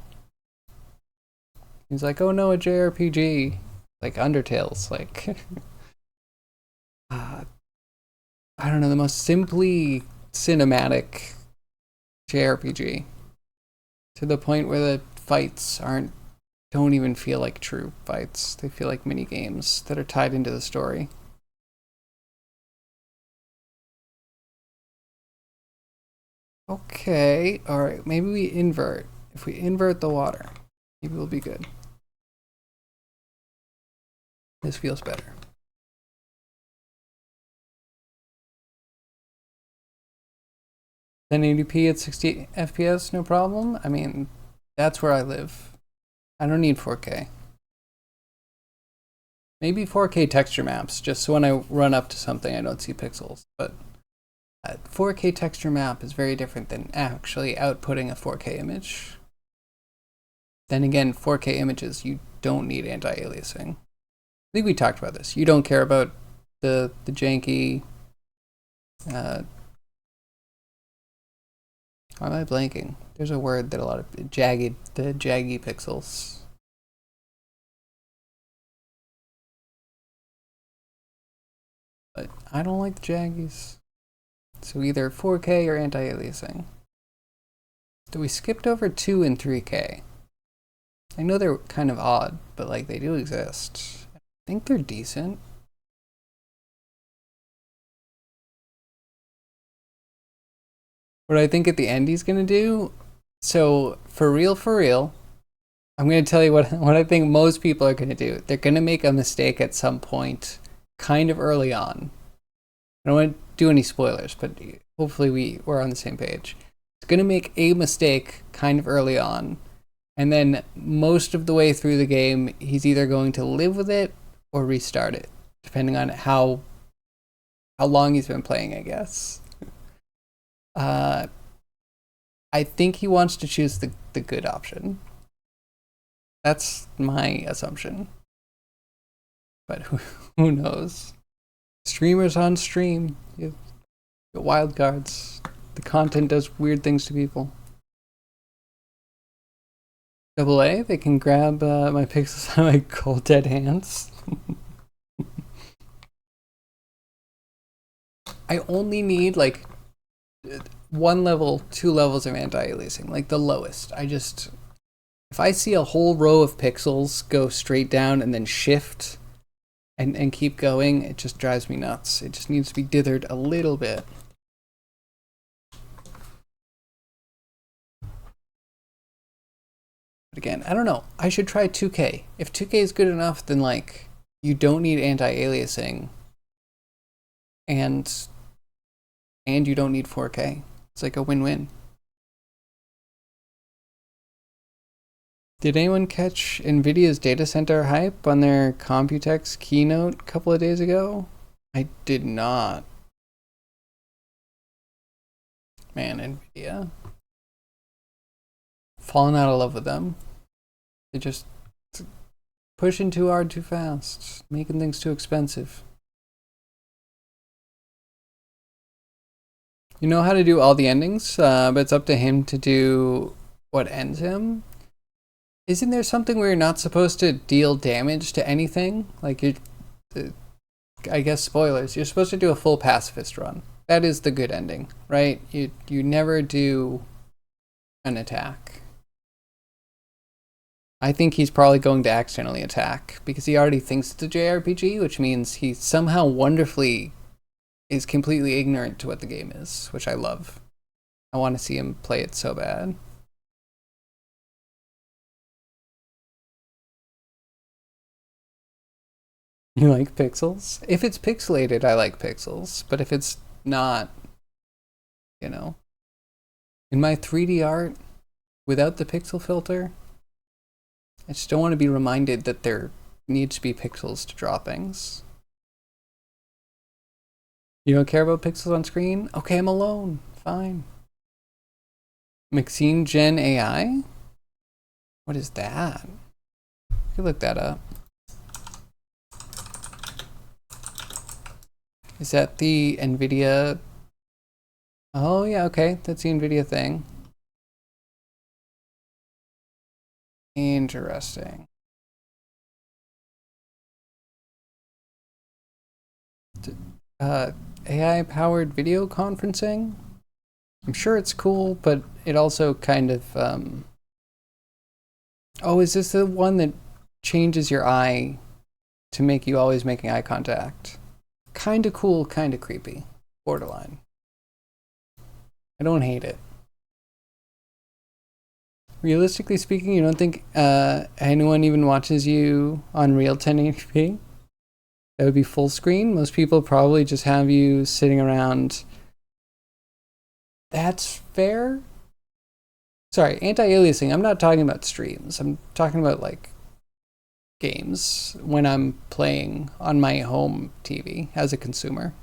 S1: He's like, oh no, a JRPG. Like Undertale's like... I don't know, the most simply cinematic JRPG. To the point where the fights don't even feel like true fights. They feel like mini games that are tied into the story. Okay, alright, maybe we invert. If we invert the water, maybe we'll be good. This feels better. Then 1080p at 60 FPS, no problem. I mean, that's where I live. I don't need 4K. Maybe 4K texture maps, just so when I run up to something I don't see pixels. But 4K texture map is very different than actually outputting a 4K image. Then again, 4K images, you don't need anti-aliasing. I think we talked about this. You don't care about the janky. Why am I blanking? There's a word that a lot of the jaggy pixels. But I don't like the jaggies. So either 4K or anti-aliasing. So we skipped over 2 and 3K. I know they're kind of odd, but like they do exist. I think they're decent. What I think at the end he's gonna do, so for real, I'm gonna tell you what I think most people are gonna do. They're gonna make a mistake at some point, kind of early on. I don't want to do any spoilers, but hopefully we're on the same page. It's gonna make a mistake kind of early on, and then most of the way through the game, he's either going to live with it or restart it, depending on how long he's been playing, I guess. I think he wants to choose the good option. That's my assumption. But who knows? Streamers on stream. You get wild cards. The content does weird things to people. AA, they can grab my pixels out of my cold dead hands. I only need like 1 level, 2 levels of anti-aliasing, like the lowest. If I see a whole row of pixels go straight down and then shift and keep going, it just drives me nuts. It just needs to be dithered a little bit. But again, I don't know. I should try 2K. If 2K is good enough, then like you don't need anti-aliasing and you don't need 4K. It's like a win-win. Did anyone catch NVIDIA's data center hype on their Computex keynote a couple of days ago? I did not. Man, NVIDIA. Fallen out of love with them. They just pushing too hard too fast, making things too expensive. You know how to do all the endings, but it's up to him to do what ends him. Isn't there something where you're not supposed to deal damage to anything? Like I guess spoilers. You're supposed to do a full pacifist run. That is the good ending, right? You never do an attack. I think he's probably going to accidentally attack because he already thinks it's a JRPG, which means he somehow wonderfully is completely ignorant to what the game is, which I love. I want to see him play it so bad. You like pixels? If it's pixelated, I like pixels. But if it's not, you know, in my 3D art, without the pixel filter, I just don't want to be reminded that there needs to be pixels to draw things. You don't care about pixels on screen? Okay, I'm alone. Fine. Maxine Gen AI? What is that? You can look that up. Is that the NVIDIA? Oh yeah, okay. That's the NVIDIA thing. Interesting. AI-powered video conferencing? I'm sure it's cool, but it also kind of... Oh, is this the one that changes your eye to make you always making eye contact? Kind of cool, kind of creepy. Borderline. I don't hate it. Realistically speaking, you don't think anyone even watches you on real 1080p? That would be full screen. Most people probably just have you sitting around. That's fair. Sorry, anti-aliasing. I'm not talking about streams. I'm talking about like games when I'm playing on my home TV as a consumer.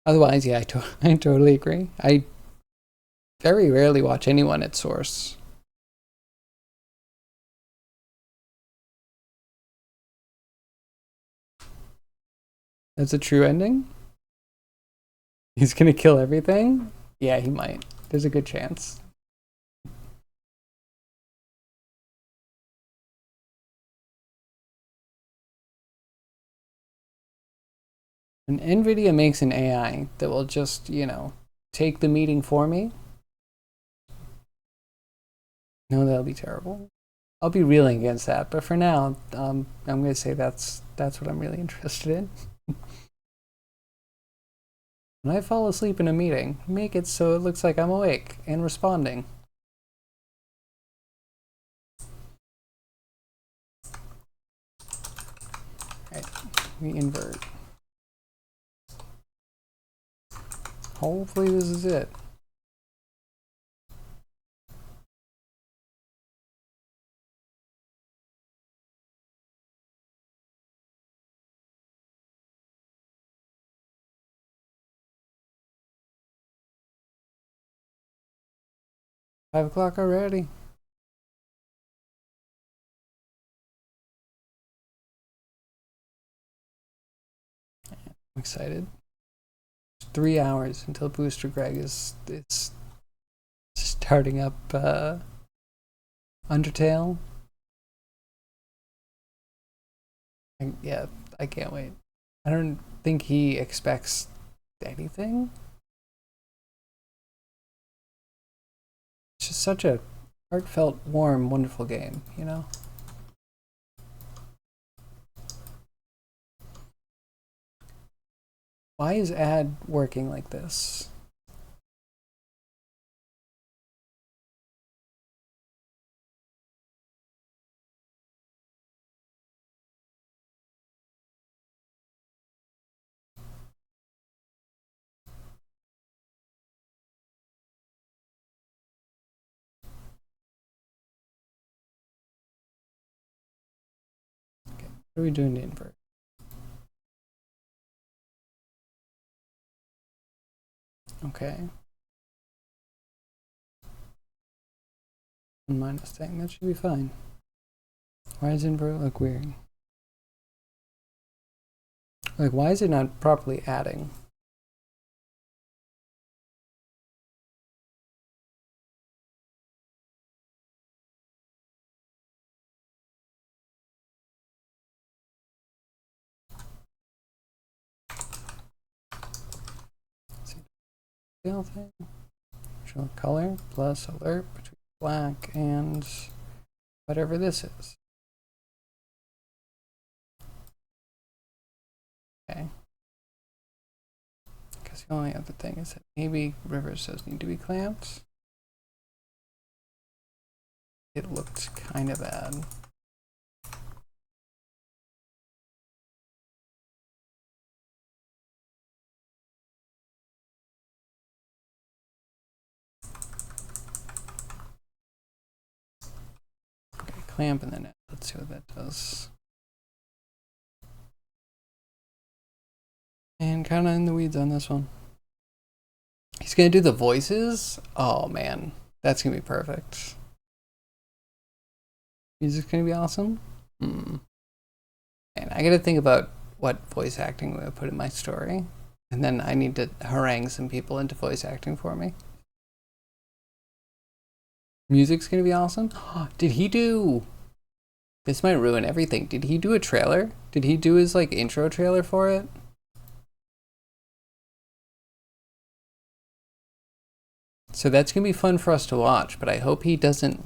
S1: Otherwise, yeah, I totally agree. I very rarely watch anyone at source. That's a true ending? He's gonna kill everything? Yeah, he might. There's a good chance. And NVIDIA makes an AI that will just, take the meeting for me. No, that'll be terrible. I'll be reeling against that, but for now, I'm going to say that's what I'm really interested in. When I fall asleep in a meeting, make it so it looks like I'm awake and responding. Alright, we invert. Hopefully this is it. Five o'clock already. I'm excited. It's 3 hours until Booster Greg is starting up Undertale. Yeah, I can't wait. I don't think he expects anything. It's just such a heartfelt, warm, wonderful game, Why is ad working like this? Okay, what are we doing to invert? Okay. Minus thing, that should be fine. Why does invert look weird? Like, why is it not properly adding? Scale thing. Show color plus alert between black and whatever this is. Okay. Because the only other thing is that maybe rivers does need to be clamped. It looked kind of bad. Okay, clamp and then let's see what that does. And kind of in the weeds on this one. He's gonna do the voices? Oh man, that's gonna be perfect. Music's gonna be awesome? And I gotta think about what voice acting I'm gonna put in my story. And then I need to harangue some people into voice acting for me. Music's gonna be awesome? Did he do... This might ruin everything. Did he do a trailer? Did he do his intro trailer for it? So that's gonna be fun for us to watch, but I hope he doesn't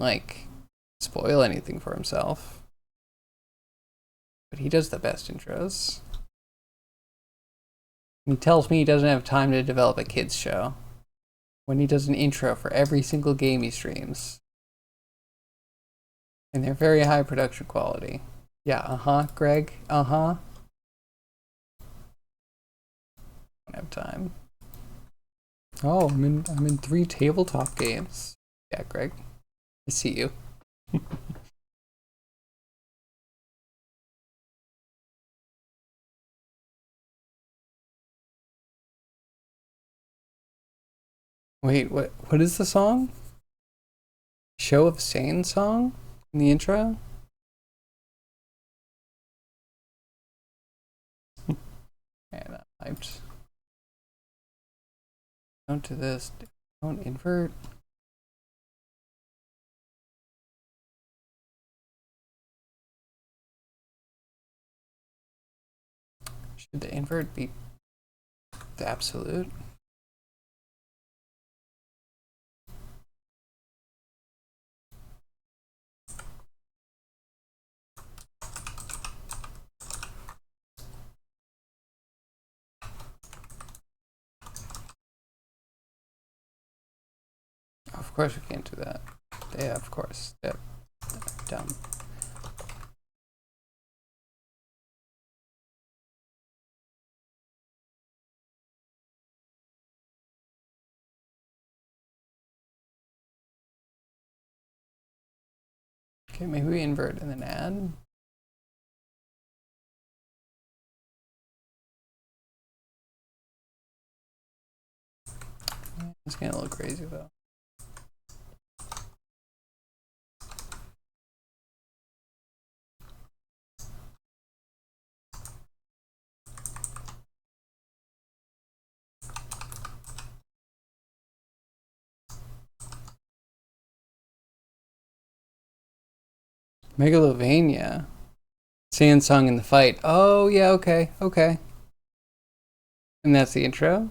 S1: spoil anything for himself. But he does the best intros. He tells me he doesn't have time to develop a kids show when he does an intro for every single game he streams. And they're very high production quality. Yeah, Greg, Don't have time. Oh, I'm in 3 tabletop games. Yeah, Greg, I see you. Wait, what is the song? Show of Sane song in the intro? Yeah, Hyped. Don't do this. Don't invert. Should the invert be the absolute? Of course we can't do that. Yeah, of course. Yeah, dumb. Okay, maybe we invert and then add. It's getting a little crazy though. Megalovania. Sand song in the fight. Oh yeah, okay, okay. And that's the intro.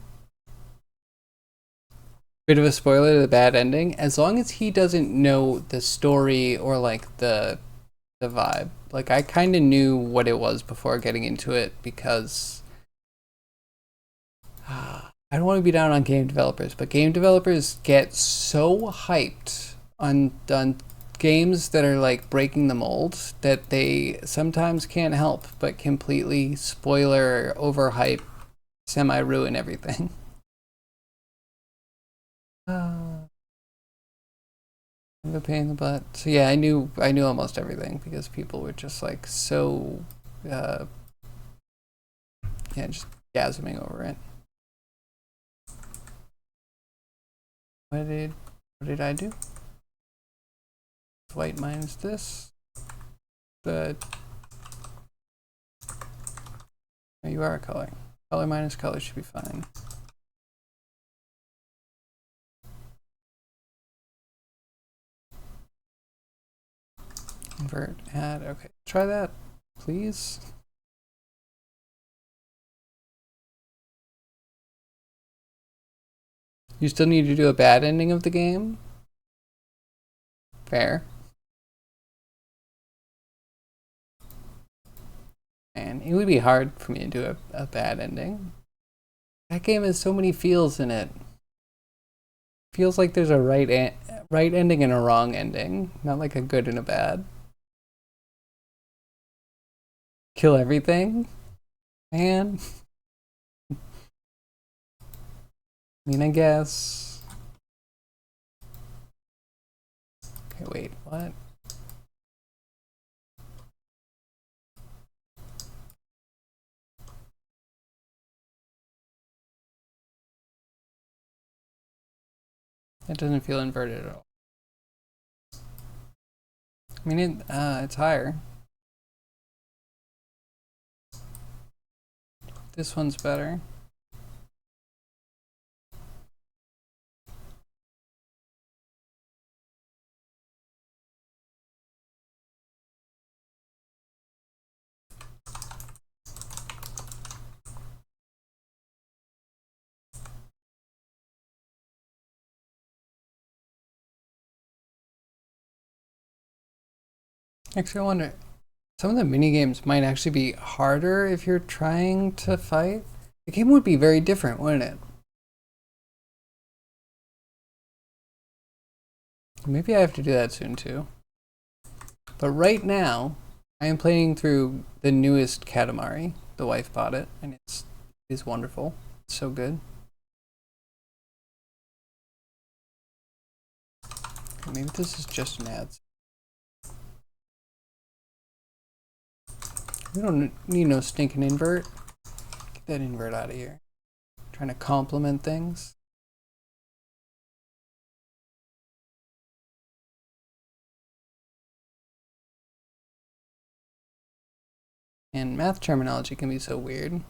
S1: Bit of a spoiler to the bad ending. As long as he doesn't know the story or like the vibe. Like I kind of knew what it was before getting into it because I don't want to be down on game developers, but game developers get so hyped on games that are like breaking the mold that they sometimes can't help but completely spoiler, overhype, semi-ruin everything. I'm a pain in the butt. So yeah, I knew almost everything because people were just like so uh yeah, just gasming over it. What did I do? White minus this. But oh, you are a color. Color minus color should be fine. Invert, add, okay. Try that, please. You still need to do a bad ending of the game? Fair. Man, it would be hard for me to do a bad ending. That game has so many feels in it. Feels like there's a right ending and a wrong ending, not like a good and a bad. Kill everything? Man. I mean, I guess. Okay, wait, what? That doesn't feel inverted at all. I mean, it's higher. This one's better. Actually, I wonder, some of the mini games might actually be harder if you're trying to fight. The game would be very different, wouldn't it? Maybe I have to do that soon too. But right now, I am playing through the newest Katamari. The wife bought it, and it is wonderful. It's so good. Maybe this is just an ad. We don't need no stinking invert. Get that invert out of here. Trying to complement things. And math terminology can be so weird.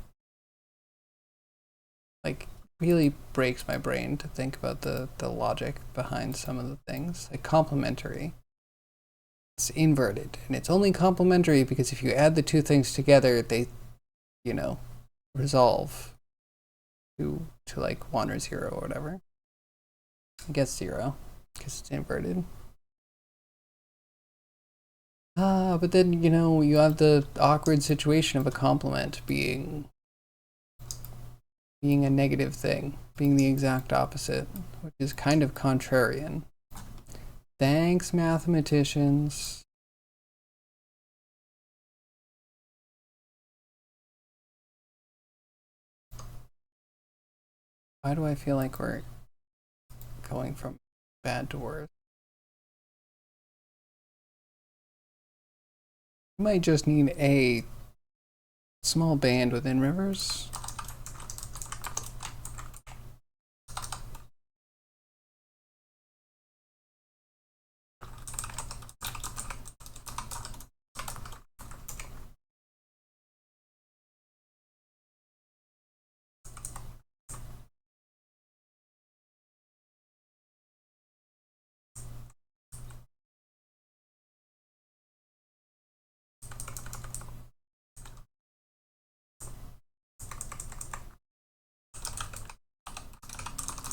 S1: really breaks my brain to think about the logic behind some of the things. Like complementary. It's inverted, and it's only complementary because if you add the two things together, they, you know, resolve to like 1 or 0 or whatever. I guess 0 because it's inverted. But then, you know, you have the awkward situation of a complement being a negative thing, being the exact opposite, which is kind of contrarian. Thanks, mathematicians. Why do I feel like we're going from bad to worse? You might just need a small band within rivers.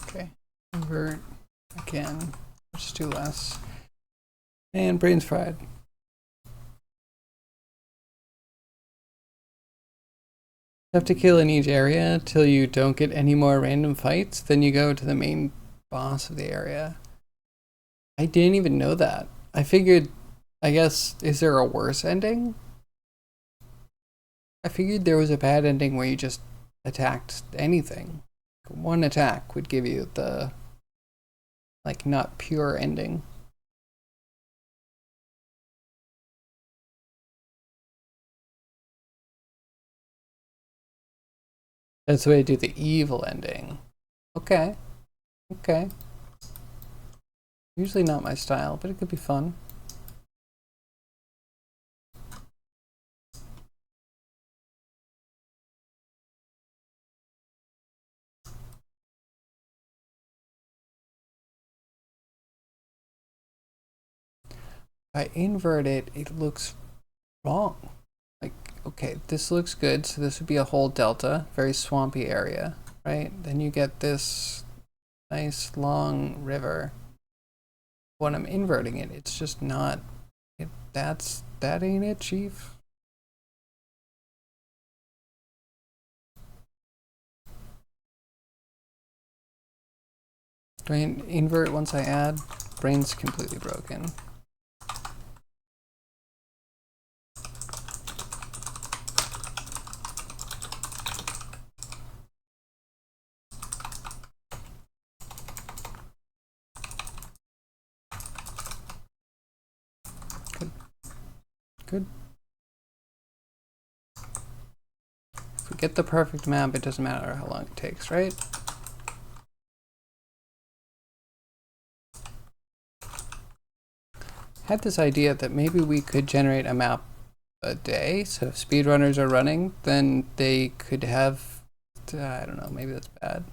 S1: Okay, invert again. Let's do less. And brains fried. You have to kill in each area till you don't get any more random fights. Then you go to the main boss of the area. I didn't even know that. I figured, I guess, is there a worse ending? I figured there was a bad ending where you just attacked anything. One attack would give you the, like, not pure ending. That's the way to do the evil ending. Okay. Okay. Usually not my style, but it could be fun. If I invert it, it looks wrong. Like, okay, this looks good, so this would be a whole delta, very swampy area, right? Then you get this nice long river. When I'm inverting it, it's just not, that ain't it, chief. Do I invert once I add? Brain's completely broken. Good. Good. If we get the perfect map, it doesn't matter how long it takes, right? Had this idea that maybe we could generate a map a day, so if speedrunners are running, then they could have, I don't know, maybe that's bad.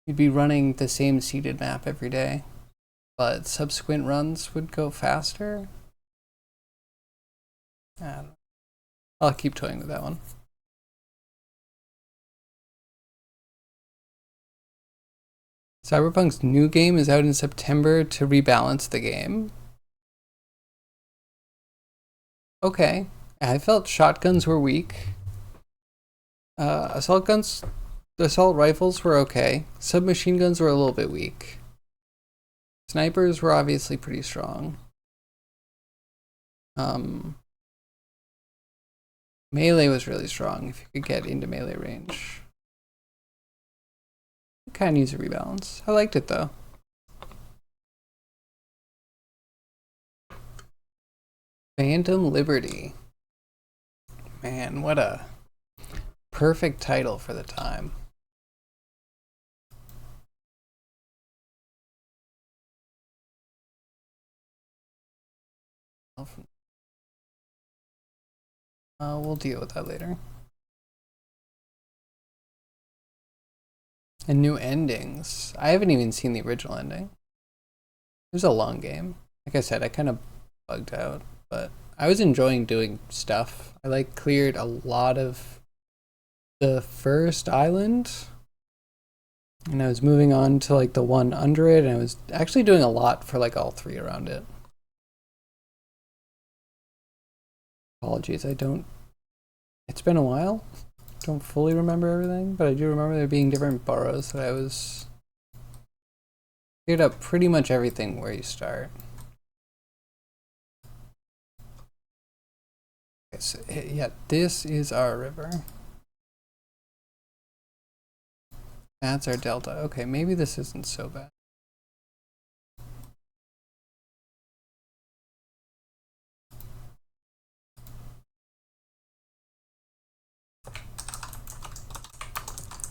S1: You'd be running the same seeded map every day, but subsequent runs would go faster. I don't know. I'll keep toying with that one. Cyberpunk's new game is out in September to rebalance the game. Okay. I felt shotguns were weak. Assault rifles were okay. Submachine guns were a little bit weak. Snipers were obviously pretty strong. Melee was really strong if you could get into melee range. It kind of needs a rebalance. I liked it though. Phantom Liberty. Man, what a perfect title for the time. We'll deal with that later. And new endings. I haven't even seen the original ending. It was a long game. Like I said, I kind of bugged out, but I was enjoying doing stuff. I like cleared a lot of the first island, and I was moving on to like the one under it, and I was actually doing a lot for like all three around it. Apologies, I don't. It's been a while. Don't fully remember everything, but I do remember there being different boroughs that I was cleared up pretty much everything where you start. Okay, so, yeah, this is our river. That's our delta. Okay, maybe this isn't so bad.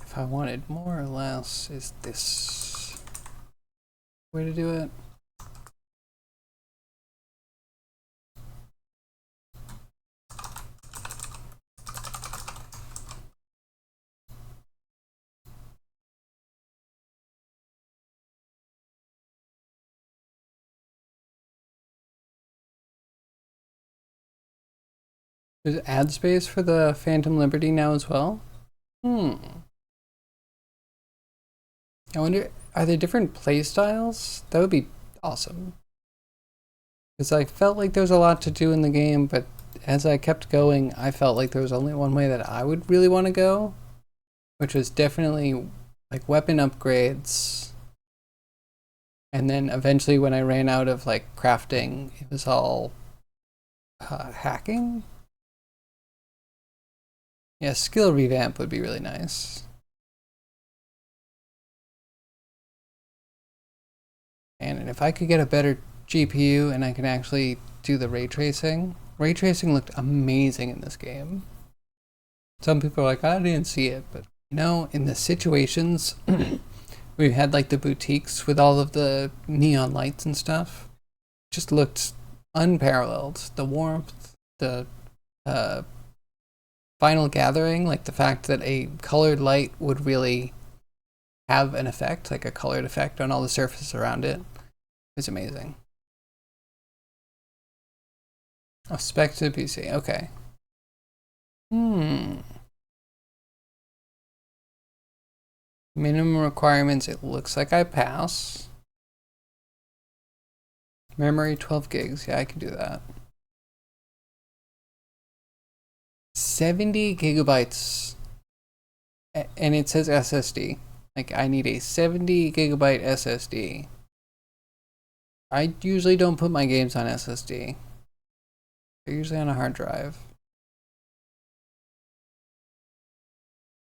S1: If I wanted more or less, is this way to do it? There's ad space for the Phantom Liberty now as well? I wonder, are there different play styles? That would be awesome. Because I felt like there was a lot to do in the game, but as I kept going, I felt like there was only one way that I would really want to go, which was definitely like weapon upgrades. And then eventually when I ran out of like crafting, it was all hacking. Yeah, skill revamp would be really nice. And if I could get a better GPU and I can actually do the ray tracing. Ray tracing looked amazing in this game. Some people are like, I didn't see it, but you know, in the situations we had like the boutiques with all of the neon lights and stuff, just looked unparalleled. The warmth, the final gathering, like the fact that a colored light would really have an effect, like a colored effect on all the surfaces around it, is amazing. Oh, spec to the PC, okay. Minimum requirements, it looks like I pass. Memory 12 gigs, yeah, I can do that. 70 gigabytes, and it says SSD. Like, I need a 70 gigabyte SSD. I usually don't put my games on SSD. They're usually on a hard drive.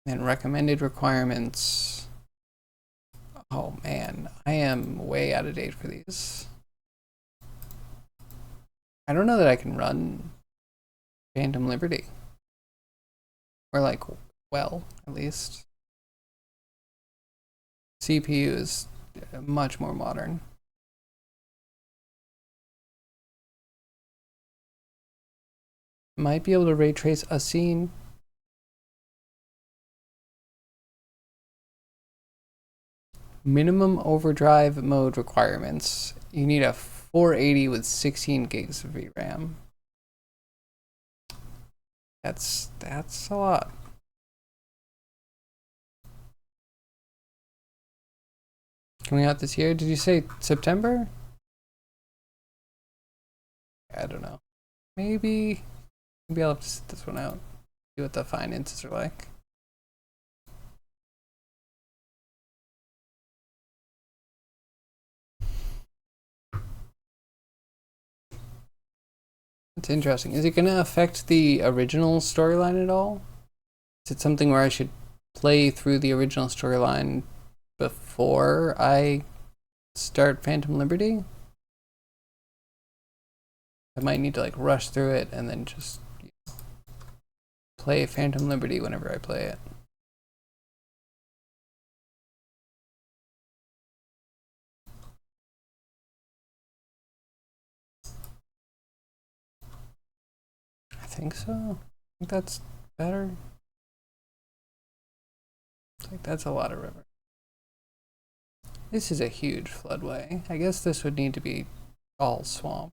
S1: And recommended requirements. Oh man, I am way out of date for these. I don't know that I can run Phantom Liberty. Or like, well, at least. CPU is much more modern. Might be able to ray trace a scene. Minimum overdrive mode requirements. You need a 480 with 16 gigs of VRAM. That's a lot. Coming out this year? Did you say September? I don't know. Maybe I'll have to sit this one out. See what the finances are like. It's interesting. Is it going to affect the original storyline at all? Is it something where I should play through the original storyline before I start Phantom Liberty? I might need to like rush through it and then just play Phantom Liberty whenever I play it. I think so. I think that's better. It's like that's a lot of river. This is a huge floodway. I guess this would need to be all swamp.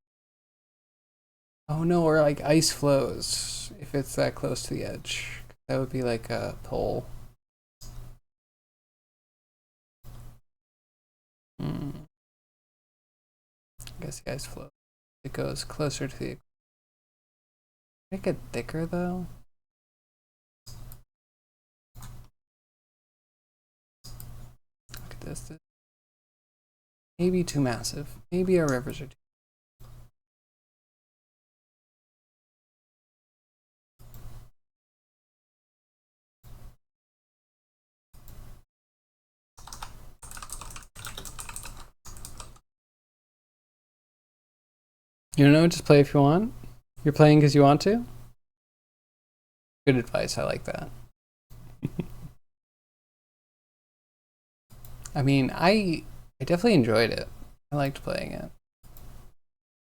S1: Oh no, or like ice flows if it's that close to the edge. That would be like a pole. I guess the ice flow. It goes closer to the. Make it thicker though. Look at this. Maybe too massive. Maybe our rivers are too. You know, just play if you want. You're playing because you want to. Good advice. I like that. I mean, I definitely enjoyed it. I liked playing it.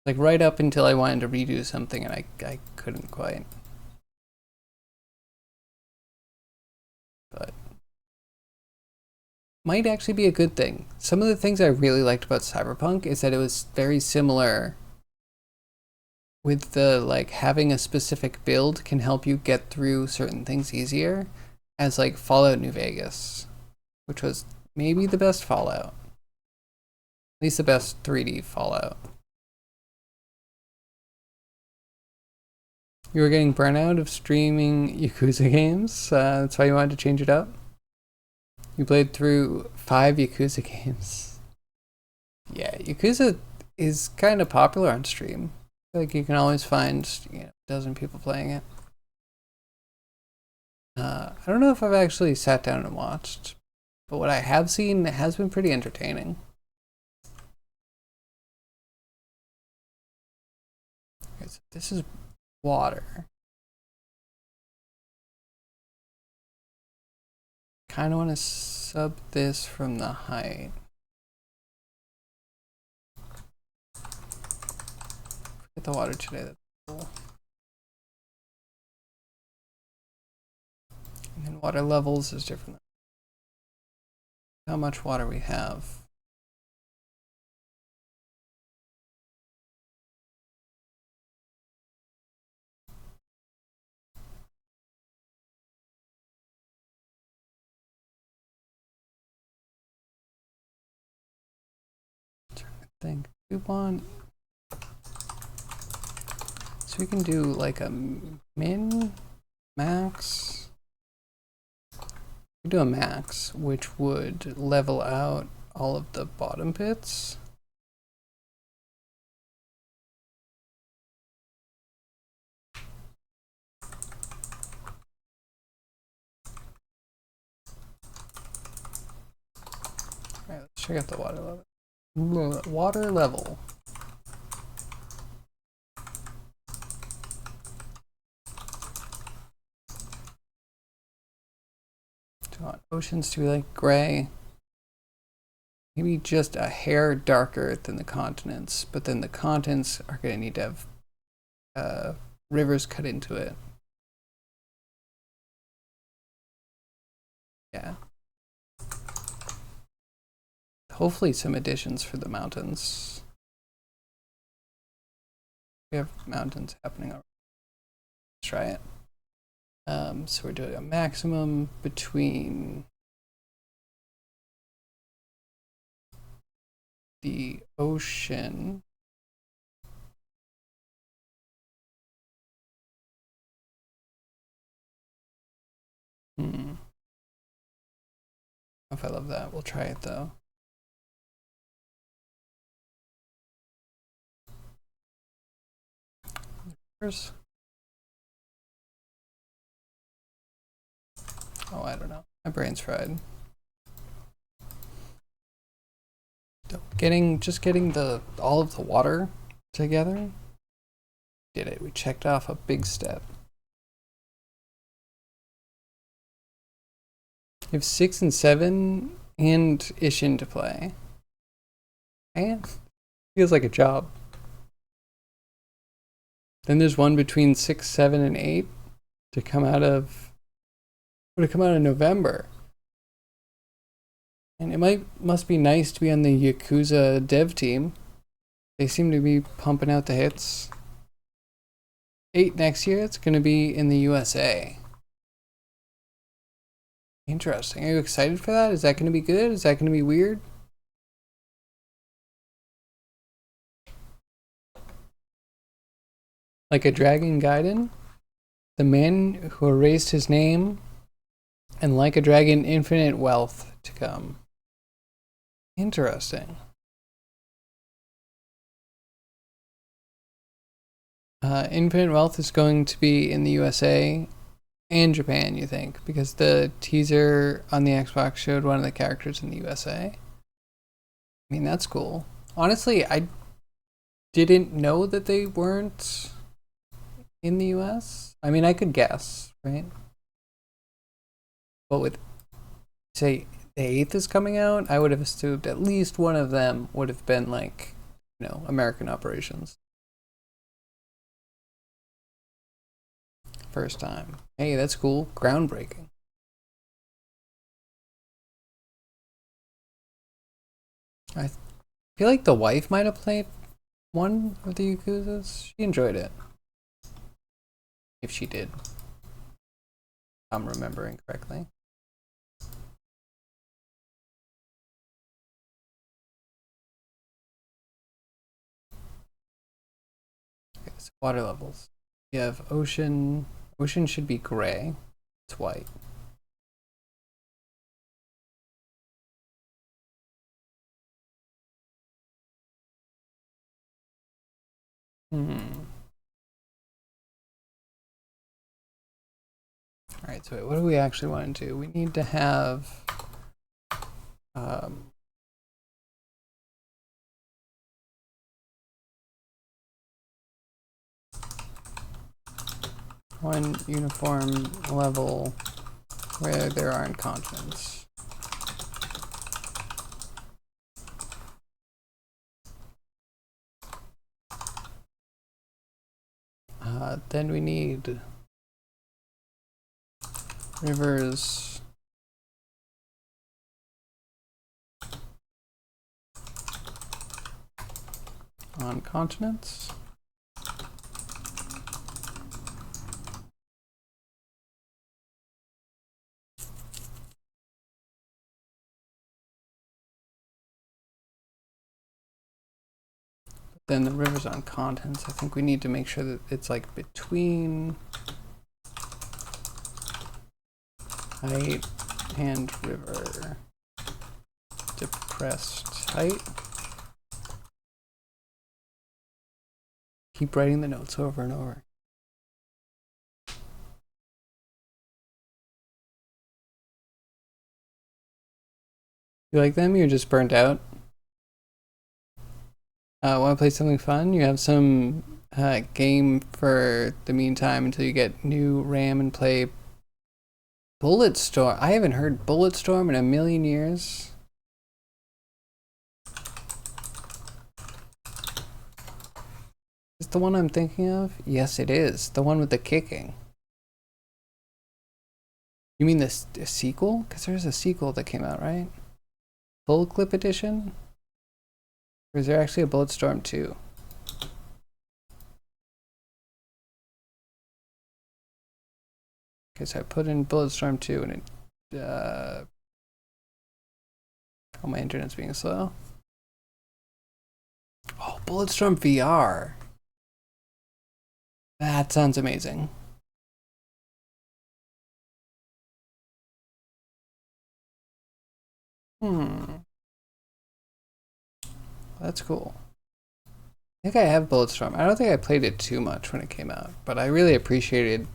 S1: Like right up until I wanted to redo something and I couldn't quite. But might actually be a good thing. Some of the things I really liked about Cyberpunk is that it was very similar with the like having a specific build can help you get through certain things easier as like Fallout New Vegas, which was maybe the best Fallout. At least the best 3D Fallout. You were getting burnout of streaming Yakuza games, that's why you wanted to change it up? You played through 5 Yakuza games. Yeah, Yakuza is kind of popular on stream. Like you can always find a dozen people playing it. I don't know if I've actually sat down and watched, but what I have seen has been pretty entertaining. Okay, so this is water. Kind of want to sub this from the height. Forget the water today. That's cool. And then water levels is different. How much water we have. Think we want, so we can do like a min max. We do a max, which would level out all of the bottom pits. All right, let's check out the water level. Water level. Do you want oceans to be like gray? Maybe just a hair darker than the continents, but then the continents are going to need to have rivers cut into it. Yeah. Hopefully some additions for the mountains. We have mountains happening already. Let's try it. So we're doing a maximum between the ocean if I love that. We'll try it though. First. Oh, I don't know. My brain's fried. Just getting all of the water together. Did it. We checked off a big step. You have 6 and 7 and Ishin to play. And feels like a job. Then there's one between 6, 7, and 8 to come out of. Would it come out in November? And it must be nice to be on the Yakuza dev team. They seem to be pumping out the hits. 8 next year, it's going to be in the USA. Interesting. Are you excited for that? Is that going to be good? Is that going to be weird? Like a Dragon Gaiden? The man who erased his name, and like a dragon, infinite wealth to come. Interesting. Infinite wealth is going to be in the USA and Japan, you think? Because the teaser on the Xbox showed one of the characters in the USA. I mean, that's cool. Honestly, I didn't know that they weren't in the US. I mean, I could guess, right? But with, say, the 8th is coming out, I would have assumed at least one of them would have been like, American operations. First time. Hey, that's cool. Groundbreaking. I feel like the wife might have played one of the Yakuzas. She enjoyed it. If she did. I'm remembering correctly. Okay, so water levels. You have ocean. Ocean should be gray. It's white. Alright, so wait, what do we actually want to do? We need to have one uniform level where there aren't continents. Then we need rivers on continents. Then the rivers on continents, I think we need to make sure that it's like between height and river. Depressed height. Keep writing the notes over and over. You like them? You're just burnt out? Want to play something fun? You have some game for the meantime until you get new RAM and play Bulletstorm. I haven't heard Bulletstorm in a million years. Is it the one I'm thinking of? Yes, it is. The one with the kicking. You mean the sequel? Because there's a sequel that came out, right? Full Clip Edition? Or is there actually a Bulletstorm 2? Okay, so I put in Bulletstorm 2 and it... oh, my internet's being slow. Oh, Bulletstorm VR. That sounds amazing. That's cool. I think I have Bulletstorm. I don't think I played it too much when it came out, but I really appreciated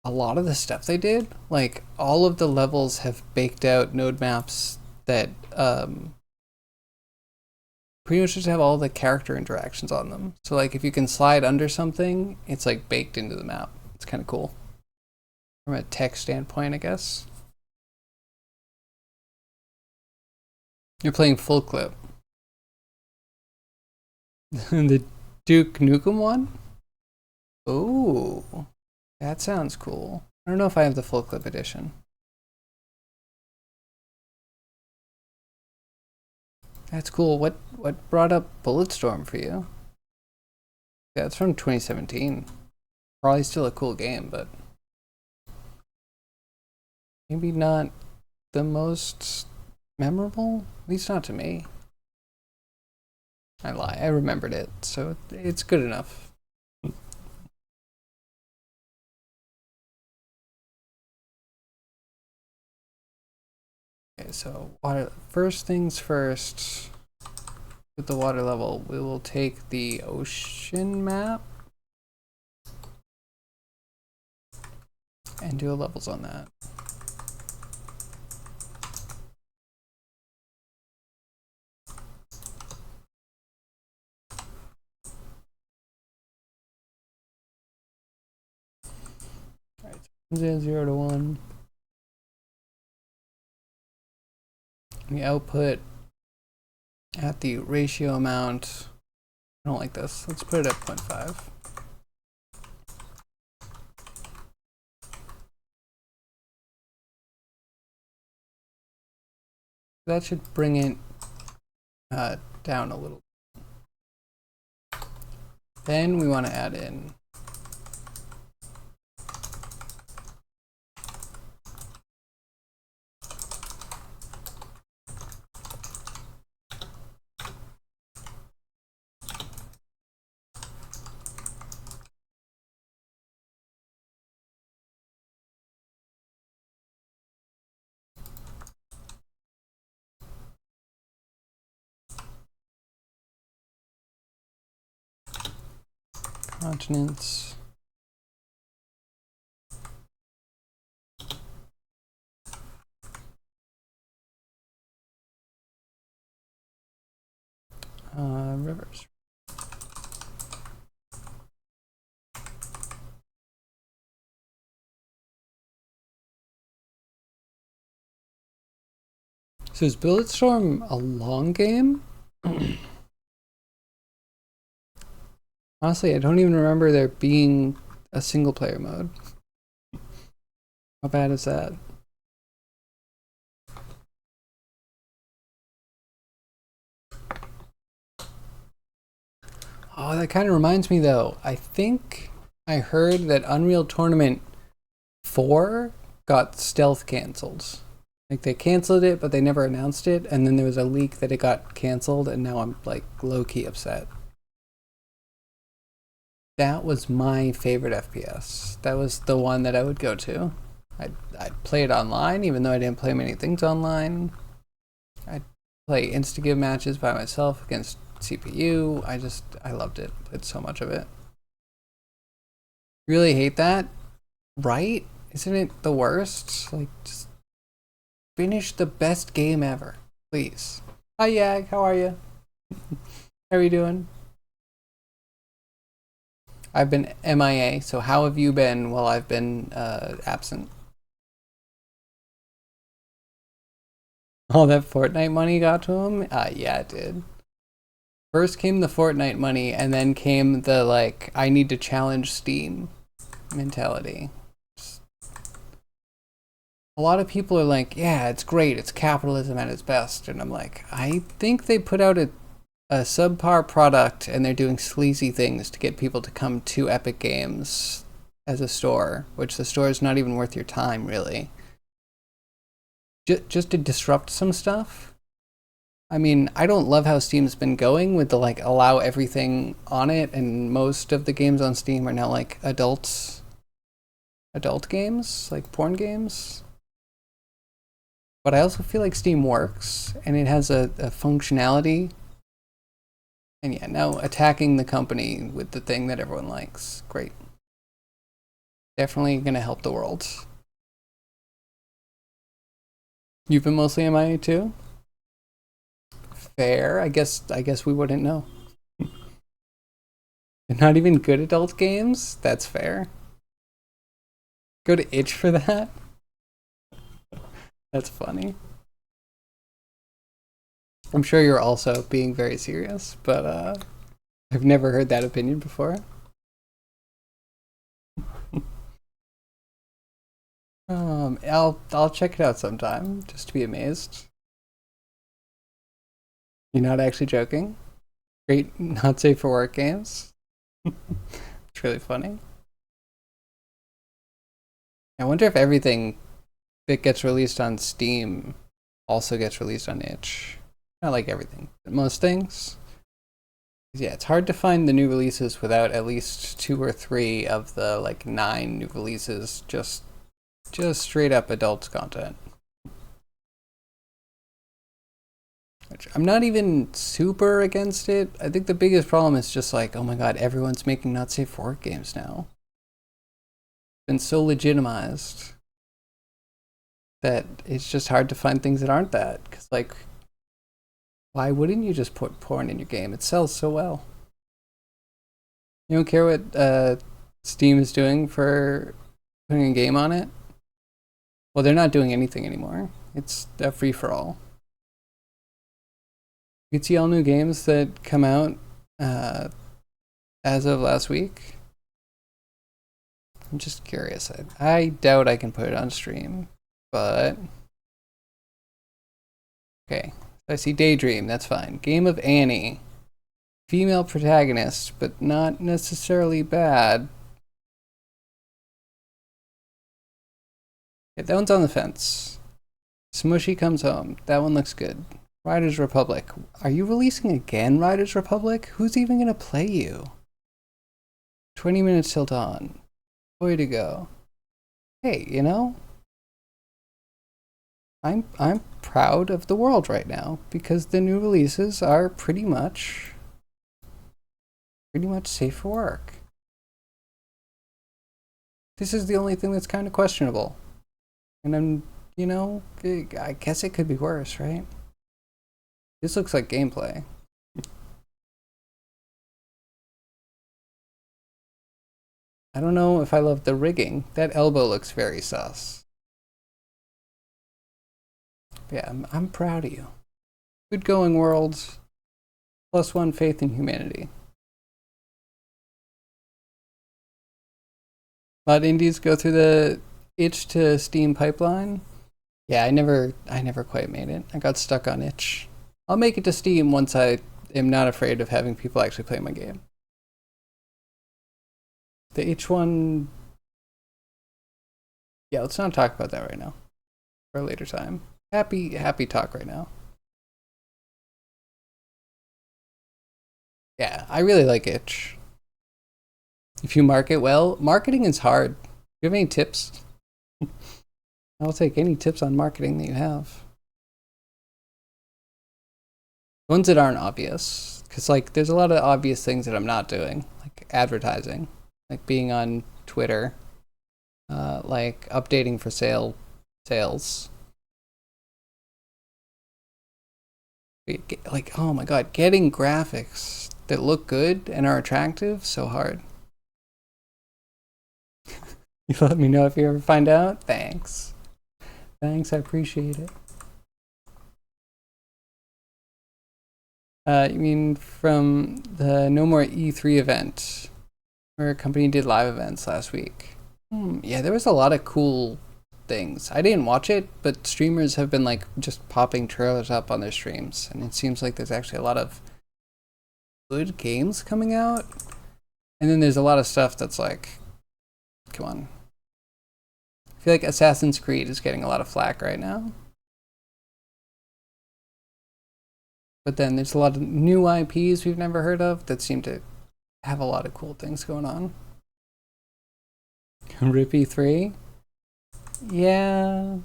S1: a lot of the stuff they did. Like, all of the levels have baked out node maps that pretty much just have all the character interactions on them. So like if you can slide under something, it's like baked into the map. It's kind of cool. From a tech standpoint, I guess. You're playing full clip. The Duke Nukem one? Oh, that sounds cool. I don't know if I have the full clip edition. That's cool. What brought up Bulletstorm for you? Yeah, it's from 2017. Probably still a cool game, but maybe not the most memorable. At least not to me. I lie. I remembered it, so it's good enough. Okay, so water. First things first. With the water level, we will take the ocean map and do levels on that. All right, so 0 to 1. We output at the ratio amount. I don't like this. Let's put it at 0.5. That should bring it down a little. Then we want to add in continents. Rivers. So is Bulletstorm a long game? Honestly, I don't even remember there being a single player mode. How bad is that? Oh, that kind of reminds me though. I think I heard that Unreal Tournament 4 got stealth cancelled. Like they canceled it, but they never announced it, and then there was a leak that it got canceled, and now I'm like low-key upset. That was my favorite FPS. That was the one that I would go to. I'd play it online, even though I didn't play many things online. I'd play insta-give matches by myself against CPU. I loved it. Played so much of it. Really hate that, right? Isn't it the worst? Like, just finish the best game ever, please. Hi, Yag. How are you? How are you doing? I've been MIA, so how have you been while I've been absent? All that Fortnite money got to him? Yeah, it did. First came the Fortnite money, and then came the, like, I need to challenge Steam mentality. A lot of people are like, yeah, it's great, it's capitalism at its best. And I'm like, I think they put out a subpar product and they're doing sleazy things to get people to come to Epic Games as a store, which the store is not even worth your time, really. Just to disrupt some stuff. I mean, I don't love how Steam's been going with the like allow everything on it, and most of the games on Steam are now like adult games, like porn games. But I also feel like Steam works and it has a functionality. And yeah, now attacking the company with the thing that everyone likes. Great. Definitely gonna help the world. You've been mostly MIA too? Fair. I guess we wouldn't know. Not even good adult games? That's fair. Go to itch for that? That's funny. I'm sure you're also being very serious, but I've never heard that opinion before. I'll check it out sometime just to be amazed. You're not actually joking? Great not safe for work games. It's really funny. I wonder if everything that gets released on Steam also gets released on itch. Not like everything, but most things. Yeah, it's hard to find the new releases without at least 2 or 3 of the like 9 new releases just straight up adult content. Which I'm not even super against it. I think the biggest problem is just like, oh my god, everyone's making not safe for work games now. It's been so legitimized that it's just hard to find things that aren't that. Because like, why wouldn't you just put porn in your game? It sells so well. You don't care what Steam is doing for putting a game on it? Well, they're not doing anything anymore. It's a free-for-all. You can see all new games that come out as of last week. I'm just curious. I doubt I can put it on stream, but okay. I see Daydream, that's fine. Game of Annie. Female protagonist, but not necessarily bad. Okay, that one's on the fence. Smushy Comes Home. That one looks good. Riders Republic. Are you releasing again, Riders Republic? Who's even gonna play you? 20 minutes till dawn. Way to go. Hey, you know, I'm proud of the world right now because the new releases are pretty much safe for work. This is the only thing that's kind of questionable. And I'm, you know, I guess it could be worse, right? This looks like gameplay. I don't know if I love the rigging. That elbow looks very sus. Yeah, I'm proud of you. Good going, worlds. +1 faith in humanity. A lot of indies go through the itch to Steam pipeline. Yeah, I never quite made it. I got stuck on itch. I'll make it to Steam once I am not afraid of having people actually play my game. The itch one... Yeah, let's not talk about that right now. For a later time. Happy talk right now. Yeah, I really like itch. If you market well, marketing is hard. Do you have any tips? I'll take any tips on marketing that you have. Ones that aren't obvious. Because, like, there's a lot of obvious things that I'm not doing. Like advertising. Like being on Twitter. Like updating for sales. Like, oh my god, getting graphics that look good and are attractive, so hard. You let me know if you ever find out? Thanks. Thanks, I appreciate it. You mean from the No More E3 event, where a company did live events last week? Yeah, there was a lot of cool things. I didn't watch it, but streamers have been like just popping trailers up on their streams, and it seems like there's actually a lot of good games coming out. And then there's a lot of stuff that's like, come on. I feel like Assassin's Creed is getting a lot of flack right now. But then there's a lot of new IPs we've never heard of that seem to have a lot of cool things going on. Rippy 3? Yeah.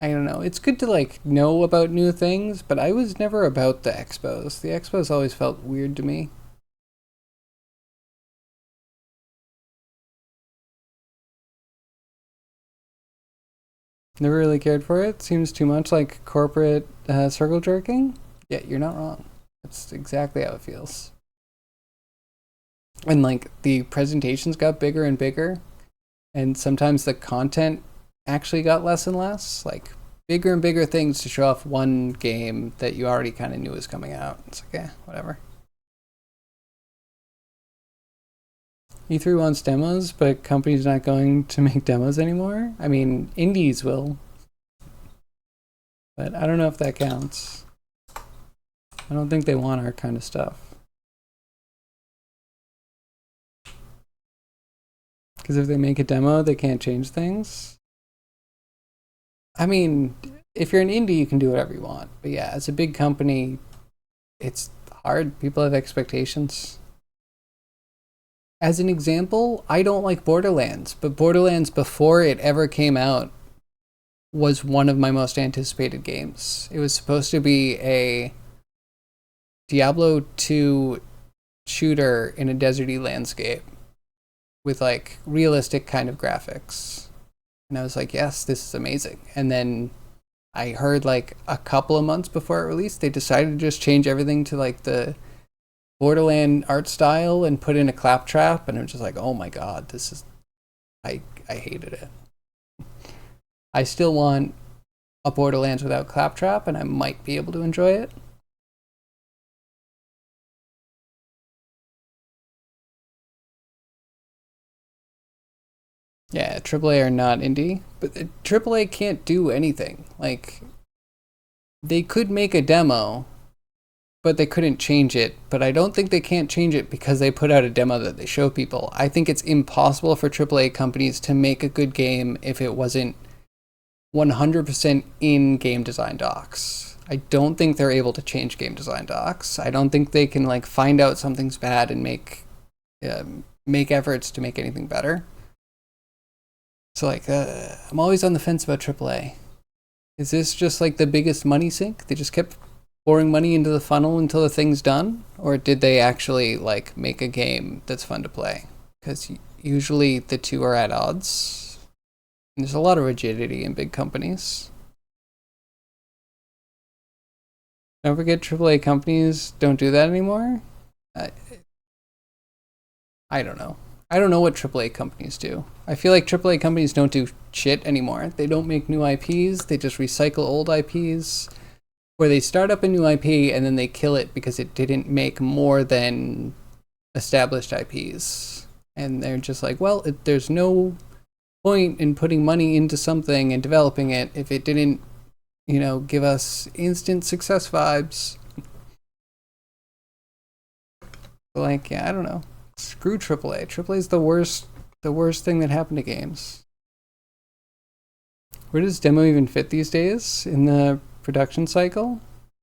S1: I don't know. It's good to like know about new things, but I was never about the expos. The expos always felt weird to me. Never really cared for it. Seems too much like corporate circle jerking. Yeah, you're not wrong. That's exactly how it feels. And like the presentations got bigger and bigger, and sometimes the content actually got less and less. Like bigger and bigger things to show off one game that you already kind of knew was coming out. It's like, yeah, whatever. E3 wants demos, but companies not going to make demos anymore. I mean, indies will, but I don't know if that counts. I don't think they want our kind of stuff. Because if they make a demo, they can't change things. I mean, if you're an indie, you can do whatever you want. But yeah, as a big company, it's hard. People have expectations. As an example, I don't like Borderlands, but Borderlands before it ever came out was one of my most anticipated games. It was supposed to be a Diablo 2 shooter in a deserty landscape with like realistic kind of graphics. And I was like, yes, this is amazing. And then I heard like a couple of months before it released, they decided to just change everything to like the Borderland art style and put in a claptrap, and I'm just like, oh my god, this is I hated it. I still want a Borderlands without claptrap, and I might be able to enjoy it. Yeah, AAA are not indie, but AAA can't do anything. Like, they could make a demo, but they couldn't change it. But I don't think they can't change it because they put out a demo that they show people. I think it's impossible for AAA companies to make a good game if it wasn't 100% in game design docs. I don't think they're able to change game design docs. I don't think they can like find out something's bad and make efforts to make anything better. So like, I'm always on the fence about AAA. Is this just like the biggest money sink? They just kept pouring money into the funnel until the thing's done? Or did they actually like make a game that's fun to play? Because usually the two are at odds. And there's a lot of rigidity in big companies. Don't forget AAA companies don't do that anymore. I don't know. I don't know what AAA companies do. I feel like AAA companies don't do shit anymore. They don't make new IPs. They just recycle old IPs. Where they start up a new IP and then they kill it because it didn't make more than established IPs. And they're just like, well, there's no point in putting money into something and developing it if it didn't, give us instant success vibes. Like, yeah, I don't know. Screw AAA. AAA is the worst thing that happened to games. Where does demo even fit these days in the production cycle?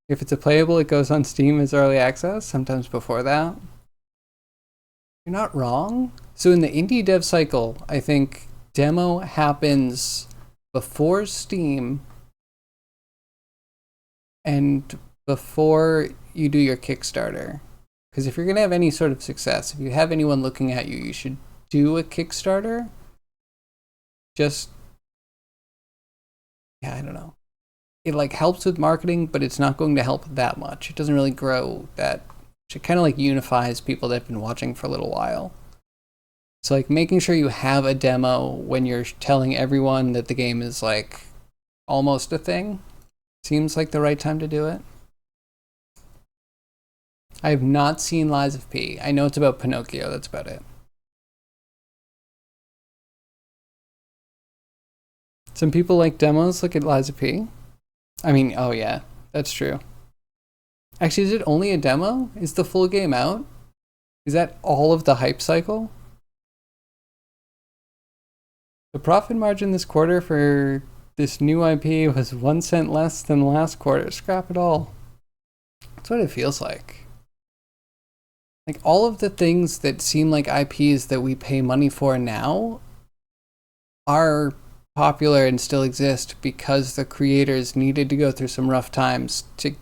S1: If it's a playable, it goes on Steam as early access, sometimes before that. You're not wrong. So in the indie dev cycle, I think demo happens before Steam and before you do your Kickstarter. Because if you're going to have any sort of success, if you have anyone looking at you, you should do a Kickstarter. Just, yeah, I don't know. It like helps with marketing, but it's not going to help that much. It doesn't really grow that much. It kind of like unifies people that have been watching for a little while. So like making sure you have a demo when you're telling everyone that the game is like almost a thing seems like the right time to do it. I have not seen Lies of P. I know it's about Pinocchio, that's about it. Some people like demos, look at Lies of P. I mean, oh yeah, that's true. Actually, is it only a demo? Is the full game out? Is that all of the hype cycle? The profit margin this quarter for this new IP was 1 cent less than last quarter. Scrap it all. That's what it feels like. Like all of the things that seem like IPs that we pay money for now are popular and still exist because the creators needed to go through some rough times to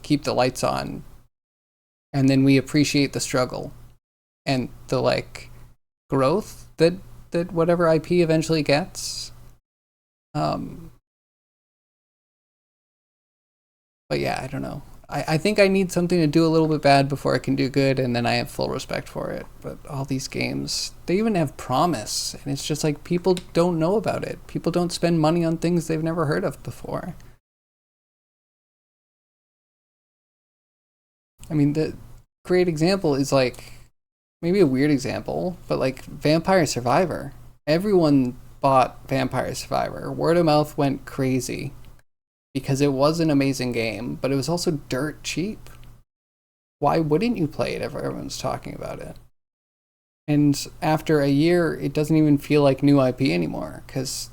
S1: keep the lights on. And then we appreciate the struggle and the like growth that whatever IP eventually gets. But yeah, I don't know. I think I need something to do a little bit bad before I can do good, and then I have full respect for it. But all these games, they even have promise, and it's just like people don't know about it. People don't spend money on things they've never heard of before. I mean, the great example is like, maybe a weird example, but like Vampire Survivor. Everyone bought Vampire Survivor. Word of mouth went crazy because it was an amazing game, but it was also dirt cheap. why wouldn't you play it if everyone's talking about it? And after a year, it doesn't even feel like new IP anymore because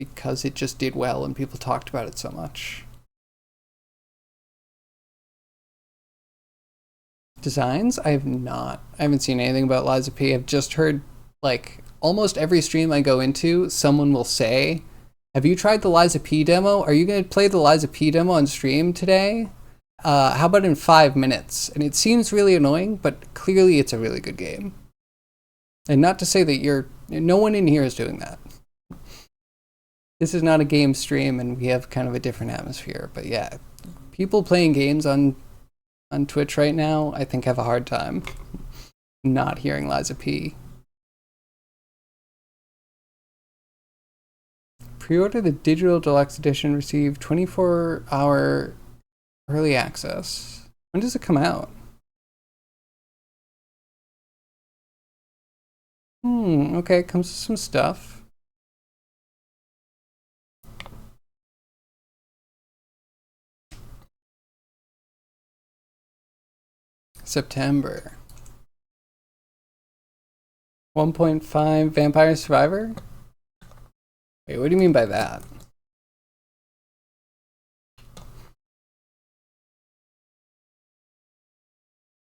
S1: it just did well and people talked about it so much. Designs? I have not. I haven't seen anything about Liza P. I've just heard, like, almost every stream I go into, someone will say, have you tried the Liza P demo? Are you going to play the Liza P demo on stream today? How about in 5 minutes? And it seems really annoying, but clearly it's a really good game. And not to say that no one in here is doing that. This is not a game stream and we have kind of a different atmosphere. But yeah, people playing games on Twitch right now, I think have a hard time not hearing Liza P. Pre-order the digital deluxe edition, receive 24-hour early access. When does it come out? Okay, it comes with some stuff. September. 1.5 Vampire Survivor? Wait, what do you mean by that?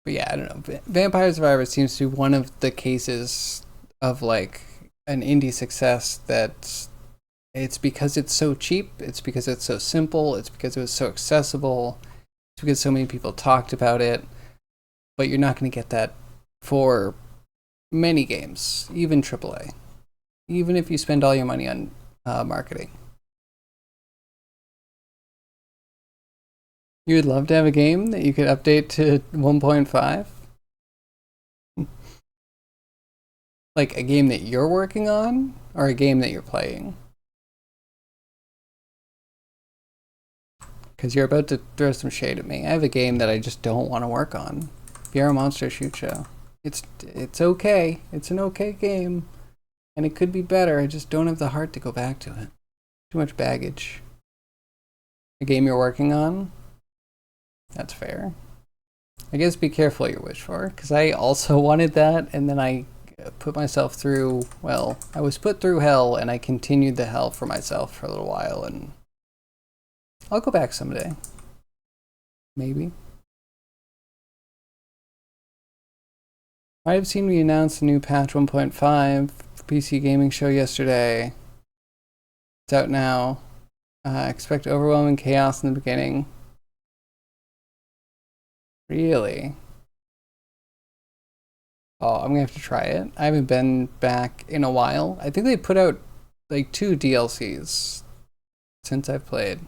S1: But yeah, I don't know. Vampire Survivor seems to be one of the cases of like an indie success that it's because it's so cheap, it's because it's so simple, it's because it was so accessible, it's because so many people talked about it, but you're not going to get that for many games, even AAA, even if you spend all your money on marketing. You would love to have a game that you could update to 1.5? Like a game that you're working on, or a game that you're playing? Because you're about to throw some shade at me. I have a game that I just don't want to work on. VR Monster Shoot Show. It's okay. It's an okay game. And it could be better. I just don't have the heart to go back to it. Too much baggage. A game you're working on? That's fair. I guess be careful what you wish for, because I also wanted that, and then I put myself through, well, I was put through hell, and I continued the hell for myself for a little while, and I'll go back someday. Maybe. I have seen we announced a new patch 1.5 for PC Gaming Show yesterday. It's out now. Expect overwhelming chaos in the beginning. Really? Oh, I'm gonna have to try it. I haven't been back in a while. I think they put out like 2 DLCs since I've played.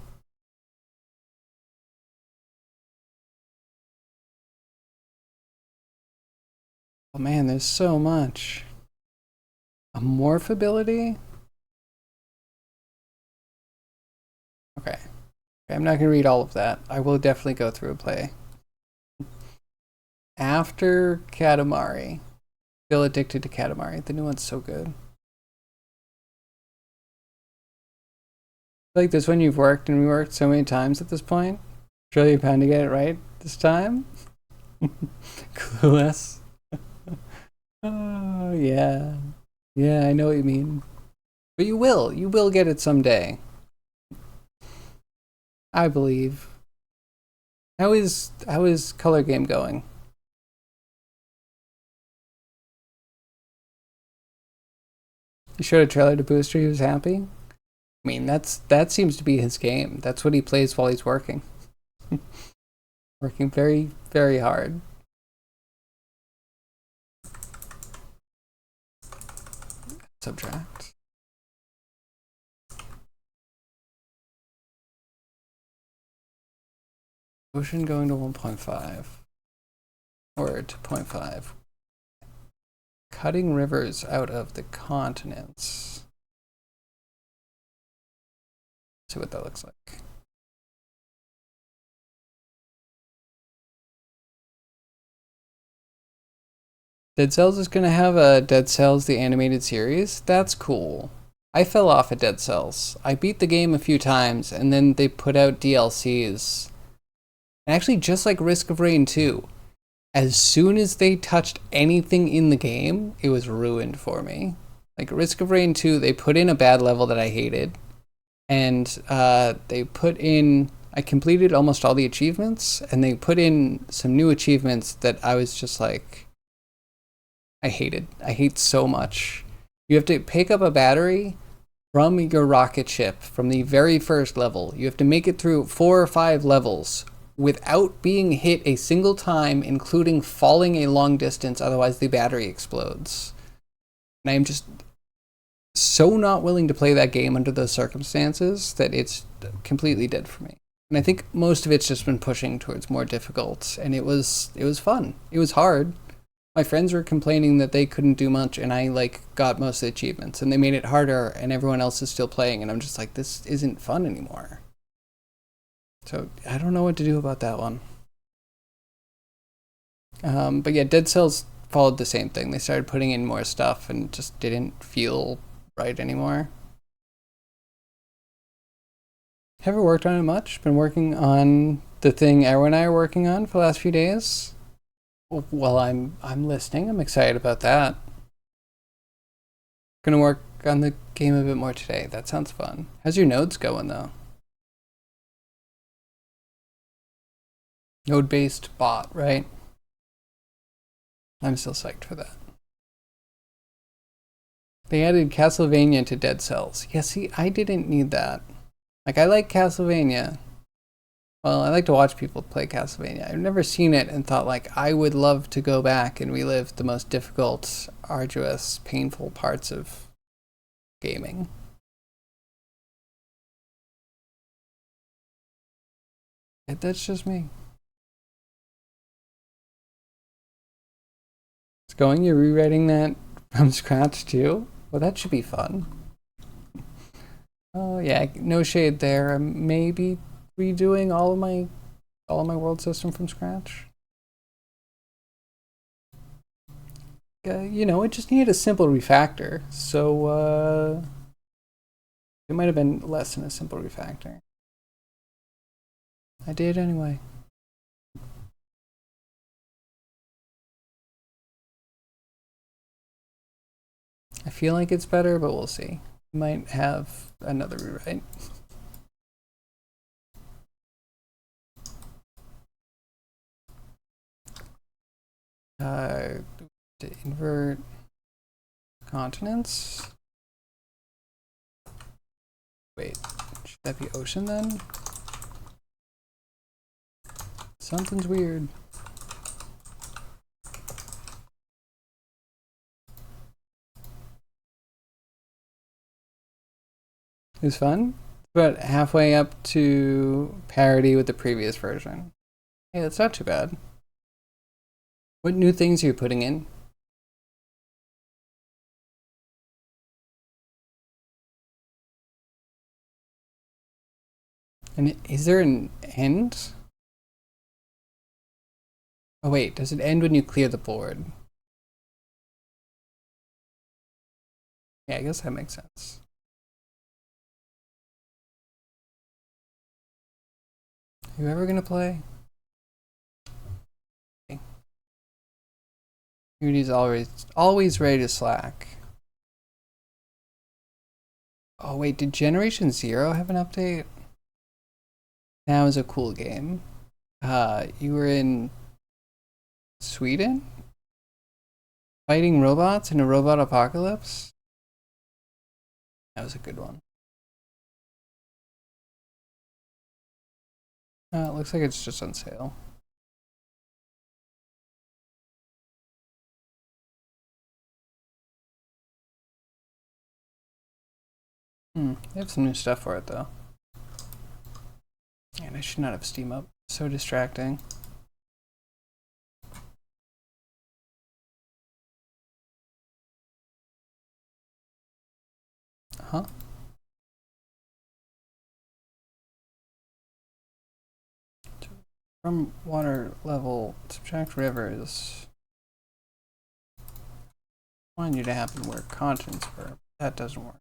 S1: Oh man, there's so much. A morph ability? Okay. I'm not gonna read all of that. I will definitely go through a play. After Katamari. Still addicted to Katamari. The new one's so good. I feel like this one you've worked and reworked so many times at this point. Surely you're bound to get it right this time? Clueless. Oh, yeah. Yeah, I know what you mean. But you will. You will get it someday. I believe. How is Color Game going? You showed a trailer to Booster, he was happy? I mean, that seems to be his game. That's what he plays while he's working. Working very, very hard. Subtract. Ocean going to 1.5. Or to 0.5. Cutting rivers out of the continents. See what that looks like. Dead Cells is going to have a Dead Cells the animated series. That's cool. I fell off at Dead Cells. I beat the game a few times, and then they put out DLCs. And actually, just like Risk of Rain 2, as soon as they touched anything in the game, it was ruined for me. Like Risk of Rain 2, they put in a bad level that I hated, and they put in. I completed almost all the achievements, and they put in some new achievements that I was just like, I hated. I hate so much. You have to pick up a battery from your rocket ship from the very first level. You have to make it through 4 or 5 levels without being hit a single time, including falling a long distance, otherwise the battery explodes. And I am just so not willing to play that game under those circumstances that it's completely dead for me. And I think most of it's just been pushing towards more difficult, and it was fun. It was hard. My friends were complaining that they couldn't do much, and I like got most of the achievements, and they made it harder, and everyone else is still playing, and I'm just like, this isn't fun anymore. So I don't know what to do about that one. But yeah, Dead Cells followed the same thing. They started putting in more stuff and just didn't feel right anymore. Have you worked on it much? Been working on the thing Erwin and I are working on for the last few days? Well, I'm listening. I'm excited about that. Gonna work on the game a bit more today. That sounds fun. How's your nodes going though? Node-based bot, right? I'm still psyched for that. They added Castlevania to Dead Cells. Yeah, see, I didn't need that. Like, I like Castlevania. Well, I like to watch people play Castlevania. I've never seen it and thought, like, I would love to go back and relive the most difficult, arduous, painful parts of gaming. That's just me. It's going, you're rewriting that from scratch too? Well, that should be fun. Oh yeah, no shade there. I'm maybe redoing all of my world system from scratch. You know, it just needed a simple refactor, so it might have been less than a simple refactor. I did anyway. I feel like it's better, but we'll see. Might have another rewrite. To invert continents. Wait, should that be ocean then? Something's weird. It was fun. About halfway up to parity with the previous version. Hey, that's not too bad. What new things are you putting in? And is there an end? Oh wait, does it end when you clear the board? Yeah, I guess that makes sense. Are you ever gonna play? Okay. Unity's always ready to slack. Oh wait, did Generation Zero have an update? That was a cool game. You were in Sweden fighting robots in a robot apocalypse. That was a good one. It looks like it's just on sale. They have some new stuff for it though. And I should not have Steam up. So distracting. Huh? From water level, subtract rivers. I want you to happen where continents were. That doesn't work.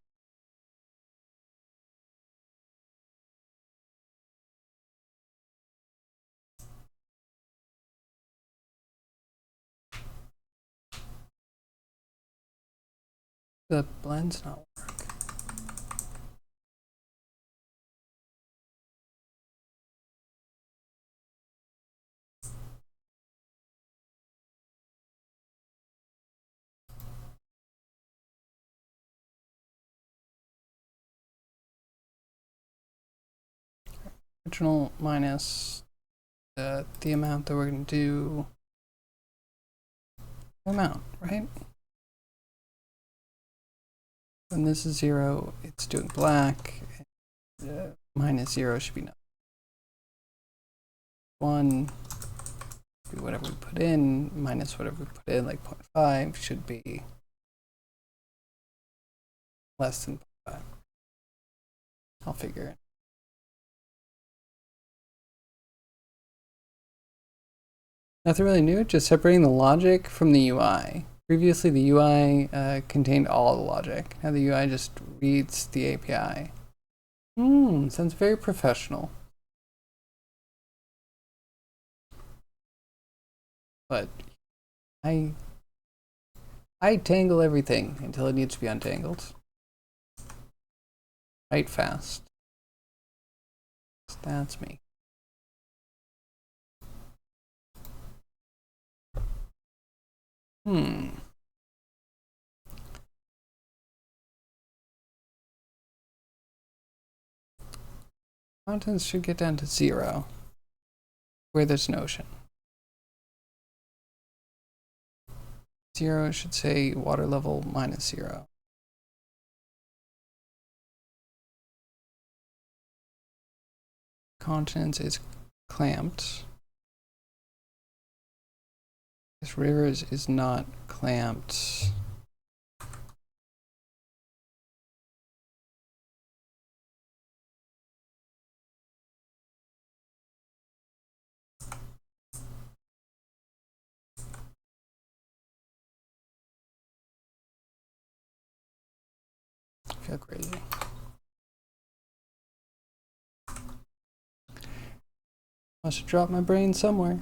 S1: The blends not work. Original minus the amount that we're going to do. Amount, right? When this is 0, it's doing black. Minus 0 should be nothing. 1, do whatever we put in, minus whatever we put in, like 0.5 should be less than 0.5. I'll figure it. Nothing really new, just separating the logic from the UI. Previously, the UI contained all the logic. Now the UI just reads the API. Sounds very professional. But I tangle everything until it needs to be untangled. Right fast. That's me. Contents should get down to 0, where there's an ocean. 0 should say water level minus 0. Continents is clamped. This river is not clamped. I feel crazy. Must have dropped my brain somewhere.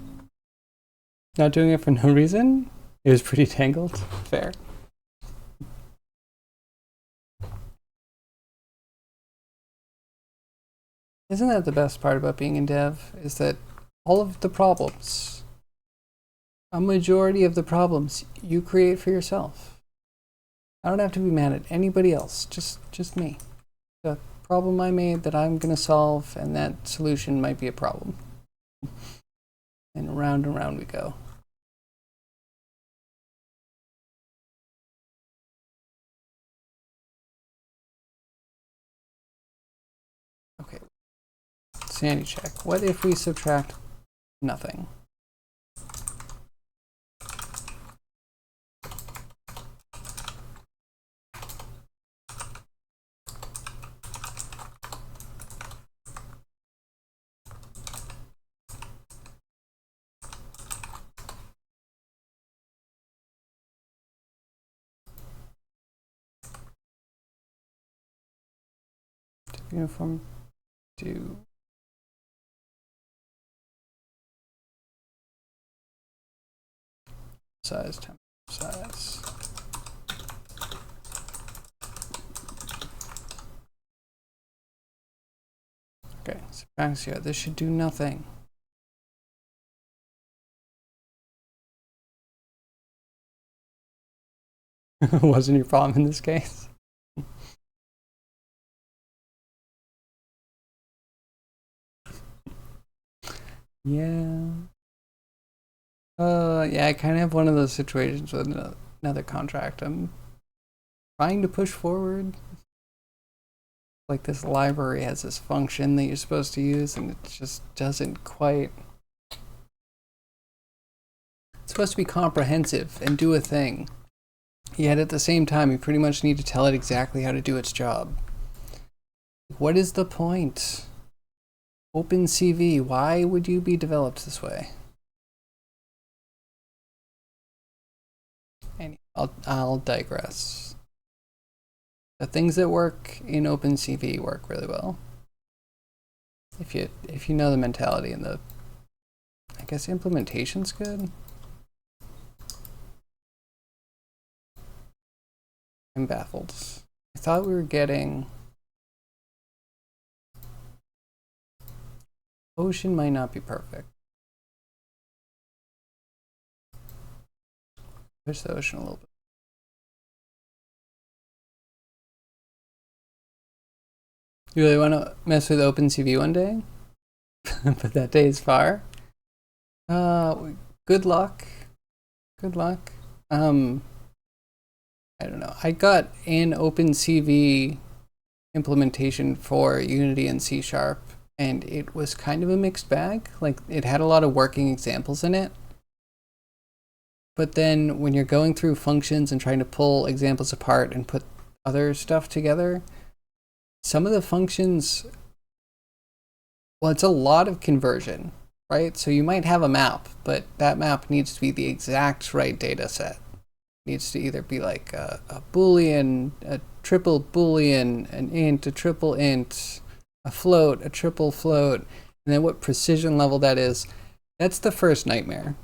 S1: Not doing it for no reason? It was pretty tangled. Fair. Isn't that the best part about being in dev? Is that all of the problems, a majority of the problems, you create for yourself. I don't have to be mad at anybody else, just me. The problem I made that I'm going to solve, and that solution might be a problem. And round we go. Okay. Sanity check. What if we subtract nothing? Uniform to size times size. Okay, so back here, this should do nothing. Wasn't your problem in this case? Yeah. Yeah, I kind of have one of those situations with another contract. I'm trying to push forward. Like this library has this function that you're supposed to use, and it just doesn't quite. It's supposed to be comprehensive and do a thing. Yet at the same time, you pretty much need to tell it exactly how to do its job. What is the point? OpenCV, why would you be developed this way? Anyway, I'll digress. The things that work in OpenCV work really well. If you know the mentality and the, I guess implementation's good. I'm baffled. I thought we were getting... Ocean might not be perfect. Push the ocean a little bit. You really want to mess with OpenCV one day? But that day is far. Good luck. Good luck. I don't know. I got an OpenCV implementation for Unity and C#, and it was kind of a mixed bag. Like, it had a lot of working examples in it. But then when you're going through functions and trying to pull examples apart and put other stuff together, some of the functions, well, it's a lot of conversion, right? So you might have a map, but that map needs to be the exact right data set. It needs to either be like a Boolean, a triple Boolean, an int, a triple int, a float, a triple float, and then what precision level that is. That's the first nightmare,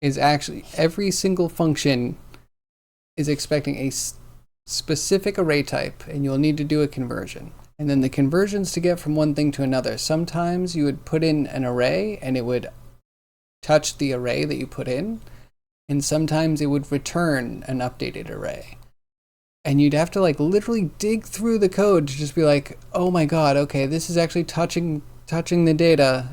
S1: is actually every single function is expecting a specific array type, and you'll need to do a conversion. And then the conversions to get from one thing to another. Sometimes you would put in an array and it would touch the array that you put in, and sometimes it would return an updated array. And you'd have to like literally dig through the code to just be like, oh my god, okay, this is actually touching the data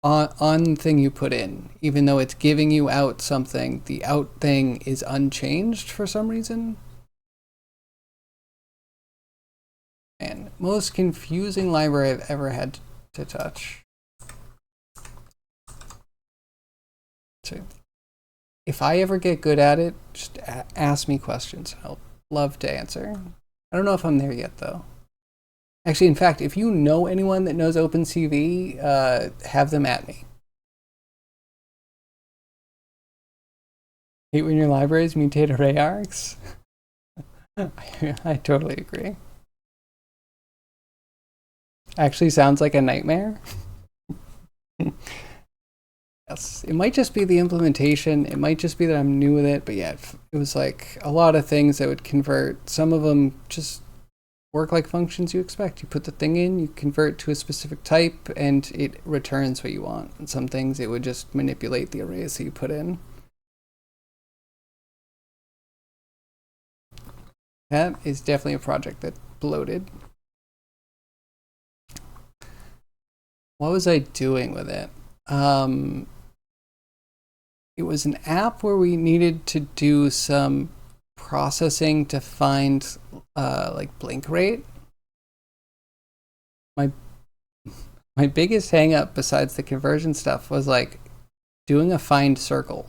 S1: on the thing you put in, even though it's giving you out something. The out thing is unchanged for some reason. And most confusing library I've ever had to touch. So if I ever get good at it, just ask me questions. I'll love to answer. I don't know if I'm there yet, though. Actually, in fact, if you know anyone that knows OpenCV, have them at me. Hate when your libraries mutate array args? I totally agree. Actually sounds like a nightmare. Yes, it might just be the implementation. It might just be that I'm new with it, but yeah, it was like a lot of things that would convert. Some of them just work like functions you expect. You put the thing in, you convert to a specific type, and it returns what you want. And some things it would just manipulate the arrays that you put in. That is definitely a project that bloated. What was I doing with it? It was an app where we needed to do some processing to find like blink rate. My biggest hang up besides the conversion stuff was like doing a find circle,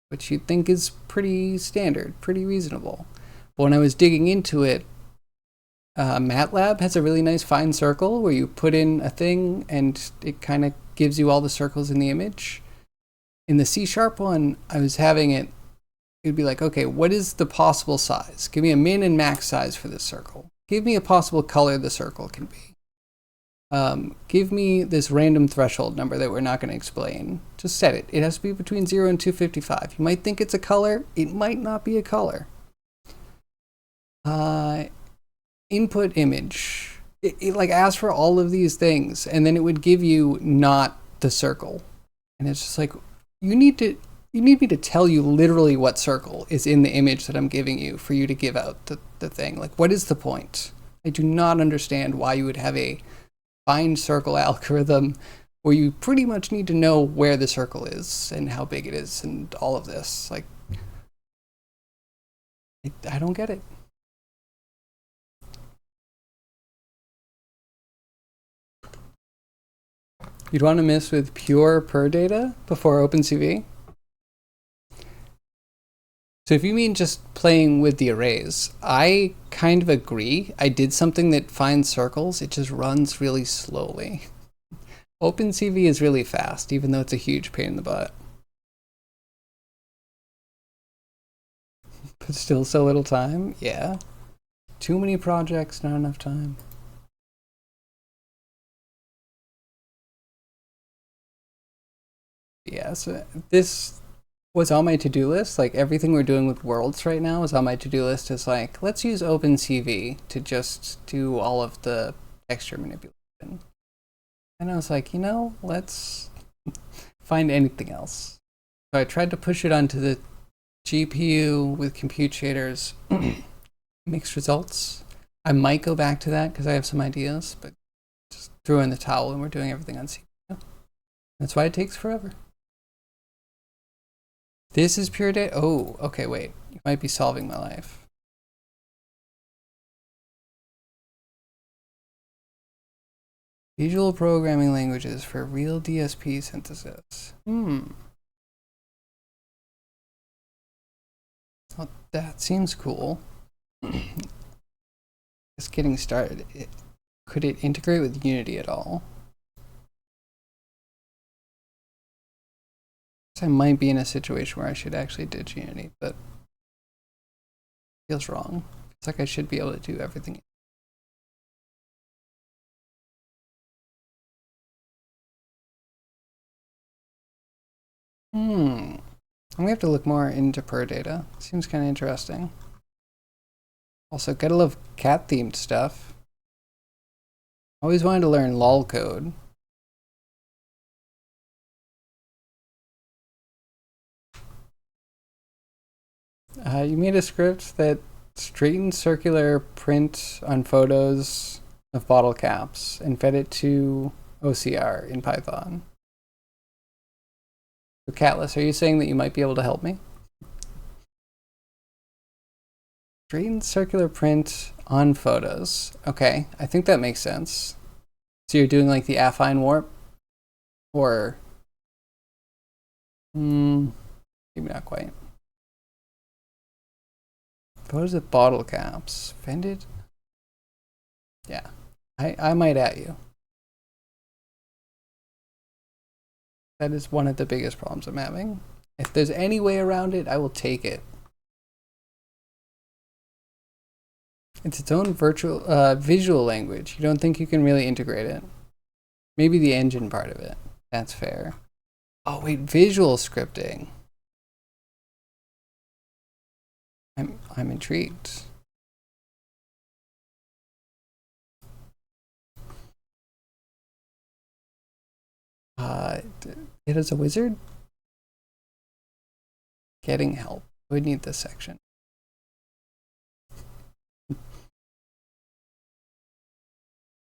S1: which you'd think is pretty standard, pretty reasonable. But when I was digging into it, MATLAB has a really nice find circle where you put in a thing and it kind of gives you all the circles in the image. In the C# one, I was having it, it'd be like, okay, what is the possible size? Give me a min and max size for this circle. Give me a possible color the circle can be. Give me this random threshold number that we're not going to explain. Just set it. It has to be between 0 and 255. You might think it's a color. It might not be a color. Input image. It like asks for all of these things, and then it would give you not the circle. And it's just like, you need me to tell you literally what circle is in the image that I'm giving you for you to give out the thing. Like, what is the point? I do not understand why you would have a find circle algorithm where you pretty much need to know where the circle is and how big it is and all of this. Like, I don't get it. You'd want to mess with pure per data before OpenCV? So if you mean just playing with the arrays, I kind of agree. I did something that finds circles. It just runs really slowly. OpenCV is really fast, even though it's a huge pain in the butt. But still so little time? Yeah. Too many projects, not enough time. Yeah, so this was on my to-do list. Like everything we're doing with worlds right now is on my to-do list. Is like, let's use OpenCV to just do all of the texture manipulation. And I was like, let's find anything else. So I tried to push it onto the GPU with compute shaders. Mixed results. I might go back to that because I have some ideas, but just threw in the towel and we're doing everything on CPU. That's why it takes forever. This is pure data. Oh, okay, wait. You might be solving my life. Visual programming languages for real DSP synthesis. Well, that seems cool. Just getting started. Could it integrate with Unity at all? I might be in a situation where I should actually ditch Unity, but it feels wrong. It's like I should be able to do everything. I'm gonna have to look more into per data. Seems kind of interesting. Also, gotta love cat themed stuff. Always wanted to learn lol code. You made a script that straightened circular print on photos of bottle caps and fed it to OCR in Python. So Catless, are you saying that you might be able to help me? Straightened circular print on photos. Okay, I think that makes sense. So you're doing like the affine warp? Or... maybe not quite. Photos of bottle caps. Fended? Yeah. I might at you. That is one of the biggest problems I'm having. If there's any way around it, I will take it. It's its own visual language. You don't think you can really integrate it? Maybe the engine part of it. That's fair. Oh wait, visual scripting. I'm intrigued. It is a wizard? Getting help. We need this section. Oh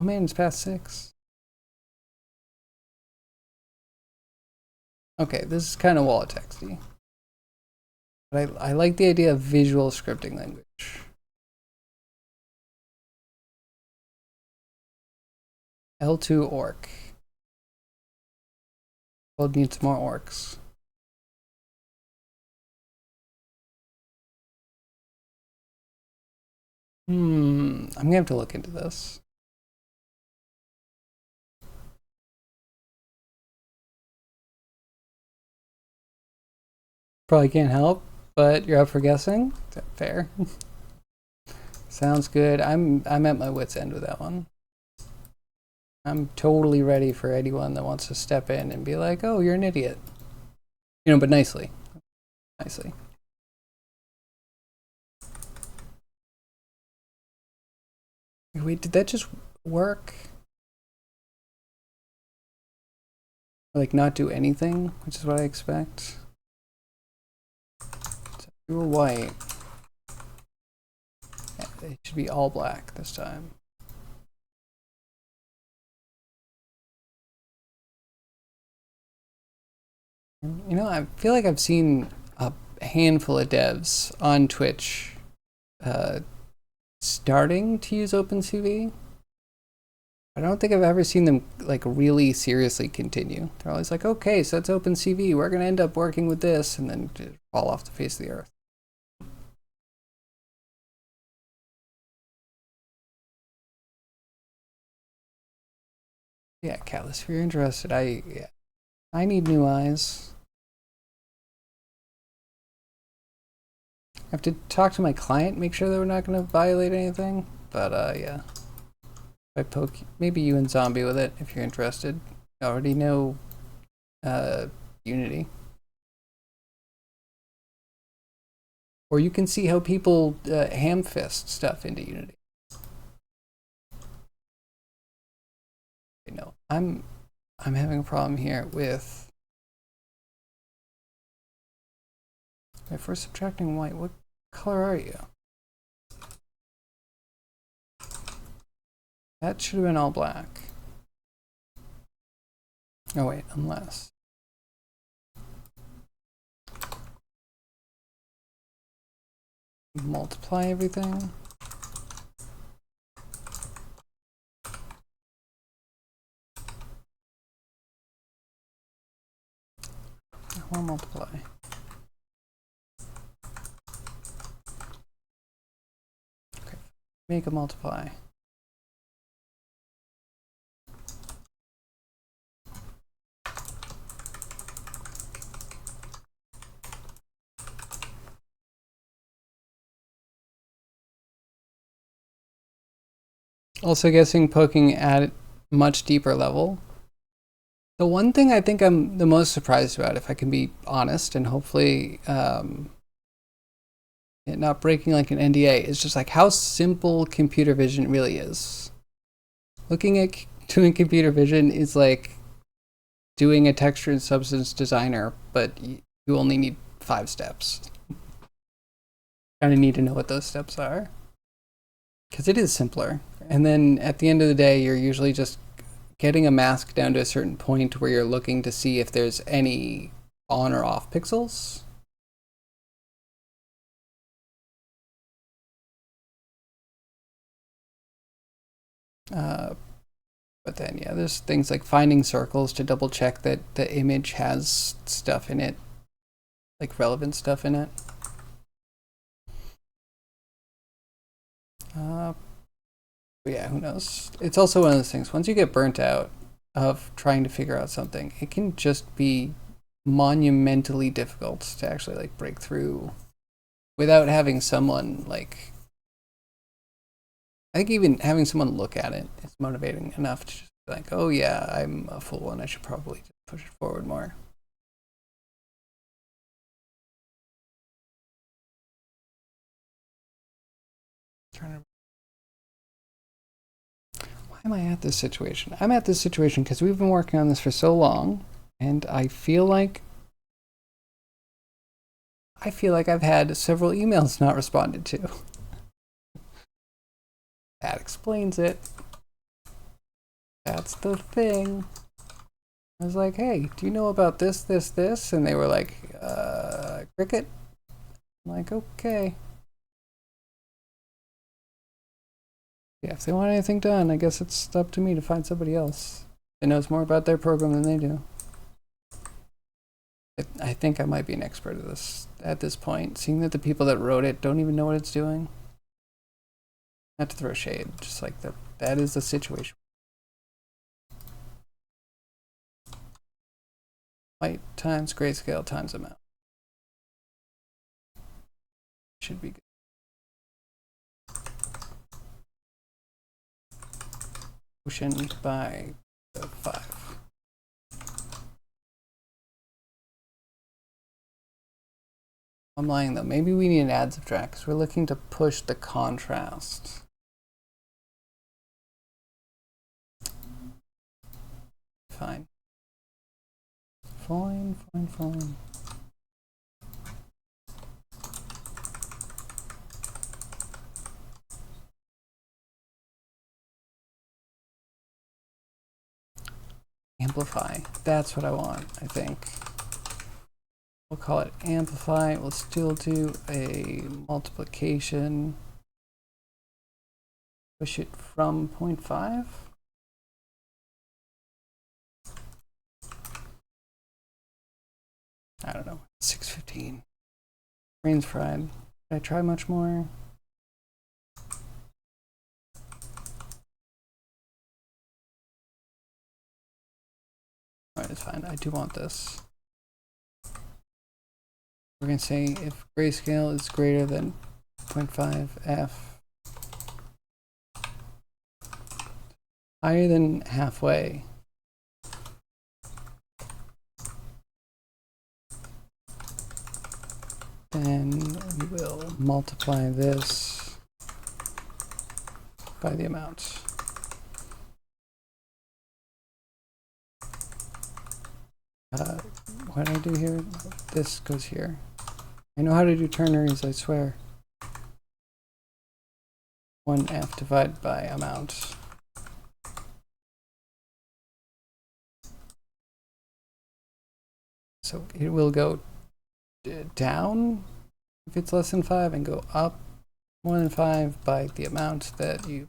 S1: man, it's past 6. Okay, this is kind of wall of texty. But I like the idea of visual scripting language. L2 orc. World needs more orcs. I'm gonna have to look into this. Probably can't help, but you're up for guessing. Is that fair? Sounds good. I'm at my wit's end with that one. I'm totally ready for anyone that wants to step in and be like, "Oh, you're an idiot," but nicely, nicely. Wait, did that just work? Like not do anything, which is what I expect. So you're white. Yeah, it should be all black this time. I feel like I've seen a handful of devs on Twitch starting to use OpenCV. I don't think I've ever seen them like really seriously continue. They're always like, okay, so that's OpenCV. We're going to end up working with this, and then just fall off the face of the earth. Yeah, Catless, if you're interested, I need new eyes. I have to talk to my client, make sure that we're not going to violate anything. But yeah, I poke maybe you and Zombie with it if you're interested. I already know Unity. Or you can see how people ham fist stuff into Unity. You know, I'm having a problem here with, if we're subtracting white, what color are you? That should have been all black. Oh wait, unless. Multiply everything. I want to multiply. Okay, make a multiply. Also guessing poking at a much deeper level. The one thing I think I'm the most surprised about, if I can be honest, and hopefully it not breaking like an NDA, is just like how simple computer vision really is. Looking at doing computer vision is like doing a texture and substance designer, but you only need 5 steps. Kind of need to know what those steps are, because it is simpler. And then at the end of the day, you're usually just getting a mask down to a certain point where you're looking to see if there's any on or off pixels. But then, yeah, there's things like finding circles to double check that the image has stuff in it, like relevant stuff in it. But yeah, who knows? It's also one of those things, once you get burnt out of trying to figure out something, it can just be monumentally difficult to actually like break through without having someone like, I think even having someone look at it is motivating enough to just be like, oh yeah, I'm a fool and I should probably just push it forward more. Why am I at this situation? I'm at this situation because we've been working on this for so long, and I feel like I've had several emails not responded to. That explains it. That's the thing. I was like, hey, do you know about this, this, this? And they were like, cricket? I'm like, okay. Yeah, if they want anything done, I guess it's up to me to find somebody else that knows more about their program than they do. I think I might be an expert at this point, seeing that the people that wrote it don't even know what it's doing. Not to throw shade, just like that is the situation. White times grayscale times amount. Should be good. Ocean by 5. I'm lying though. Maybe we need an add subtract because we're looking to push the contrast. Fine. Fine. Amplify. That's what I want, I think. We'll call it amplify. We'll still do a multiplication. Push it from 0.5. I don't know. 6:15. Brain's fried. Did I try much more? Alright, it's fine. I do want this. We're going to say if grayscale is greater than 0.5 f, higher than halfway, then we will multiply this by the amount. What do I do here? This goes here. I know how to do ternaries, I swear. 1f divided by amount. So it will go down if it's less than 5 and go up more than 5 by the amount that you.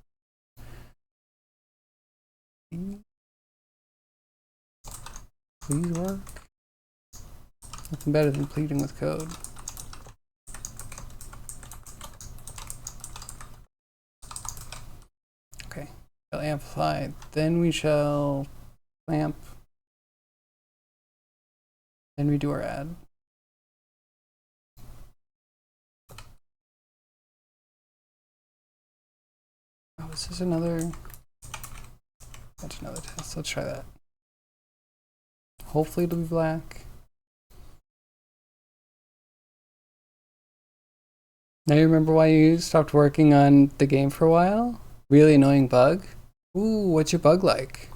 S1: Please work. Nothing better than pleading with code. Okay, shall amplify. Then we shall clamp. Then we do our add. Oh, this is another. That's another test. Let's try that. Hopefully it'll be black. Now you remember why you stopped working on the game for a while? Really annoying bug? Ooh, what's your bug like?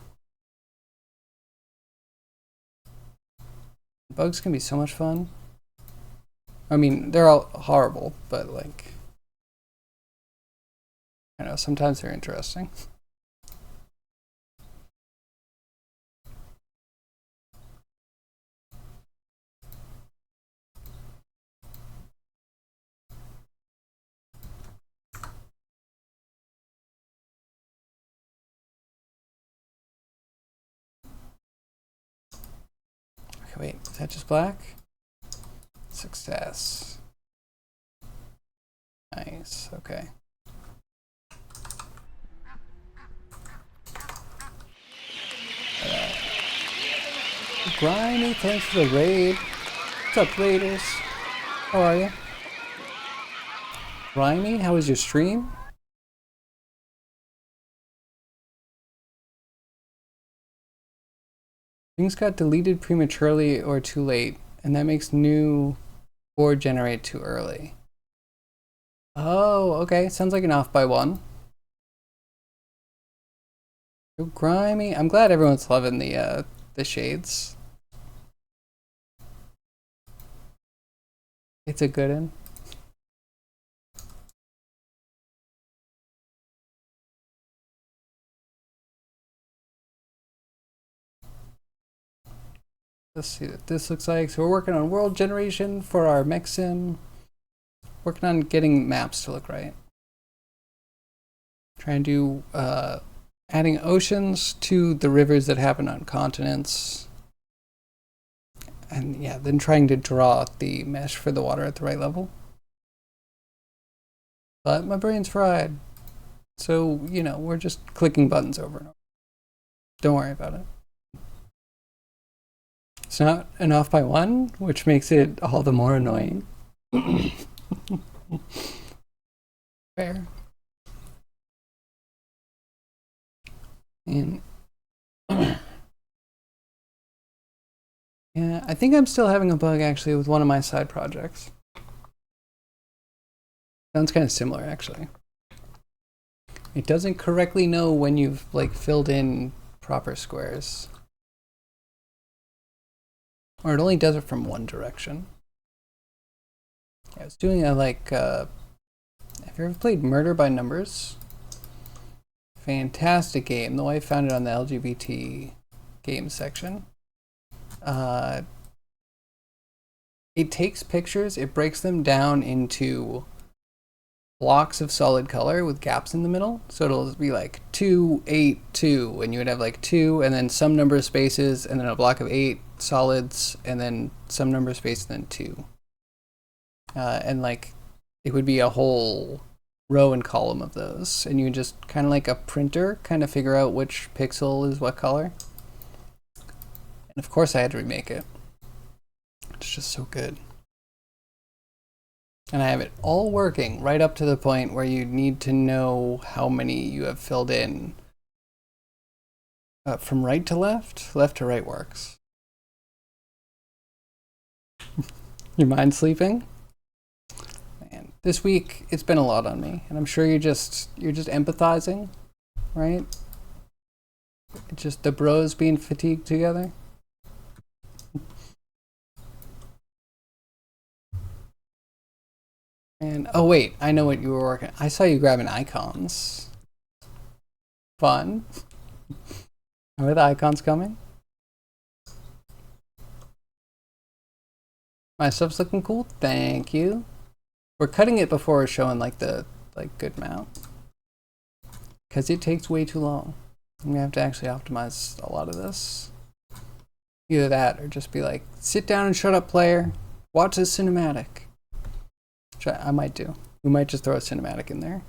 S1: Bugs can be so much fun. I mean, they're all horrible, but like, I know, sometimes they're interesting. Okay, wait, is that just black? Success. Nice, okay. Grimy, thanks for the raid. What's up, raiders? How are you? Grimy, how was your stream? Things got deleted prematurely or too late, and that makes new board generate too early. Oh, okay. Sounds like an off by 1. So grimy. I'm glad everyone's loving the shades. It's a good one. Let's see what this looks like. So we're working on world generation for our mech sim. Working on getting maps to look right. Trying to do adding oceans to the rivers that happen on continents. And yeah, then trying to draw the mesh for the water at the right level. But my brain's fried. So, you know, we're just clicking buttons over and over. Don't worry about it. It's not an off by 1, which makes it all the more annoying. Fair. And yeah, I think I'm still having a bug actually with one of my side projects. Sounds kind of similar actually. It doesn't correctly know when you've like filled in proper squares. Or it only does it from one direction. Yeah, I was doing a like have you ever played Murder by Numbers? Fantastic game. The wife found it on the LGBT game section. It takes pictures, it breaks them down into blocks of solid color with gaps in the middle. So it'll be like 2, 8, 2, and you would have like 2 and then some number of spaces and then a block of 8 solids and then some number of spaces and then 2. And like it would be a whole row and column of those, and you would just kind of like a printer kind of figure out which pixel is what color. And of course I had to remake it. It's just so good. And I have it all working right up to the point where you need to know how many you have filled in. From right to left, left to right works. Your mind sleeping? Man, This week it's been a lot on me, and I'm sure you're just empathizing, right? It's just the bros being fatigued together. And oh wait, I know what you were working. I saw you grabbing icons. Fun. Are the icons coming? My stuff's looking cool. Thank you. We're cutting it before showing like the good mount, because it takes way too long. We have to actually optimize a lot of this. Either that or just be like, sit down and shut up, player. Watch this cinematic. Which I might do. We might just throw a cinematic in there.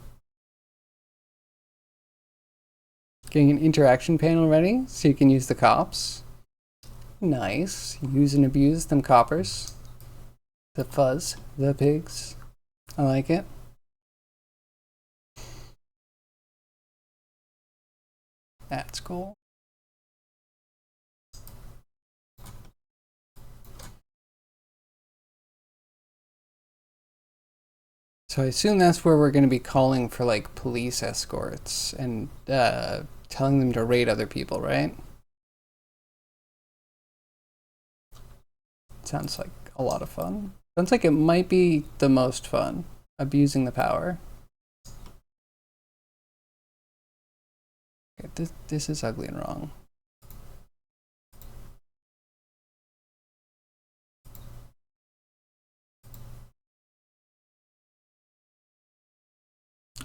S1: Getting an interaction panel ready so you can use the cops. Nice. Use and abuse them coppers. The fuzz. The pigs. I like it. That's cool. So I assume that's where we're going to be calling for like police escorts and telling them to raid other people, right? Sounds like a lot of fun. Sounds like it might be the most fun, abusing the power. Okay, this is ugly and wrong.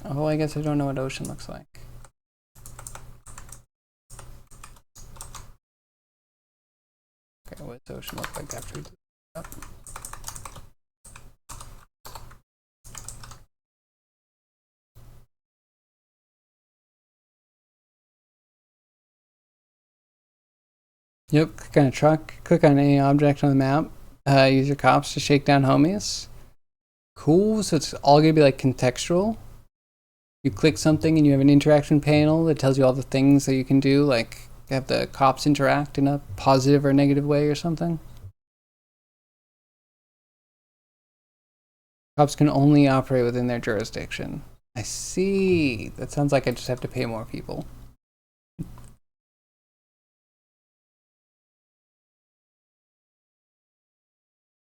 S1: Oh, I guess I don't know what ocean looks like. Okay, what does ocean look like after we do that? Yep, click on a truck, click on any object on the map, use your cops to shake down homies. Cool, so it's all gonna be like contextual. You click something and you have an interaction panel that tells you all the things that you can do, like have the cops interact in a positive or negative way or something. Cops can only operate within their jurisdiction. I see. That sounds like I just have to pay more people.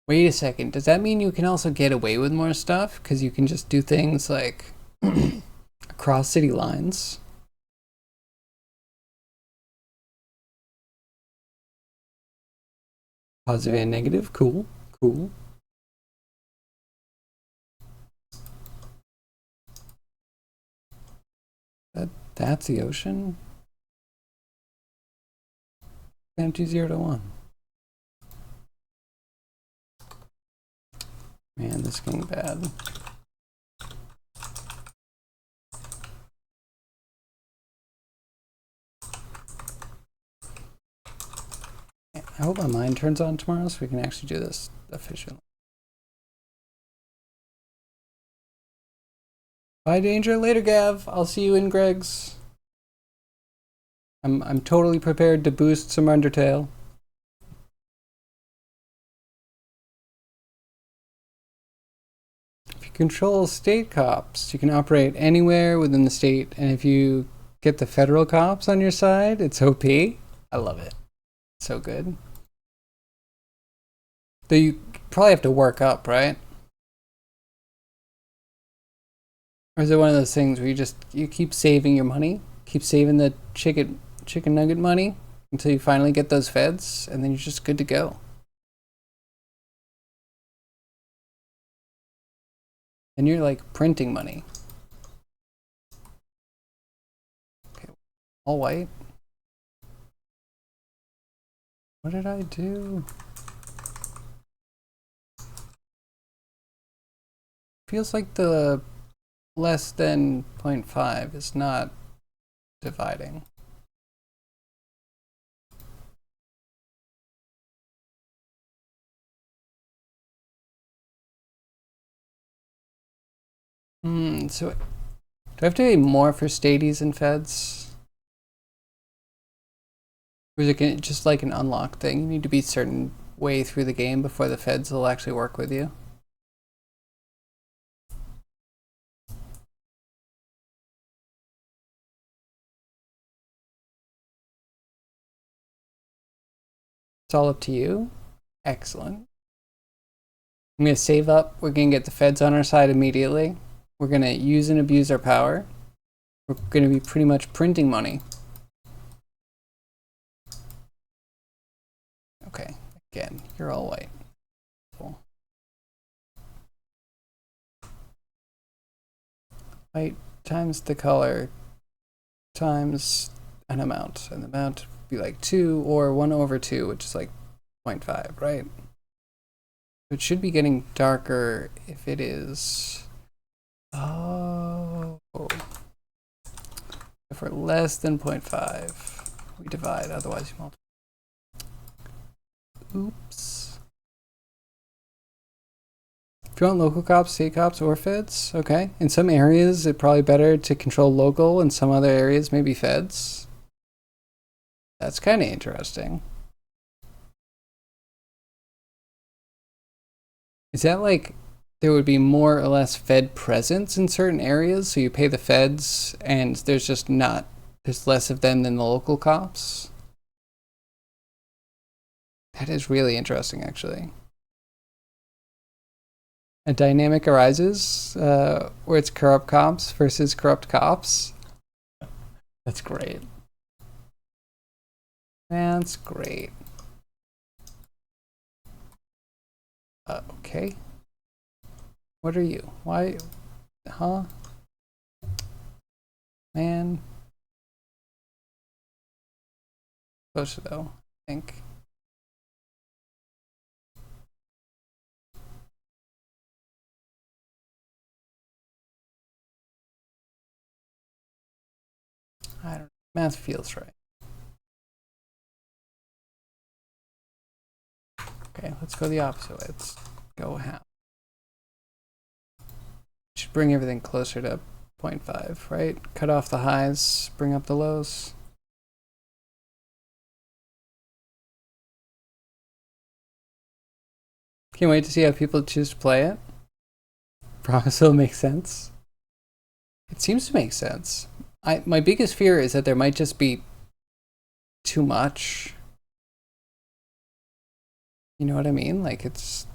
S1: Wait a second, does that mean you can also get away with more stuff? Because you can just do things like across city lines. Positive and negative, cool, cool. That's the ocean. Empty 0 to 1. Man, this is getting bad. I hope my mind turns on tomorrow so we can actually do this efficiently. Bye, Danger. Later, Gav. I'll see you in Greg's. I'm totally prepared to boost some Undertale. If you control state cops, you can operate anywhere within the state, and if you get the federal cops on your side, it's OP. I love it. So good. Though you probably have to work up, right? Or is it one of those things where you keep saving your money, keep saving the chicken nugget money until you finally get those feds, and then you're just good to go. And you're like printing money. Okay, all white. What did I do? Feels like the less than 0.5 is not dividing. So do I have to pay more for stadies and feds? Or is it just like an unlock thing? You need to be a certain way through the game before the feds will actually work with you? It's all up to you. Excellent. I'm going to save up. We're going to get the feds on our side immediately. We're going to use and abuse our power. We're going to be pretty much printing money. Okay, again, you're all white. Cool. White times the color times an amount. And the amount would be like 2 or 1 over 2, which is like 0.5, right? It should be getting darker if it is. Oh. If we're less than 0.5, we divide, otherwise you multiply. Oops. If you want local cops, state cops, or feds, okay. In some areas, it's probably better to control local. In some other areas, maybe feds. That's kind of interesting. Is that like there would be more or less fed presence in certain areas, so you pay the feds and there's just not, there's less of them than the local cops? That is really interesting, actually. A dynamic arises where it's corrupt cops versus corrupt cops. That's great. That's great. Okay. What are you? Why? Huh? Man. Supposed to though, I think. I don't know. Math feels right. Okay, let's go the opposite way. Let's go half. Should bring everything closer to 0.5, right? Cut off the highs, bring up the lows. Can't wait to see how people choose to play it. Promise it'll make sense. It seems to make sense. My biggest fear is that there might just be too much. You know what I mean? Like, it's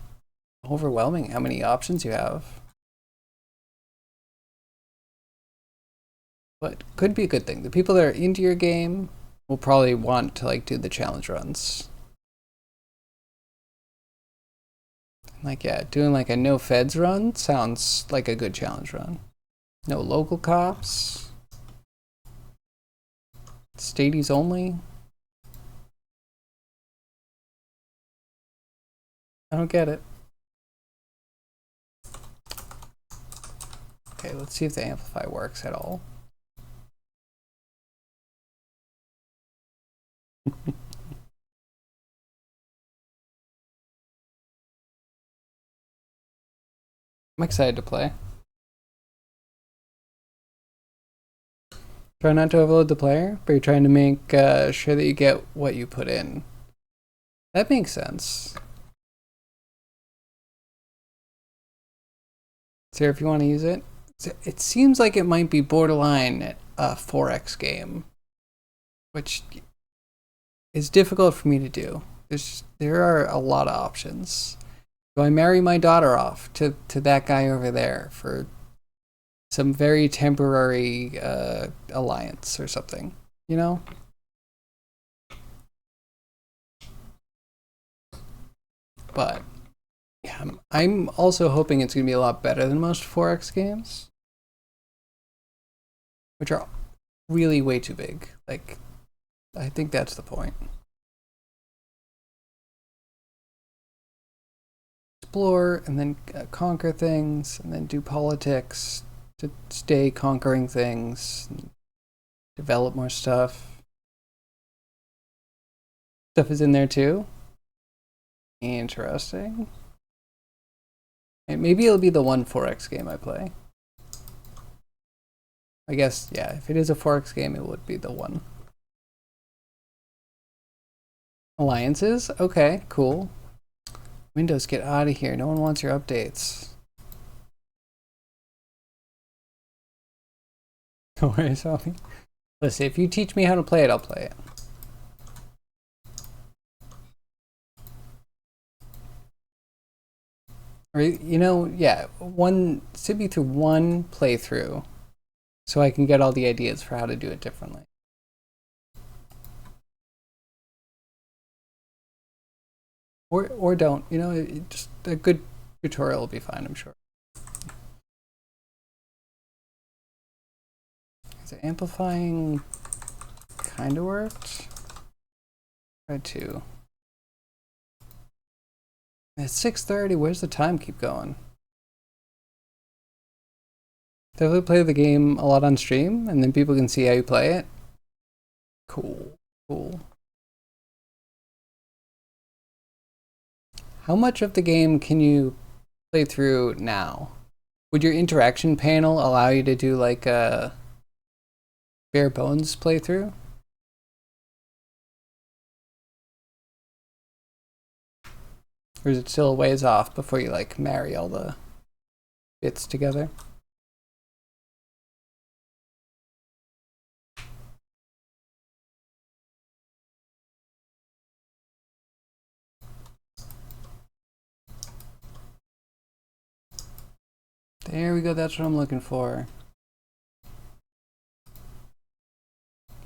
S1: overwhelming how many options you have. But could be a good thing. The people that are into your game will probably want to like do the challenge runs. Like, yeah, doing like a no feds run sounds like a good challenge run. No local cops. Stadies only. I don't get it. Okay, let's see if the amplify works at all. I'm excited to play. Try not to overload the player, but you're trying to make sure that you get what you put in. That makes sense. Sarah, if you want to use it. It seems like it might be borderline a 4x game, which is difficult for me to do. There are a lot of options. Do I marry my daughter off to that guy over there for some very temporary alliance or something, you know? But yeah, I'm also hoping it's going to be a lot better than most 4X games, which are really way too big. Like, I think that's the point. Explore and then conquer things and then do politics to stay conquering things, develop more stuff. Stuff is in there too. Interesting. And maybe it'll be the one 4X game I play. I guess, yeah, if it is a 4X game, it would be the one. Alliances? Okay, cool. Windows, get out of here. No one wants your updates. Don't worry, Sophie. Listen, if you teach me how to play it, I'll play it. Or, yeah, sit me through one playthrough so I can get all the ideas for how to do it differently. Or don't, just a good tutorial will be fine, I'm sure. Is it amplifying kind of worked? Try to. It's 6:30. Where's the time keep going? Definitely play the game a lot on stream, and then people can see how you play it. Cool. How much of the game can you play through now? Would your interaction panel allow you to do like a bare bones playthrough? Or is it still a ways off before you like marry all the bits together? There we go, that's what I'm looking for.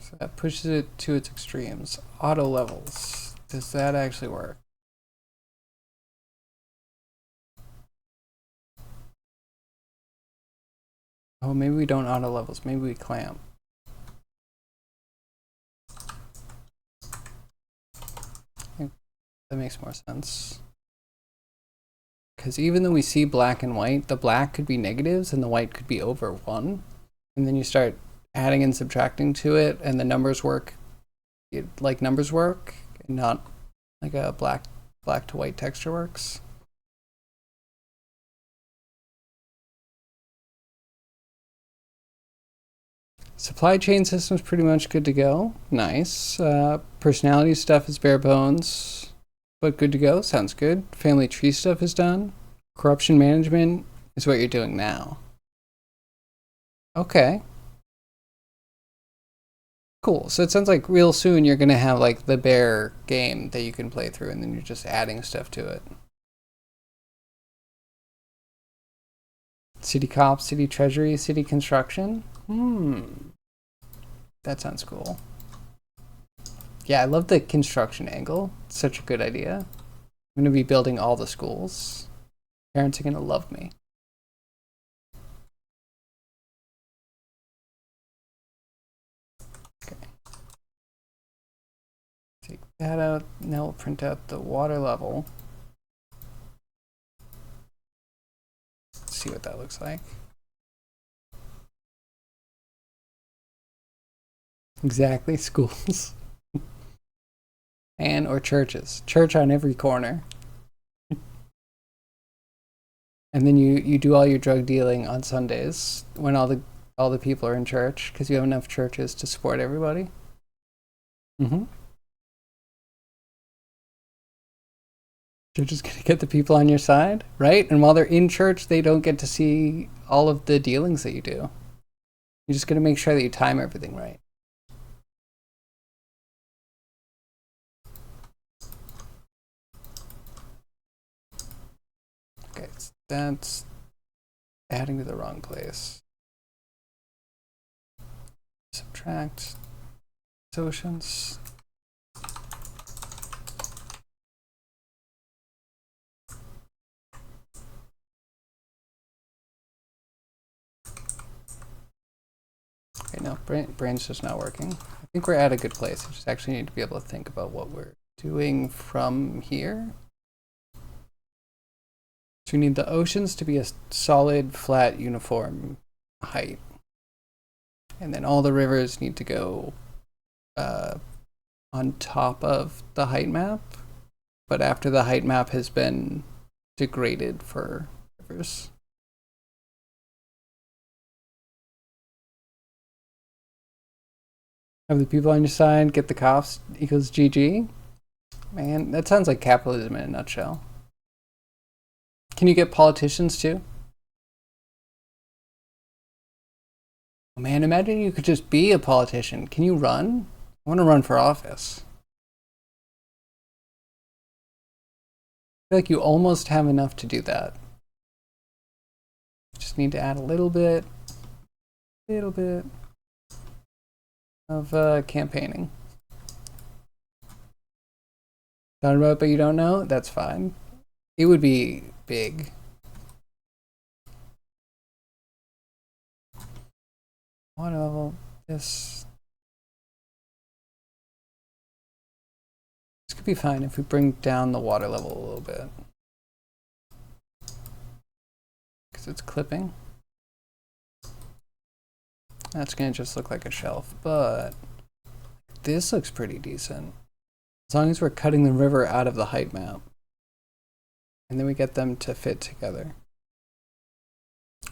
S1: So that pushes it to its extremes. Auto levels. Does that actually work? Oh, maybe we don't auto levels. Maybe we clamp. That makes more sense. Because even though we see black and white, the black could be negatives and the white could be over 1. And then you start adding and subtracting to it, and the numbers work like numbers work, and not like a black to white texture works. Supply chain system's pretty much good to go. Nice. Personality stuff is bare bones, but good to go. Sounds good. Family tree stuff is done. Corruption management is what you're doing now. Okay. Cool. So it sounds like real soon you're going to have like the bare game that you can play through, and then you're just adding stuff to it. City cops, city treasury, city construction. That sounds cool. Yeah, I love the construction angle. It's such a good idea. I'm going to be building all the schools. Parents are going to love me. Okay. Take that out. Now we'll print out the water level. Let's see what that looks like. Exactly, schools. And or churches. Church on every corner. And then you do all your drug dealing on Sundays when all the people are in church, because you have enough churches to support everybody. You're just gonna get the people on your side, right? And while they're in church, they don't get to see all of the dealings that you do. You're just gonna make sure that you time everything right. Okay, so that's adding to the wrong place. Subtract oceans. Okay, no, brain's just not working. I think we're at a good place. We just actually need to be able to think about what we're doing from here. So we need the oceans to be a solid, flat, uniform height. And then all the rivers need to go on top of the height map, but after the height map has been degraded for rivers. Have the people on your side, get the cops equals GG. Man, that sounds like capitalism in a nutshell. Can you get politicians too? Man, imagine you could just be a politician. Can you run? I want to run for office. I feel like you almost have enough to do that. Just need to add a little bit of campaigning. Talking about it, but you don't know? That's fine. It would be big. Water level. This could be fine if we bring down the water level a little bit. Because it's clipping. That's going to just look like a shelf, but this looks pretty decent. As long as we're cutting the river out of the height map. And then we get them to fit together.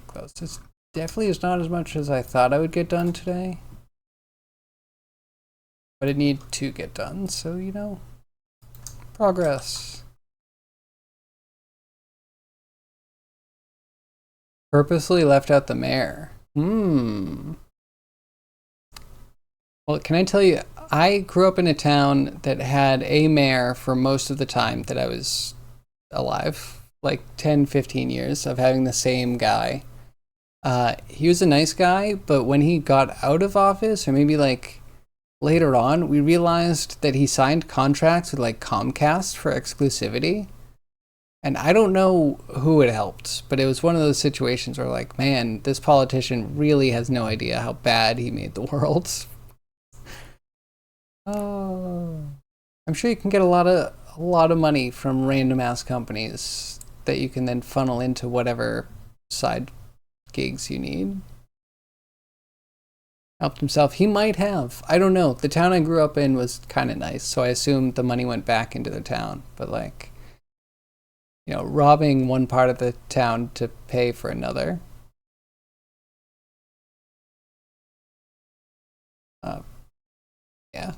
S1: Close. This definitely is not as much as I thought I would get done today. But it need to get done, so you know. Progress. Purposely left out the mayor. Well, can I tell you, I grew up in a town that had a mayor for most of the time that I was alive. Like 10, 15 years of having the same guy. He was a nice guy, but when he got out of office, or maybe like later on, we realized that he signed contracts with like Comcast for exclusivity. And I don't know who it helped, but it was one of those situations where like, man, this politician really has no idea how bad he made the world. Oh, I'm sure you can get a lot of money from random ass companies that you can then funnel into whatever side gigs you need. Helped himself. He might have. I don't know. The town I grew up in was kind of nice, so I assumed the money went back into the town. But like, you know, robbing one part of the town to pay for another. Yeah.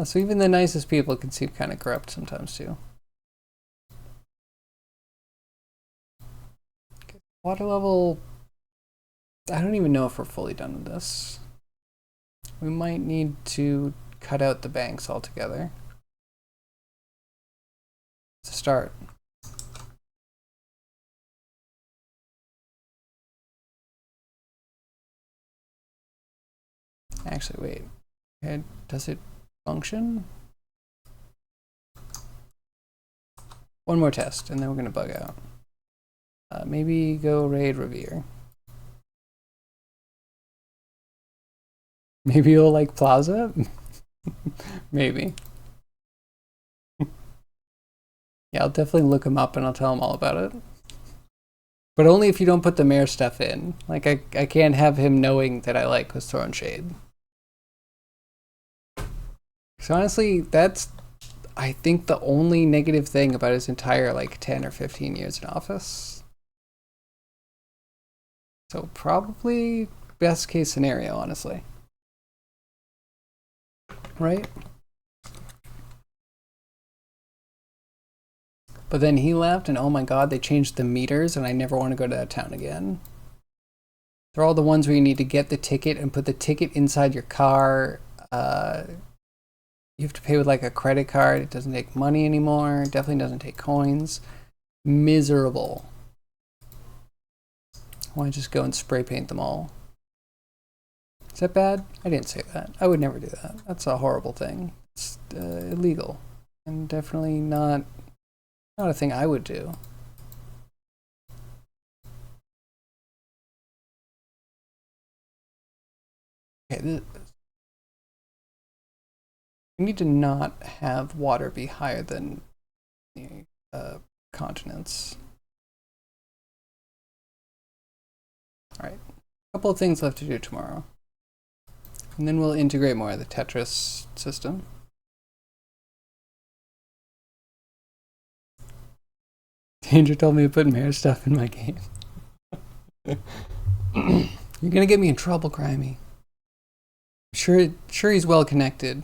S1: So even the nicest people can seem kind of corrupt sometimes too. Okay. Water level. I don't even know if we're fully done with this. We might need to cut out the banks altogether. To start. Actually, wait. Okay, does it function? One more test, and then we're going to bug out. Maybe go raid Revere. Maybe you'll like Plaza? Maybe. Yeah, I'll definitely look him up and I'll tell him all about it. But only if you don't put the mayor stuff in. Like, I can't have him knowing that I like was throwing shade. So honestly, that's, I think, the only negative thing about his entire, like, 10 or 15 years in office. So probably best case scenario, honestly. Right? But then he left, and oh my god, they changed the meters, and I never want to go to that town again. They're all the ones where you need to get the ticket and put the ticket inside your car. You have to pay with like a credit card. It doesn't take money anymore. It definitely doesn't take coins. Miserable. Why just go and spray paint them all? Is that bad? I didn't say that. I would never do that. That's a horrible thing. It's illegal, and definitely not a thing I would do. Okay, we need to not have water be higher than the continents. All right, a couple of things left to do tomorrow. And then we'll integrate more of the Tetris system. Danger told me to put mayor stuff in my game. You're gonna get me in trouble, Crimey. Sure he's well connected.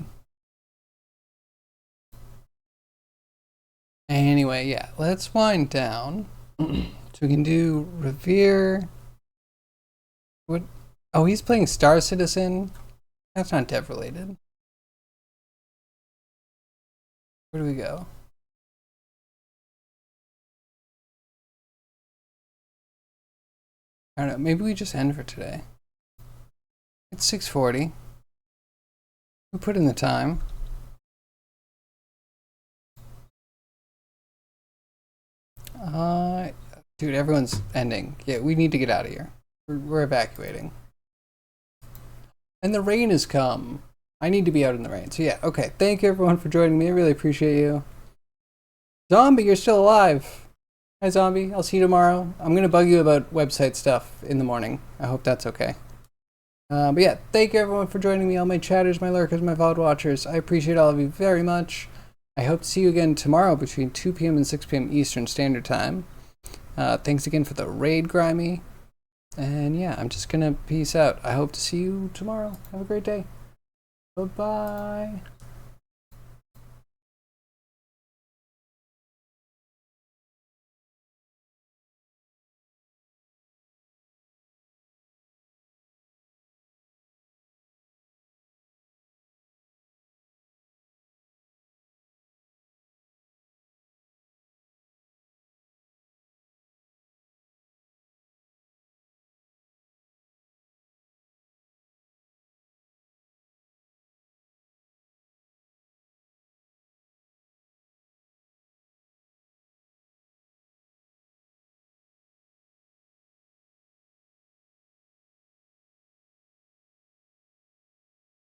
S1: Anyway, yeah, let's wind down. So we can do Revere. What? Oh, he's playing Star Citizen. That's not dev related. Where do we go? I don't know. Maybe we just end for today. It's 6:40. We put in the time. Dude, everyone's ending. Yeah, we need to get out of here. We're evacuating. And the rain has come. I need to be out in the rain. So yeah, okay. Thank you everyone for joining me. I really appreciate you. Zombie, you're still alive. Hi Zombie, I'll see you tomorrow. I'm gonna bug you about website stuff in the morning. I hope that's okay. But yeah, thank you everyone for joining me, all my chatters, my lurkers, my VOD watchers. I appreciate all of you very much. I hope to see you again tomorrow between 2 p.m. and 6 p.m. Eastern Standard Time. Thanks again for the raid, Grimy. And yeah, I'm just gonna peace out. I hope to see you tomorrow. Have a great day. Bye-bye.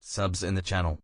S2: Subs in the channel.